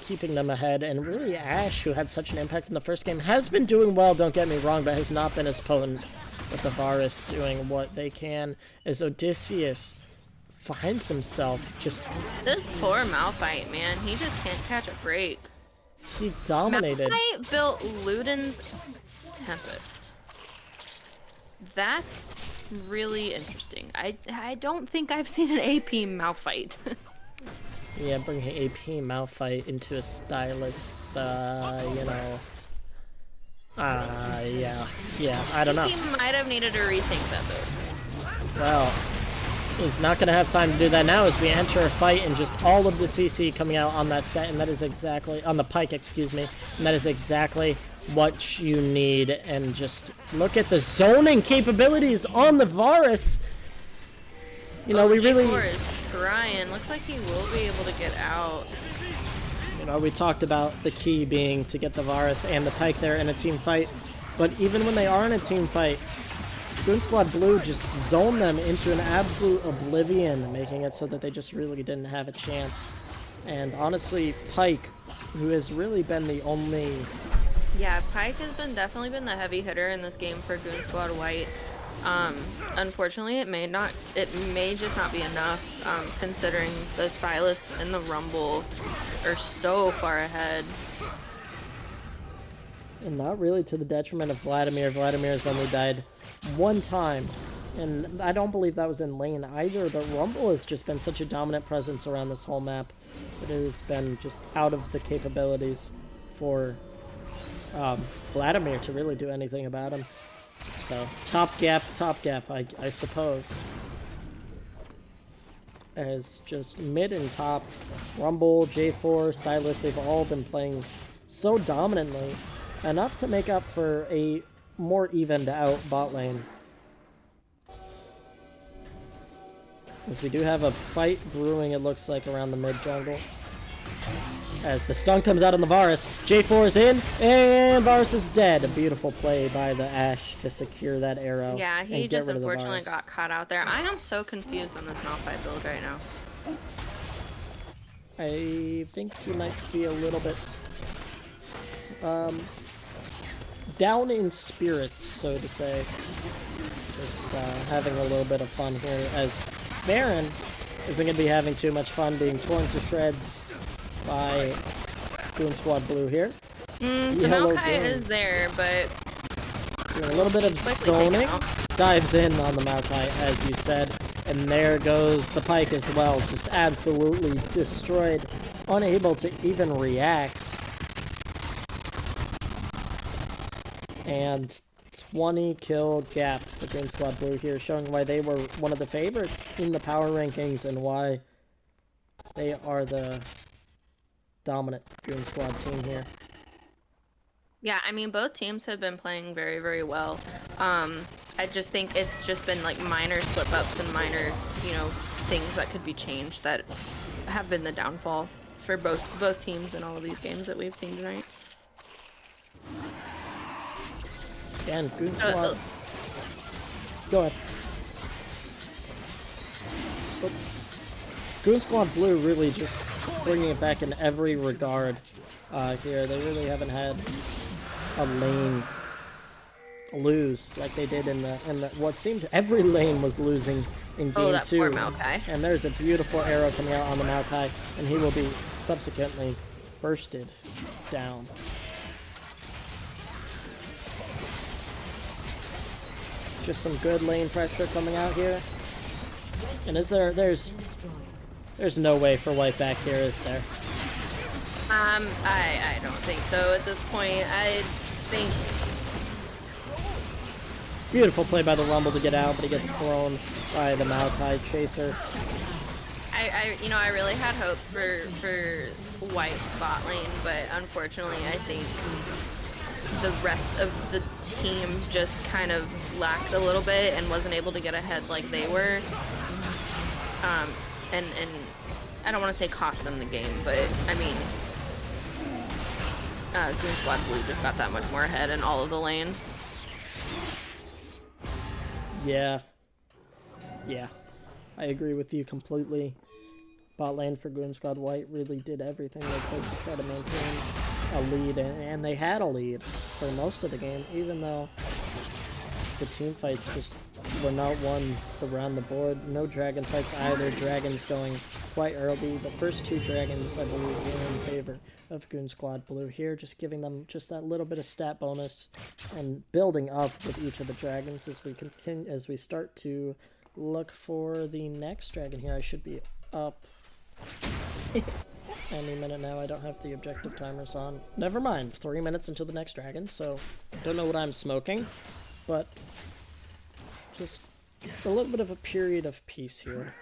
keeping them ahead. And really Ashe, who had such an impact in the first game, has been doing well, don't get me wrong, but has not been as potent with the Varus doing what they can. As Odysseus finds himself just... This poor Malphite, man. He just can't catch a break. He dominated. Malphite built Luden's Tempest. That's really interesting. I don't think I've seen an AP Malphite. Yeah, bringing AP Malphite into a stylus, you know... yeah, I don't know. He might have needed to rethink that move. Well, he's not going to have time to do that now as we enter a fight and just all of the CC coming out on that set, and that is exactly... on the Pyke, excuse me, and that is exactly what you need. And just look at the zoning capabilities on the Varus. You know, we really... G4 is trying. Looks like he will be able to get out. You know, we talked about the key being to get the Varus and the Pyke there in a team fight, but even when they are in a team fight, Goon Squad Blue just zoned them into an absolute oblivion, making it so that they just really didn't have a chance. And honestly, Pyke, who has really been the only... Yeah, Pyke has definitely been the heavy hitter in this game for Goon Squad White. Unfortunately, it may just not be enough, considering the Silas and the Rumble are so far ahead. And not really to the detriment of Vladimir. Vladimir has only died one time, and I don't believe that was in lane either, but Rumble has just been such a dominant presence around this whole map that it has been just out of the capabilities for Vladimir to really do anything about him. So, top gap, I suppose. As just mid and top, Rumble, J4, Stylus, they've all been playing so dominantly, enough to make up for a more evened out bot lane. As we do have a fight brewing, it looks like, around the mid jungle. As the stun comes out on the Varus, J4 is in, and Varus is dead. A beautiful play by the Ashe to secure that arrow. Yeah, he just unfortunately got caught out there. I am so confused on this Malphite build right now. I think he might be a little bit down in spirits, so to say. Just having a little bit of fun here, as Baron isn't going to be having too much fun being torn to shreds by Goon Squad Blue here. The Maokai is there, but... Doing a little bit of zoning. Dives in on the Maokai, as you said. And there goes the Pyke as well. Just absolutely destroyed. Unable to even react. And 20 kill gap for Goon Squad Blue here, showing why they were one of the favorites in the power rankings and why they are the dominant Goon Squad team here. Yeah, I mean, both teams have been playing very, very well. I just think it's just been like minor slip-ups and minor, things that could be changed that have been the downfall for both teams in all of these games that we've seen tonight. Again, Goon Squad. Go ahead. Oh. Goon Squad Blue really just bringing it back in every regard here. They really haven't had a lane lose like they did in the what seemed every lane was losing in game 2. Poor Maokai. And there's a beautiful arrow coming out on the Maokai, and he will be subsequently bursted down. Just some good lane pressure coming out here. And there's no way for white back here, is there? I don't think so at this point. I think Beautiful play by the Rumble to get out, but he gets thrown by the Maokai chaser. I really had hopes for white bot lane, but unfortunately I think the rest of the team just kind of lacked a little bit and wasn't able to get ahead like they were. And I don't want to say cost them the game, but I mean, Goon Squad Blue just got that much more ahead in all of the lanes. Yeah, I agree with you completely. Bot lane for Goon Squad White really did everything they could to try to maintain a lead, and they had a lead for most of the game, even though the team fights just were not won around the board. No dragon fights either. Dragons going quite early. The first 2 dragons, I believe, were in favor of Goon Squad Blue here, just giving them just that little bit of stat bonus and building up with each of the dragons as we continue, as we start to look for the next dragon here. I should be up any minute now. I don't have the objective timers on. Never mind, 3 minutes until the next dragon, so don't know what I'm smoking, but just a little bit of a period of peace here.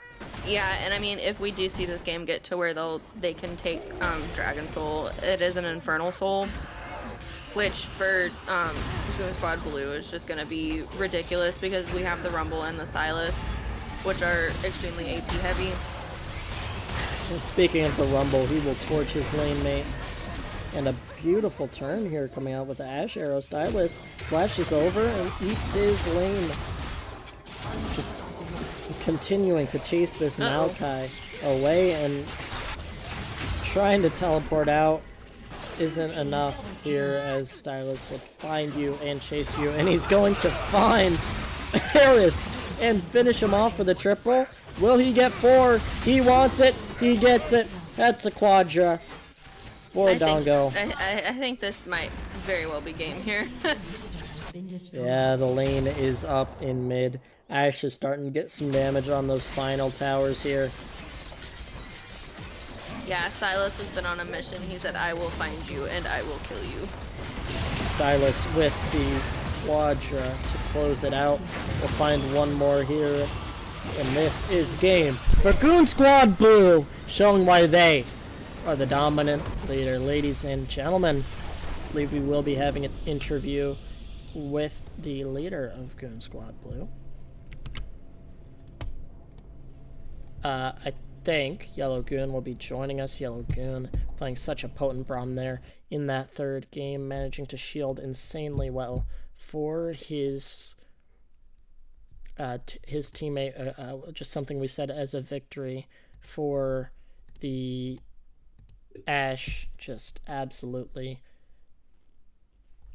Yeah, and I mean, if we do see this game get to where they can take Dragon Soul, it is an Infernal Soul, which for Goon Squad Blue is just going to be ridiculous because we have the Rumble and the Silas, which are extremely AP heavy. And speaking of the Rumble, he will torch his lane mate. And a beautiful turn here coming out with the Ash Arrow. Stylus flashes over and eats his lane. Just continuing to chase this Maokai away, and trying to teleport out isn't enough here as Stylus will find you and chase you, and he's going to find Harris and finish him off for the triple. Will he get 4? He wants it. He gets it. That's a quadra for Dongo. I think this might very well be game here. Yeah, the lane is up in mid. Ash is starting to get some damage on those final towers here. Yeah, Silas has been on a mission. He said, I will find you and I will kill you. Stylus with the quadra to close it out. We'll find one more here. And this is game for Goon Squad Blue, showing why they are the dominant leader. Ladies and gentlemen, I believe we will be having an interview with the leader of Goon Squad Blue. I think Yellow Goon will be joining us. Yellow Goon playing such a potent Braum there in that third game, managing to shield insanely well for his teammate. Just something we said as a victory for the Ash, just absolutely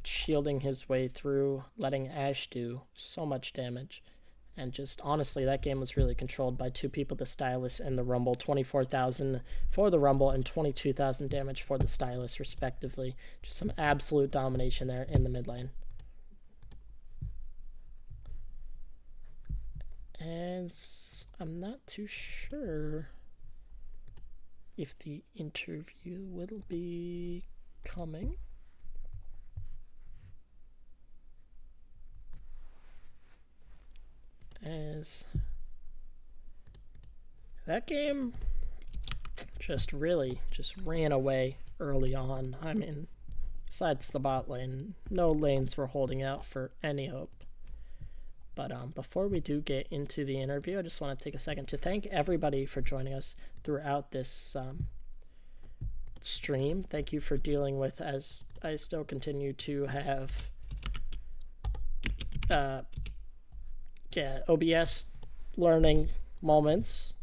shielding his way through, letting Ash do so much damage. And just honestly, that game was really controlled by 2 people, the Stylus and the Rumble. 24,000 for the Rumble and 22,000 damage for the Stylus, respectively. Just some absolute domination there in the mid lane. And I'm not too sure if the interview will be coming. As that game just really just ran away early on. I mean, besides the bot lane, no lanes were holding out for any hope. But before we do get into the interview, I just want to take a second to thank everybody for joining us throughout this stream. Thank you for dealing with as I still continue to have OBS learning moments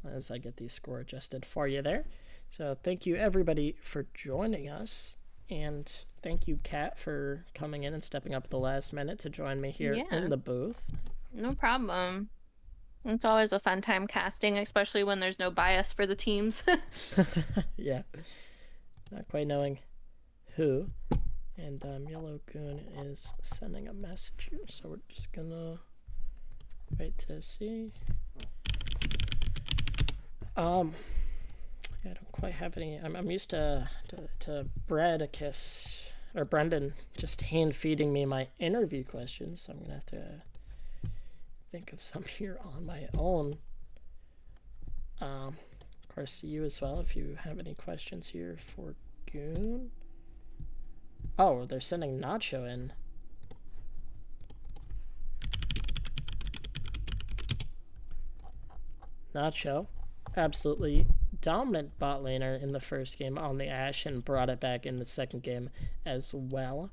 as I get the score adjusted for you there. So thank you everybody for joining us, and thank you Kat for coming in and stepping up at the last minute to join me here in the booth. No problem. It's always a fun time casting, especially when there's no bias for the teams. Yeah, not quite knowing who. And Yellow Goon is sending a message here, so we're just gonna wait to see. Yeah, I don't quite have any. I'm used to Bradicus or Brendan just hand feeding me my interview questions, so I'm gonna have to think of some here on my own. Of course, you as well if you have any questions here for Goon. Oh, they're sending Nacho in. Nacho, absolutely dominant bot laner in the first game on the Ashe and brought it back in the second game as well.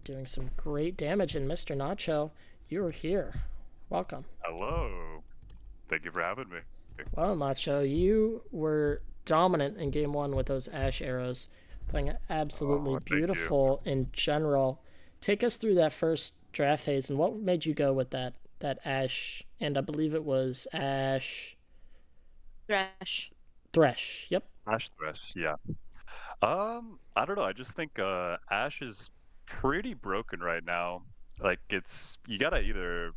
Doing some great damage. And Mr. Nacho, you're here. Welcome. Hello. Thank you for having me. Well, Nacho, you were dominant in game one with those Ashe arrows, playing absolutely beautiful in general. Take us through that first draft phase and what made you go with that Ashe, and I believe it was Ashe Thresh. Yep. Ash Thresh, yeah. I don't know. I just think Ash is pretty broken right now. Like you gotta either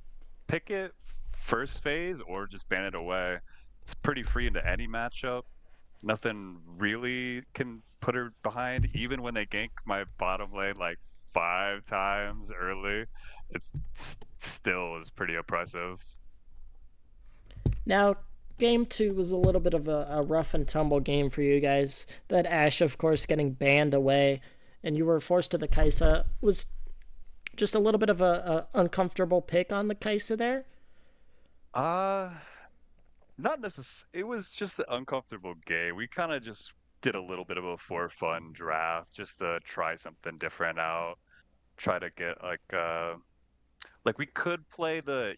pick it first phase or just ban it away. It's pretty free into any matchup. Nothing really can put her behind, even when they gank my bottom lane like 5 times early. It's still is pretty oppressive. Now, game two was a little bit of a rough and tumble game for you guys. That Ashe, of course, getting banned away, and you were forced to the Kai'Sa. Was just a little bit of a uncomfortable pick on the Kai'Sa there? Not necessarily. It was just an uncomfortable game. We kind of just did a little bit of a for fun draft just to try something different out. Try to get like we could play the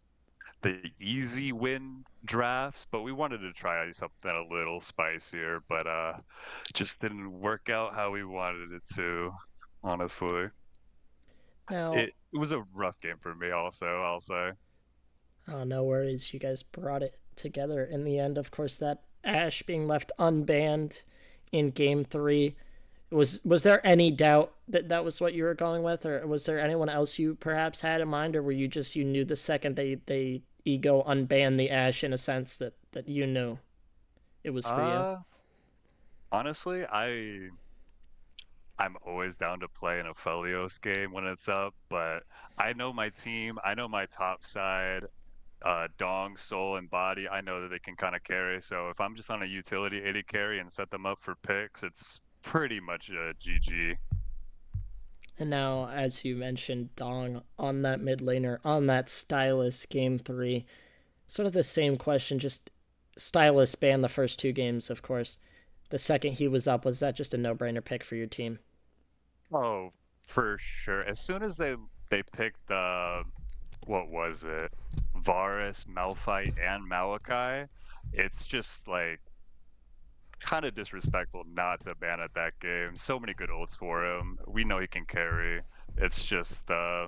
easy win drafts, but we wanted to try something a little spicier, but just didn't work out how we wanted it to, honestly. Now, It was a rough game for me also, I'll say. oh, no worries. You guys brought it together in the end. Of course, that Ashe being left unbanned in game three. Was there any doubt that that was what you were going with, or was there anyone else you perhaps had in mind, or were you just, you knew the second they ego unbanned the Ashe in a sense that you knew it was for you? Honestly, I'm always down to play an Aphelios game when it's up, but I know my team, I know my top side, Dong, Soul, and Body. I know that they can kind of carry. So if I'm just on a utility AD carry and set them up for picks, it's pretty much a GG. And now, as you mentioned, Dong on that mid laner, on that Stylus game three, sort of the same question, just Stylus banned the first two games, of course. The second he was up, was that just a no-brainer pick for your team? Oh, for sure. As soon as they picked what was it? Varus, Malphite, and Malachi, it's just like kind of disrespectful not to ban at that game. So many good ults for him. We know he can carry. It's just yeah,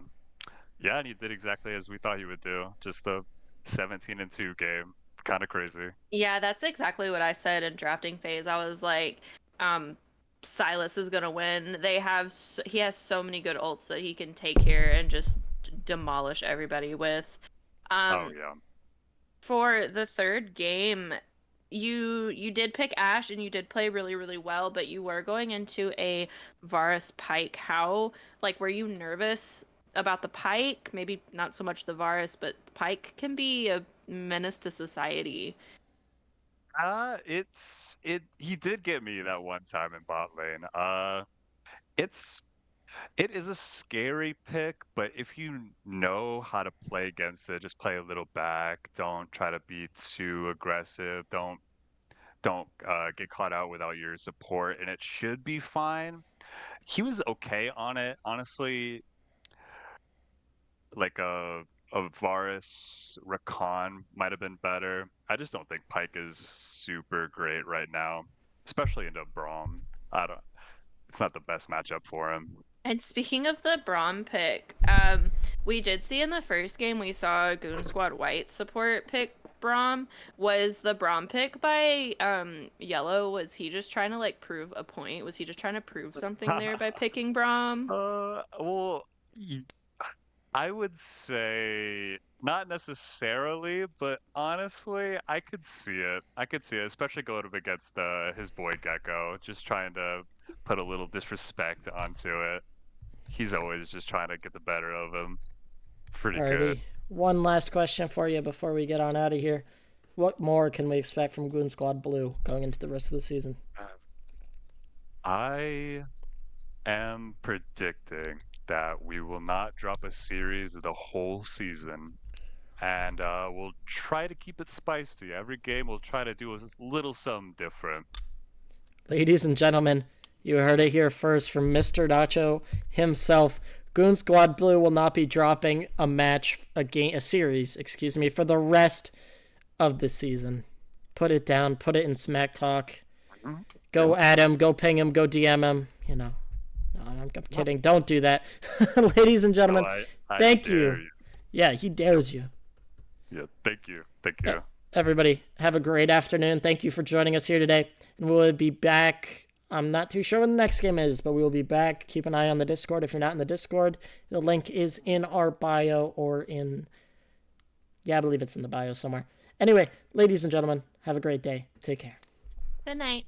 and he did exactly as we thought he would do. Just a 17-2 game. Kind of crazy. Yeah, that's exactly what I said in drafting phase. I was like, Silas is gonna win. He has so many good ults that he can take here and just demolish everybody with. Oh yeah. For the third game, you did pick Ashe and you did play really, really well, but you were going into a Varus Pike. How, like, were you nervous about the Pike? Maybe not so much the Varus, but Pike can be a menace to society. He did get me that one time in bot lane. It's it is a scary pick, but if you know how to play against it, just play a little back. Don't try to be too aggressive. Don't get caught out without your support, and it should be fine. He was okay on it, honestly. Like a Varus Rakan might have been better. I just don't think Pike is super great right now, especially into Braum. I don't. It's not the best matchup for him. And speaking of the Braum pick, we did see in the first game we saw Goon Squad White support pick Braum. Was the Braum pick by Yellow? Was he just trying to like prove a point? Was he just trying to prove something there by picking Braum? Well, I would say not necessarily, but honestly, I could see it. I could see it, especially going up against his boy Gecko, just trying to put a little disrespect onto it. He's always just trying to get the better of him. Pretty good. Alrighty. One last question for you before we get on out of here. What more can we expect from Goon Squad Blue going into the rest of the season? I am predicting that we will not drop a series the whole season. And we'll try to keep it spicy. Every game we'll try to do a little something different. Ladies and gentlemen, you heard it here first from Mr. Nacho himself. Goon Squad Blue will not be dropping a series, for the rest of the season. Put it down, put it in smack talk. Go at him, go ping him, go DM him. No, I'm kidding. Don't do that. Ladies and gentlemen, thank you. Yeah, he dares you. Yeah, thank you. Thank you. Everybody, have a great afternoon. Thank you for joining us here today. And we'll be back. I'm not too sure when the next game is, but we will be back. Keep an eye on the Discord. If you're not in the Discord, the link is in our bio or in... Yeah, I believe it's in the bio somewhere. Anyway, ladies and gentlemen, have a great day. Take care. Good night.